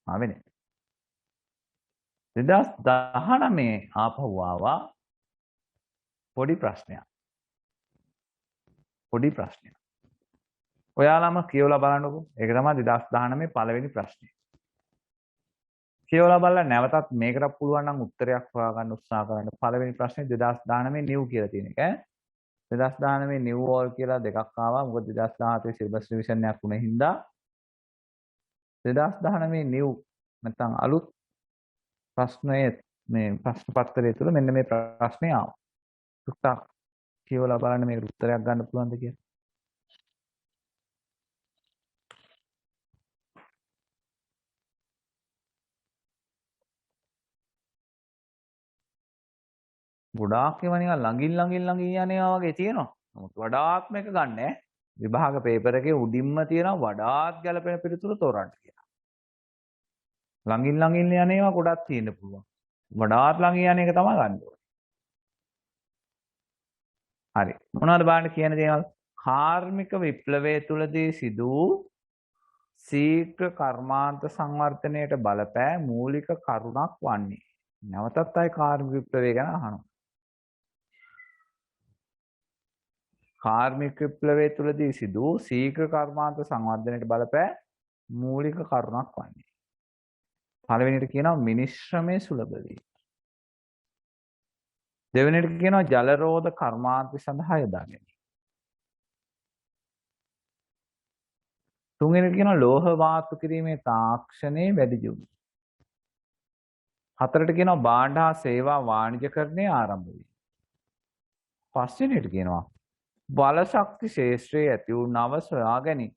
ආවේ නැහැ. 2019 ආපහු ආවා පොඩි ප්‍රශ්නයක්. පොඩි ප්‍රශ්නයක්. ඔයාලම කියවලා බලන්නකෝ. ඒක තමයි 2019 පළවෙනි ප්‍රශ්නේ. කියවලා බලලා නැවතත් මේකට පුළුවන් නම් උත්තරයක් හොයාගන්න උත්සාහ කරන්න. පළවෙනි ප්‍රශ්නේ 2019 නිව් කියලා තියෙන එක ඈ. 2019 නිව් ඕල් කියලා දෙකක් ආවා. මොකද 2017 සිලබස් රිවිෂන් එකක් වුණ හින්දා 2019 නිව් නැත්නම් අලුත් ප්‍රශ්නයේ මේ ප්‍රශ්න පත්‍රය තුළ මෙන්න මේ ප්‍රශ්නේ ආවා. සුට්ටක් කියවලා බලන්න මේකට උත්තරයක් ගන්න පුළුවන්ද කියලා. ගොඩාක් ඒවා නිකන් ළඟින් යන ඒවා වගේ තියෙනවා. නමුත් වඩාත්ම එක ගන්නෑ. විභාග පේපර් එකේ උඩින්ම තියෙනවා වඩාත් ගැළපෙන පිළිතුරු තෝරන්න කියලා. ළඟින් යන ඒවා ගොඩක් තියෙන්න පුළුවන්. වඩාත් ළඟින් යන එක තමයි ගන්න ඕනේ. හරි. මොනවද බලන්න කියන දේවල්? කාර්මික විප්ලවය තුලදී සිදු වූ ශීඝ්‍ර කර්මාන්ත සංවර්ධනයට බලපෑ මූලික කරුණක් වන්නේ. නැවතත් ආයි කාර්මික විප්ලවය ගැන අහනවා. කාර්මික විප්ලවය තුලදී සිදු වූ ශීඝ්‍ර කර්මාන්ත සංවර්ධනයට බලපෑ මූලික කරුණක් වන්නේ. පළවෙනිට කියනවා මිනිශ්‍රමයේ සුලභ වීම. දෙවෙනිට කියනවා ජල රෝධ කර්මාන්ත සඳහා යොදා ගැනීම. තුන්වෙනිට කියනවා ලෝහ වාතු කිරීමේ තාක්ෂණයේ වැඩි දියුණුව. හතරට කියනවා භාණ්ඩ හා සේවා වාණිජකරණය ආරම්භ වීම. පස්වෙනිට කියනවා බලශක්ති ශේෂ්ත්‍රයේ ඇති වූ නව සොයා ගැනීම.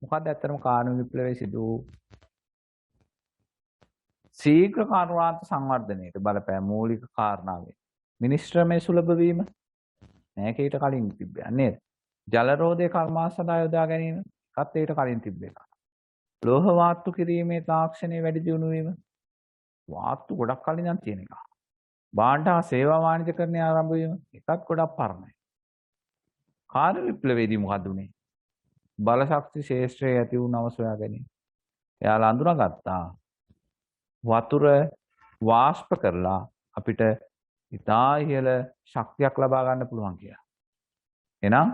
මොකක්ද ඇත්තටම කාර්මික විප්ලවයේ සිදු වූ ශීඝ්‍ර කර්මාන්ත සංවර්ධනයට බලපෑ මූලික කාරණාවේ මිනිශ්‍රමයේ සුලභ වීම මේක ඊට කලින් තිබ්බේ නේද? ජල රෝධයේ කර්මාන්ත සඳහා යොදා ගැනීම එකත් ඊට කලින් තිබ්බ එක. ලෝහ වාතු කිරීමේ තාක්ෂණයේ වැඩි දියුණු වීම වාතු ගොඩක් කලින් නම් තියෙන එක. භාණ්ඩ හා සේවා වාණිජකරණය ආරම්භ වීම එකත් ගොඩක් පරණයි. කාර්මික විප්ලවයේදී මොකද උනේ? බලශක්ති ශේෂ්ත්‍රයේ ඇති වූ නව සොයා ගැනීම. එයාලා අඳුනගත්තා වතුර වාෂ්ප කරලා අපිට ඉතා ඉහළ ශක්තියක් ලබා ගන්න පුළුවන් කියලා. එහෙනම්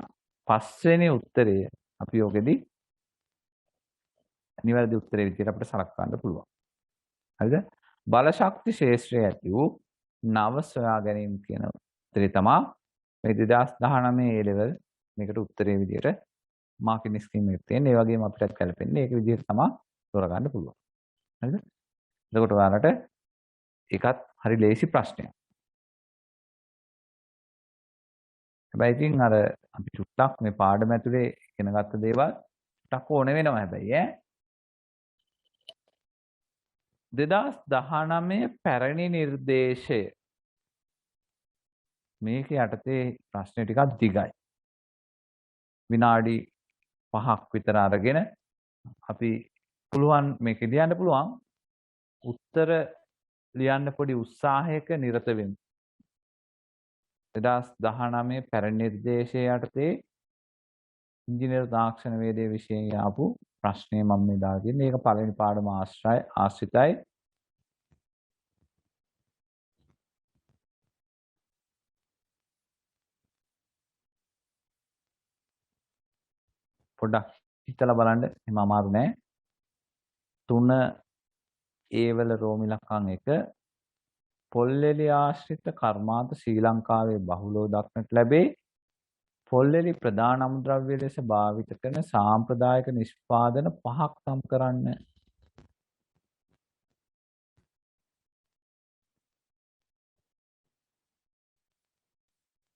පස්වෙනි උත්තරය අපි යෝගෙදි නිවැරදි උත්තරේ විදිහට අපිට සලකන්න පුළුවන්. හරිද? බලශක්ති ශේෂ්ත්‍රයේ ඇති වූ නව සොයා ගැනීම කියන උත්තරේ තමයි මේ 2019 A level මේකට උත්තරේ විදිහට මාකින් ස්කීම් එකේ තියෙන. ඒ වගේම අපිට ගැලපෙන්නේ ඒක විදිහට තමයි තෝරගන්න පුළුවන්. හරිද? එතකොට ඔයාලට ඒකත් හරි ලේසි ප්‍රශ්නයක්. හැබැයි ඉතින් අර අපි චුට්ටක් මේ පාඩම ඇතුලේ ඉගෙන ගත්ත දේවල් ටක් ඕන වෙනවා හැබැයි ඈ 2019 පැරණි නිර්දේශය මේක යටතේ ප්‍රශ්න ටිකක් දිගයි. විනාඩි 5ක් විතර අරගෙන අපි පුළුවන් මේක ලියන්න පුළුවන් උත්තර ලියන්න පොඩි උත්සාහයක නිරත වෙමු. 2019 පැරණි නිර්දේශය යටතේ ඉංජිනේරු තාක්ෂණ වේදේ විෂයෙන් ආපු ප්‍රශ්නේ මම මේ දාලා තියෙන්නේ. මේක පළවෙනි පාඩම ආශ්‍රිතයි. පොඩ්ඩක් හිතලා බලන්න එහෙම අමාරු නෑ. 3 A වල රෝම ඉලක්කම් 1 පොල්ලෙලි ආශ්‍රිත කර්මාන්ත ශ්‍රී ලංකාවේ බහුලව දක්නට ලැබේ. පොල්ලෙලි ප්‍රධාන අමුද්‍රව්‍ය ලෙස භාවිත කරන සාම්ප්‍රදායික නිෂ්පාදන 5ක් නම් කරන්න.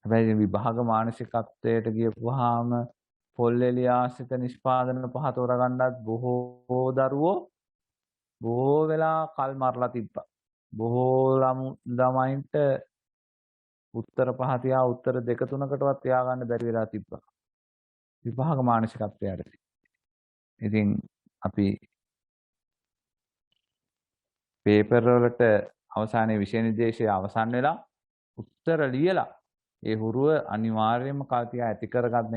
හැබැයි විභාග මානසිකත්වයට ගියපුවාම පොල්ලෙලි ආශ්‍රිත නිෂ්පාදන 5 තෝරගන්නත් බොහෝ දරුවෝ බොහෝ වෙලා කල් මරලා තිබ්බා. බොහෝ ළමයින්ට උත්තර 5 තියා උත්තර 2 3කටවත් තියාගන්න බැරි වෙලා තිබ්බා. විභාග මානසිකත්වයට. ඉතින් අපි පේපර් වලට අවසානයේ විෂය නිර්දේශය අවසන් වෙලා උත්තර ලියලා ඒ හුරුව අනිවාර්යයෙන්ම කල්තියා ඇති කරගන්න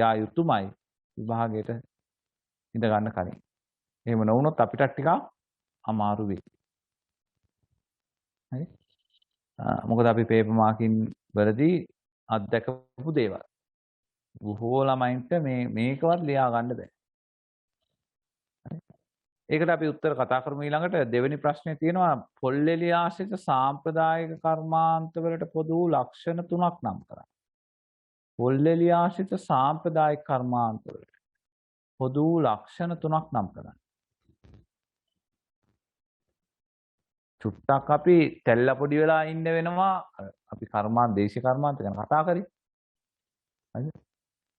යා යුතුමයි විභාගයට ඉඳ ගන්න කලින්. එහෙම නොවුනොත් අපිට ටිකක් අමාරු වෙයි. හරි? මොකද අපි පේපර් මාකින් වලදී අත්දැකපු දේවල්. බොහෝ ළමයින්ට මේකවත් ලියා ගන්න බෑ. ඒකට අපි උත්තර කතා කරමු ඊළඟට. දෙවෙනි ප්‍රශ්නේ තියෙනවා පොල්ලෙලි ආශ්‍රිත සාම්ප්‍රදායික කර්මාන්ත වලට පොදු ලක්ෂණ 3ක් නම් කරන්න. පොල්ලෙලි ආශ්‍රිත සාම්ප්‍රදායික කර්මාන්ත වලට පොදු ලක්ෂණ 3ක් නම් කරන්න. චුට්ටක් අපි තැල්ල පොඩි වෙලා ඉන්න වෙනවා. අපි කර්මාන්ත දේශීය කර්මාන්ත ගැන කතා කරේ. හරිද?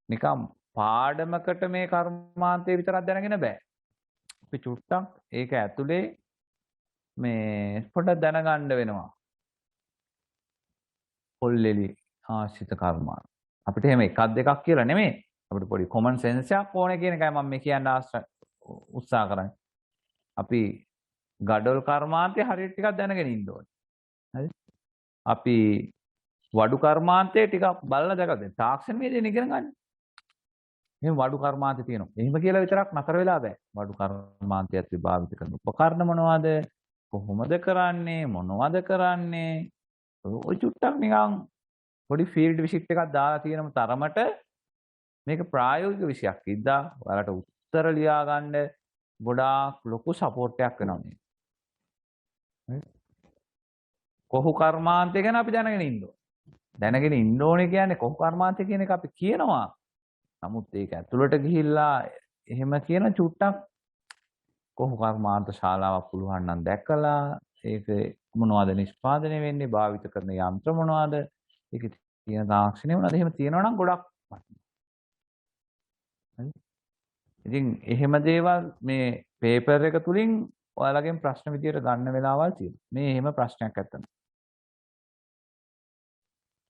නිකම් පාඩමකට මේ කර්මාන්තේ විතරක් දැනගෙන බෑ. අපි චුට්ටක් ඒක ඇතුලේ මේ පොඩ්ඩක් දැනගන්න වෙනවා. පොල්ලෙලි ආශ්‍රිත කර්මාන්ත. අපිට එහෙම එකක් දෙකක් කියලා නෙමෙයි. අපිට පොඩි කොමන් සෙන්ස් එකක් ඕනේ කියන එකයි මම මේ කියන්න උත්සාහ කරන්නේ. අපි ගඩොල් කර්මාන්තේ හරියට ටිකක් දැනගෙන ඉන්න ඕනේ. හරිද? අපි වඩු කර්මාන්තේ ටිකක් බලලා දැකගන්න. තාක්ෂණ මේ දේ ඉගෙන ගන්න. එහෙනම් වඩු කර්මාන්තේ තියෙනවා. එහෙම කියලා විතරක් නතර වෙලා බෑ. වඩු කර්මාන්තයත් විභාවිත කරන උපකරණ මොනවද? කොහොමද කරන්නේ? මොනවද කරන්නේ? ඔය චුට්ටක් නිකන් පොඩි ෆීල්ඩ් විසිට් එකක් දාලා තියෙනම තරමට මේක ප්‍රායෝගික විෂයක්. ඉදා ඔයාලට උත්තර ලියා ගන්න ගොඩාක් ලොකු සපෝට් එකක් වෙනවා මේ. කොහු කර්මාන්තය ගැන අපි දැනගෙන ඉන්න ඕනේ. දැනගෙන ඉන්න ඕනේ කියන්නේ කොහු කර්මාන්තය කියන එක අපි කියනවා. නමුත් ඒක ඇතුළට ගිහිල්ලා එහෙම කියන චුට්ටක් කොහු කර්මාන්ත ශාලාවක් පුළුවන් නම් දැකලා ඒක මොනවද නිෂ්පාදනය වෙන්නේ, භාවිත කරන යන්ත්‍ර මොනවද, ඒකේ තියෙන තාක්ෂණය මොනවද, එහෙම තියෙනවා නම් ගොඩක් හරි. ඉතින් එහෙම දේවල් මේ පේපර් එක තුලින් ඔයාලගෙන් ප්‍රශ්න විදියට ගන්න වෙලාවල් තියෙනවා. මේ එහෙම ප්‍රශ්නයක් නැත්තම්.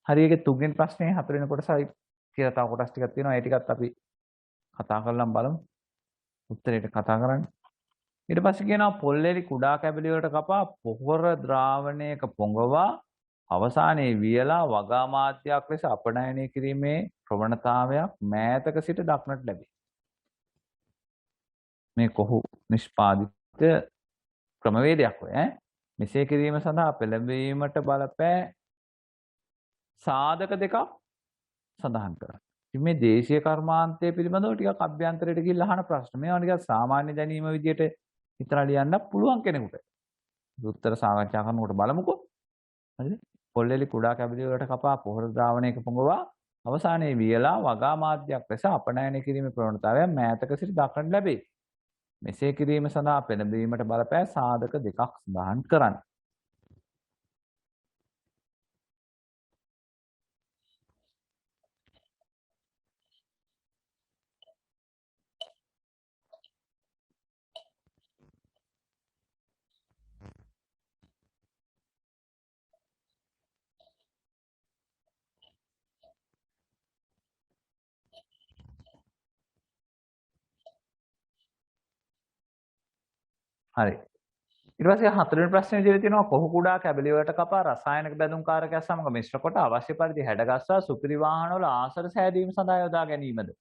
හරි ඒකේ තුන්වෙනි ප්‍රශ්නේ හතරවෙනි කොටසයි කියලා තව කොටස් ටිකක් තියෙනවා. ඒ ටිකත් අපි කතා කරලා බලමු. උත්තරේට කතා කරන්න. ඊට පස්සේ කියනවා පොල්ලෙලි කුඩා කැබලි වලට කපා පොහොර ද්‍රාවණයක පොඟවා අවසානයේ වියලා වගා මාධ්‍යයක් ලෙස අපනයනය කිරීමේ ප්‍රවණතාවයක් මෑතක සිට දක්නට ලැබේ. මේ කොහු නිෂ්පාදිත ක්‍රමවේදයක් ඔය මෙසේ කිරීම සඳහා පෙළඹවීමට බලපෑ සාධක දෙකක් සඳහන් කරා. ඉතින් මේ දේශීය කර්මාන්තය පිළිබඳව ටිකක් අභ්‍යන්තරයට ගිහිල්ලා අහන ප්‍රශ්න. මේවා නිකන් සාමාන්‍ය දැනීම විදියට විතර ලියන්න පුළුවන් කෙනෙකුට. උත්තර සාකච්ඡා කරනකොට බලමුකෝ. හරිද? පොල්ලෙලි කුඩා කැබලි වලට කපා පොහොර ද්‍රාවණයක පොඟවා අවසානයේ වියලා වගා මාධ්‍යයක් ලෙස අපනයනය කිරීමේ ප්‍රවණතාවය මෑතක සිට දක්නට ලැබේ. මෙසේ කිරීම සඳහා පෙළඹවීමට බලපෑ සාධක දෙකක් සඳහන් කරන්න. හරි. ඊට පස්සේ හතරවෙනි ප්‍රශ්නේ විදිහට තියෙනවා කොහු කුඩා කැබලි වලට කපා රසායනික බැඳුම් කාරකයක් සමග මිශ්‍ර කොට අවශ්‍ය පරිදි හැඩගස්වා සුපිරි වාහනවල ආසර සෑදීම සඳහා යොදා ගැනීමද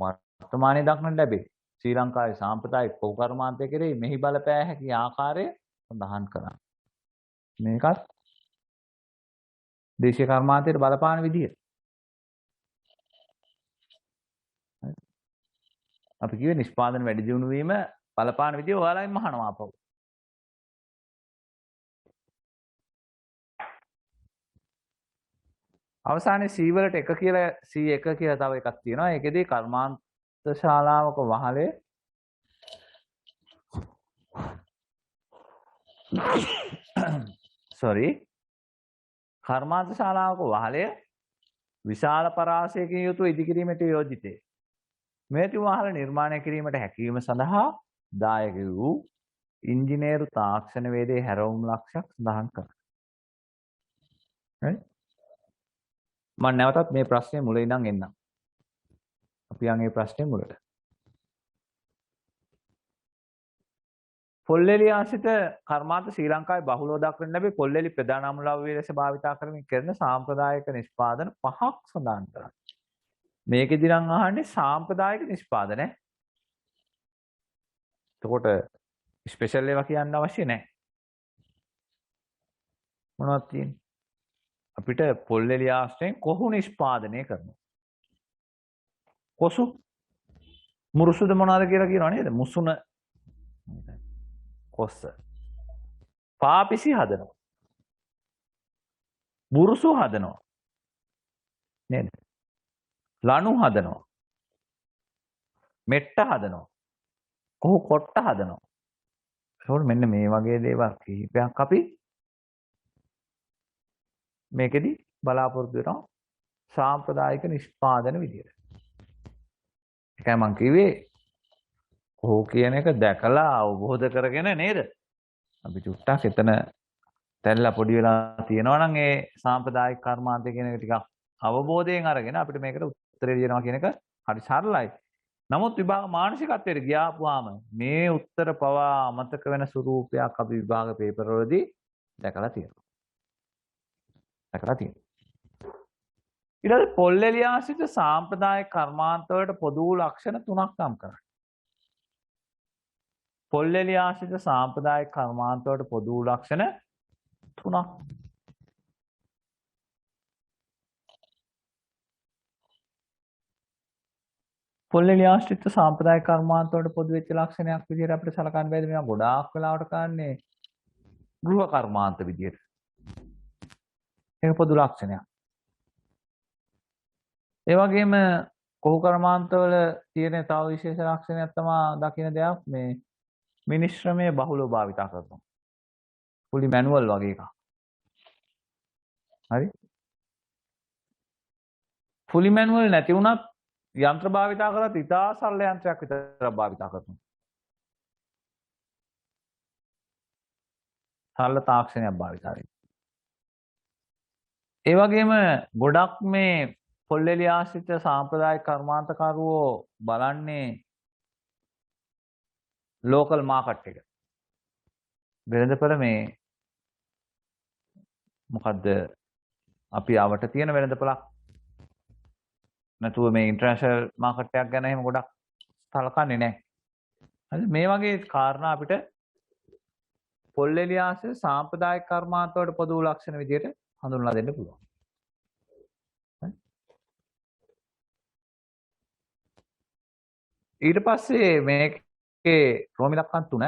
වර්තමානයේ දක්නට ලැබේ. ශ්‍රී ලංකාවේ සාම්ප්‍රදායික කොහු කර්මාන්තය කෙරෙහි මෙහි බලපෑ හැකි ආකාරය සඳහන් කරන්න. මේකත් දේශීය කර්මාන්තයට බලපාන විදිය. අපි කිව්වේ නිෂ්පාදන වැඩි දියුණු වීම බලපාන විදිය ඔයාලයින්ම අහනවා අපව. අවසානයේ C වලට 1 කියලා C1 කියලා තව එකක් තියෙනවා. ඒකෙදී කර්මාන්ත ශාලාවක වහලේ sorry කර්මාන්ත ශාලාවක වහලය විශාල පරාසයකින් යුතුව ඉදිකිරීමට යෝජිතය. මෙති වහල නිර්මාණය කිරීමට හැකියීම සඳහා දායක වූ ඉංජිනේරු තාක්ෂණ වේදේ හැරවුම් ලක්ෂයක් සඳහන් කරයි. මම නැවතත් මේ ප්‍රශ්නේ මුල ඉඳන් එන්නම්. අපි යන් මේ ප්‍රශ්නේ මුලට. පොල්ලෙලි ආශ්‍රිත කර්මාන්ත ශ්‍රී ලංකාවේ බහුලව දක්වන ලැබේ. පොල්ලෙලි ප්‍රධාන අමුලාව ලෙස භාවිතා කරමින් කරන සාම්ප්‍රදායික නිෂ්පාදන පහක් සඳහන් කරා. මේකෙදි නම් අහන්නේ සාම්ප්‍රදායික නිෂ්පාදන. එතකොට ස්පෙෂල් ඒවා කියන්න අවශ්‍ය නැහැ. මොනවද තියෙන්නේ? අපිට පොල්ලෙලි ආශ්‍රයෙන් කොහු නිෂ්පාදනය කරනවා. කොසු මුරුසුද මොනවාද කියලා කියනවා නේද? මුසුන කොස්ස. පාපිසි හදනවා. බුරුසු හදනවා. නේද? ලණු හදනවා. මෙට්ට හදනවා. කොහු කොට්ට හදනවා. ඒකෝට මෙන්න මේ වගේ දේවල් කිහිපයක් අපි මේකෙදි බලාපොරොත්තු වෙනවා සාම්ප්‍රදායික නිෂ්පාදන විදියට. ඒකයි මම කිව්වේ කොහො කියන එක දැකලා අවබෝධ කරගෙන නේද? අපි චුට්ටක් එතන තැල්ලා පොඩි වෙලා තියෙනවා නම් ඒ සාම්ප්‍රදායික කර්මාන්තය කියන එක ටිකක් අවබෝධයෙන් අරගෙන අපිට මේකට උත්තරේ දෙනවා කියන එක හරි සරලයි. නමුත් විභාග මානසිකත්වයට ගියාපුවාම මේ උත්තර පවා අමතක වෙන ස්වරූපයක් අපි විභාග පේපර් වලදී දැකලා තියෙනවා. ඊළඟ පොල්ලෙලි ආශ්‍රිත සාම්ප්‍රදායික කර්මාන්ත වලට පොදු ලක්ෂණ තුනක් නම් කරන්න. පොල්ලෙලි ආශ්‍රිත සාම්ප්‍රදායික කර්මාන්ත වලට පොදු ලක්ෂණ තුනක්. පොල්ලෙලි ආශ්‍රිත සාම්ප්‍රදායික කර්මාන්ත වලට පොදු වෙච්ච ලක්ෂණයක් විදිහට අපිට සලකන්න බැහැ. මේවා ගොඩාක් වෙලාවට කරන්නේ ගෘහ කර්මාන්ත විදිහට. ඒක පොදු ලක්ෂණයක්. ඒ වගේම කොහු කර්මාන්තවල තියෙන තව විශේෂ ලක්ෂණයක් තමයි දකින්න දෙයක් මේ මිනිශ්‍රමයේ බහුලව භාවිතා කරනවා. fully manual වගේ එකක්. හරි? fully manual නැති වුණත් යන්ත්‍ර භාවිතා කරලා ඉතා සරල යන්ත්‍රයක් විතරක් භාවිතා කරනවා. සරල තාක්ෂණයක් භාවිතා කරනවා. ඒ වගේම ගොඩක් මේ පොල්ලෙලි ආශ්‍රිත සාම්ප්‍රදායික කර්මාන්තකරුවෝ බලන්නේ ලෝකල් මාකට් එක. වෙළඳපොළ මේ මොකද්ද අපි ආවට තියෙන වෙළඳපොළක් නැතුව මේ ඉන්ටර්නැෂනල් මාකට් එකක් ගැන එහෙම ගොඩක් සලකන්නේ නැහැ. හරි මේ වගේ කාරණා අපිට පොල්ලෙලි ආශ්‍රිත සාම්ප්‍රදායික කර්මාන්ත වලට පොදු ලක්ෂණ විදිහට හඳුන්වලා දෙන්න පුළුවන්. ඊට පස්සේ මේකේ රෝමි ලක්ෂණ තුන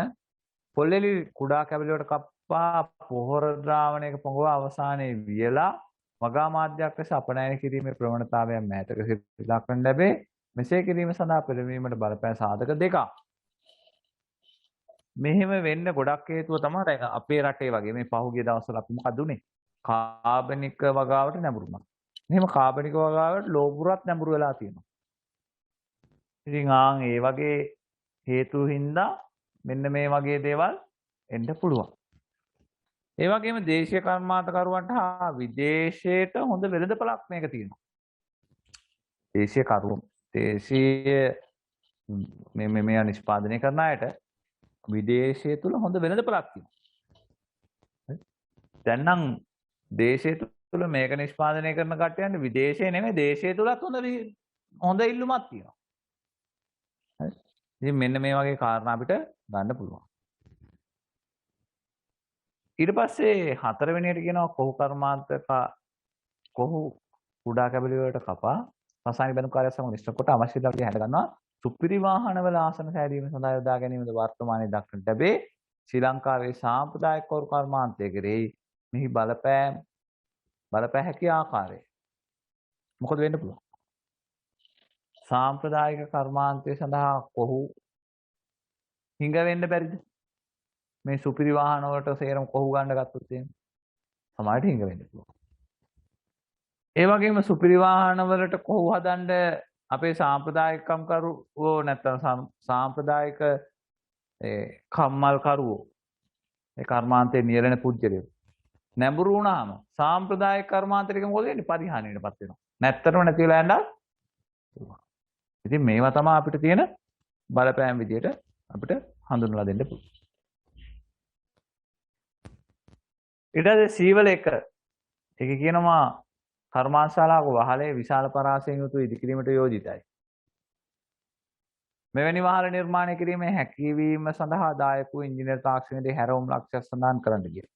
පොල්ලෙලි කුඩා කැබලි වලට කප්පා පොහොර ද්‍රාවණයක පොඟවා අවසානයේ වියලා වගා මාධ්‍යයක් ලෙස අපනයන කිරීමේ ප්‍රවණතාවයන් මෑතක සිට දක්වන්න ලැබේ. මෙසේ කිරීම සඳහා පෙළඹීමට බලපෑන සාධක දෙකක්. මෙහෙම වෙන්න ගොඩක් හේතුව තමයි දැන් අපේ රටේ වගේ මේ පහුගිය දවස්වල අපි මොකද උනේ? කාබනික වගාවට නැඹුරුණා. මෙහෙම කාබනික වගාවට ලෝපුරත් නැඹුරු වෙලා තියෙනවා. ඉතින් ඒ වගේ හේතු හින්දා මෙන්න මේ වගේ දේවල් එන්න පුළුවන්. ඒ වගේම දේශීය කර්මාන්තකරුවන්ට හා විදේශයට හොඳ වෙළඳපළක් මේක තියෙනවා. දේශීය මේ නිෂ්පාදනය කරන අයට විදේශය තුල හොඳ වෙළඳපළක් තියෙනවා. දැන් නම් දේශය තුල මේක නිෂ්පාදනය කරන කට්ටියන්ට විදේශේ නෙමෙයි දේශය තුලත් හොඳ ඉල්ලුමක් තියෙනවා. හරි. ඉතින් මෙන්න මේ වගේ කාරණා අපිට ගන්න පුළුවන්. ඊට පස්සේ හතරවෙනියට කියනවා කොහු කර්මාන්තක කොහු කුඩා කැබලි වලට කපා රසායනික බැඳුම් කාර්යය සමග මිශ්‍ර කොට අවශ්‍ය ද්‍රව්‍ය හැද ගන්නවා. සුපිරි වාහනවල ආසන සෑදීම සඳහා යොදා ගැනීමද වර්තමානයේ දක්නට ලැබේ. ශ්‍රී ලංකාවේ සාම්ප්‍රදායික කොහු කර්මාන්තයේ කෙරෙහි මෙහි බලපෑ හැකි ආකාරය මොකද වෙන්න පුළුවන්? සාම්ප්‍රදායික කර්මාන්තය සඳහා කොහු හිඟ වෙන්න බැරිද? මේ සුපිරි වාහන වලට සේරම කොහු ගන්න ගත්තොත් එහෙම සමහරට හිඟ වෙන්න පුළුවන්. ඒ වගේම සුපිරි වාහන වලට කොහු හදන්න අපේ සාම්ප්‍රදායිකම් කරුවෝ නැත්නම් සාම්ප්‍රදායික කම්මල් කරුවෝ ඒ කර්මාන්තයේ නියැලෙන පුජ්‍යලයෝ නැඹුරු වුණාම සාම්ප්‍රදායික කර්මාන්තයක මොකද වෙන්නේ? පරිහානියටපත් වෙනවා. නැත්තරම නැති වෙලා යනවා. ඉතින් මේවා තමයි අපිට තියෙන බලපෑම් විදියට අපිට හඳුන්වලා දෙන්න පුළුවන්. ඊට පස්සේ සීවල 1. ඒක කියනවා කර්මාන්තශාලාවක වහලේ විශාල පරාසයෙන් යුතු ඉදිකිරීමට යෝජිතයි. මෙවැනි වහල නිර්මාණය කිරීමේ හැකියවීම සඳහා දායක වූ ඉංජිනේරු තාක්ෂණයේ හැරවුම් ලක්ෂ්‍ය සඳහන් කරන්න කියලා.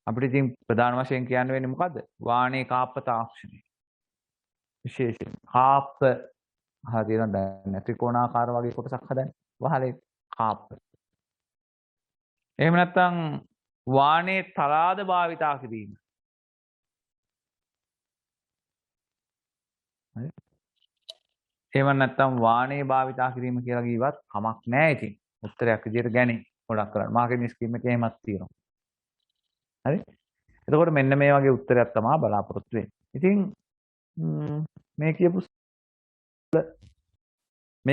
අපිට ඉතින් ප්‍රධාන වශයෙන් කියන්න වෙන්නේ මොකද්ද? වාහනේ කාප්ප තාක්ෂණය. විශේෂයෙන් කාප්ප අහලා තියෙනවද? ත්‍රිකෝණාකාර වගේ කොටසක් හදන්නේ. වහලේ කාප්ප. එහෙම නැත්නම් වාහනේ තලාද භාවිතා කිරීම. හරි. එහෙම නැත්නම් වාහනේ භාවිතා කිරීම කියලා කිව්වත් කමක් නැහැ ඉතින්. උත්තරයක් විදියට ගන්නේ ගොඩක් කරන්නේ. මාකටිං ස්කීම් එකේ එහෙමත් තියෙනවා. හරි. එතකොට මෙන්න මේ වගේ උත්තරයක් තමයි බලාපොරොත්තු වෙන්නේ. ඉතින් මේ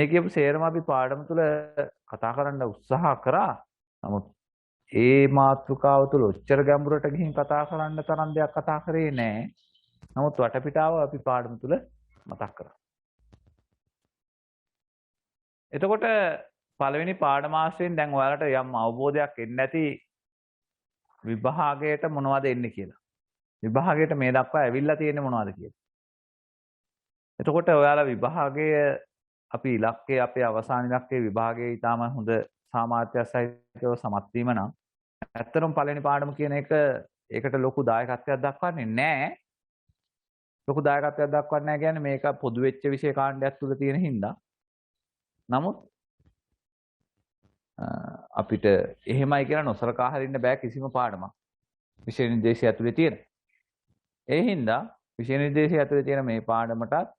කියපු සේරම අපි පාඩම තුළ කතා කරන්න උත්සාහ කරා. නමුත් ඒ මාතෘකාව තුළ ඔච්චර ගැඹුරට ගිහින් කතා කරන්න තරම් දෙයක් කතා කරේ නැහැ. නමුත් වටපිටාව අපි පාඩම තුළ මතක් කරා. එතකොට පළවෙනි පාඩමාංශයෙන් දැන් ඔයාලට යම් අවබෝධයක් එන්න ඇති විභාගයට මොනවද එන්නේ කියලා. විභාගයට මේ දක්වා ඇවිල්ලා තියෙන්නේ මොනවද කියලා. එතකොට ඔයාලා විභාගය අපි ඉලක්කය අපේ අවසාන ඉලක්කයේ විභාගයේ ඊටම හොඳ සාමාර්ථය සහිතව සමත් වීම නම් ඇත්තටම පළවෙනි පාඩම කියන එක ඒකට ලොකු දායකත්වයක් දක්වන්නේ නැහැ. ලොකු දායකත්වයක් දක්වන්නේ නැහැ කියන්නේ මේක පොදු වෙච්ච විෂය කාණ්ඩයක් තුල තියෙන හින්දා. නමුත් අපිට එහෙමයි කියලා නොසලකා හරින්න බෑ කිසිම පාඩමක්. විෂය නිර්දේශය ඇතුලේ තියෙන. ඒ හින්දා විෂය නිර්දේශය ඇතුලේ තියෙන මේ පාඩමටත්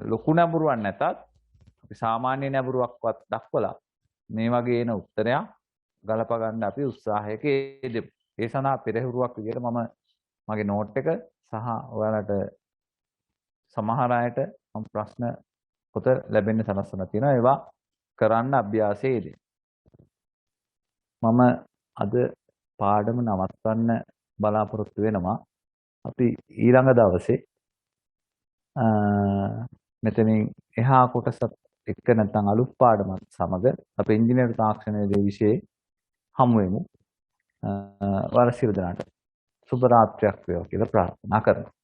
ලොකු නැඹුරුවක් නැතත් අපි සාමාන්‍ය නැඹුරුවක්වත් දක්වලා මේ වගේ එන උත්තරයක් ගලප ගන්න අපි උත්සාහයක යෙදෙමු. ඒ සඳහා පෙරහුරුවක් විදිහට මම මගේ නෝට් එක සහ ඔයාලට සමහර අයට මම ප්‍රශ්න පොත ලැබෙන්න සලස්වලා තියෙනවා. ඒවා කරන්න අභ්‍යාසයේදී මම අද පාඩම නවත්වන්න බලාපොරොත්තු වෙනවා. අපි ඊළඟ දවසේ මෙතනින් එහා කොටසත් එක්ක නැත්නම් අලුත් පාඩමත් සමග අපේ ඉංජිනේරු තාක්ෂණයේ විෂයේ හමු වෙමු. වර්ෂ සිර දනාට සුබ රාත්‍රියක් වේවා කියලා ප්‍රාර්ථනා කරනවා.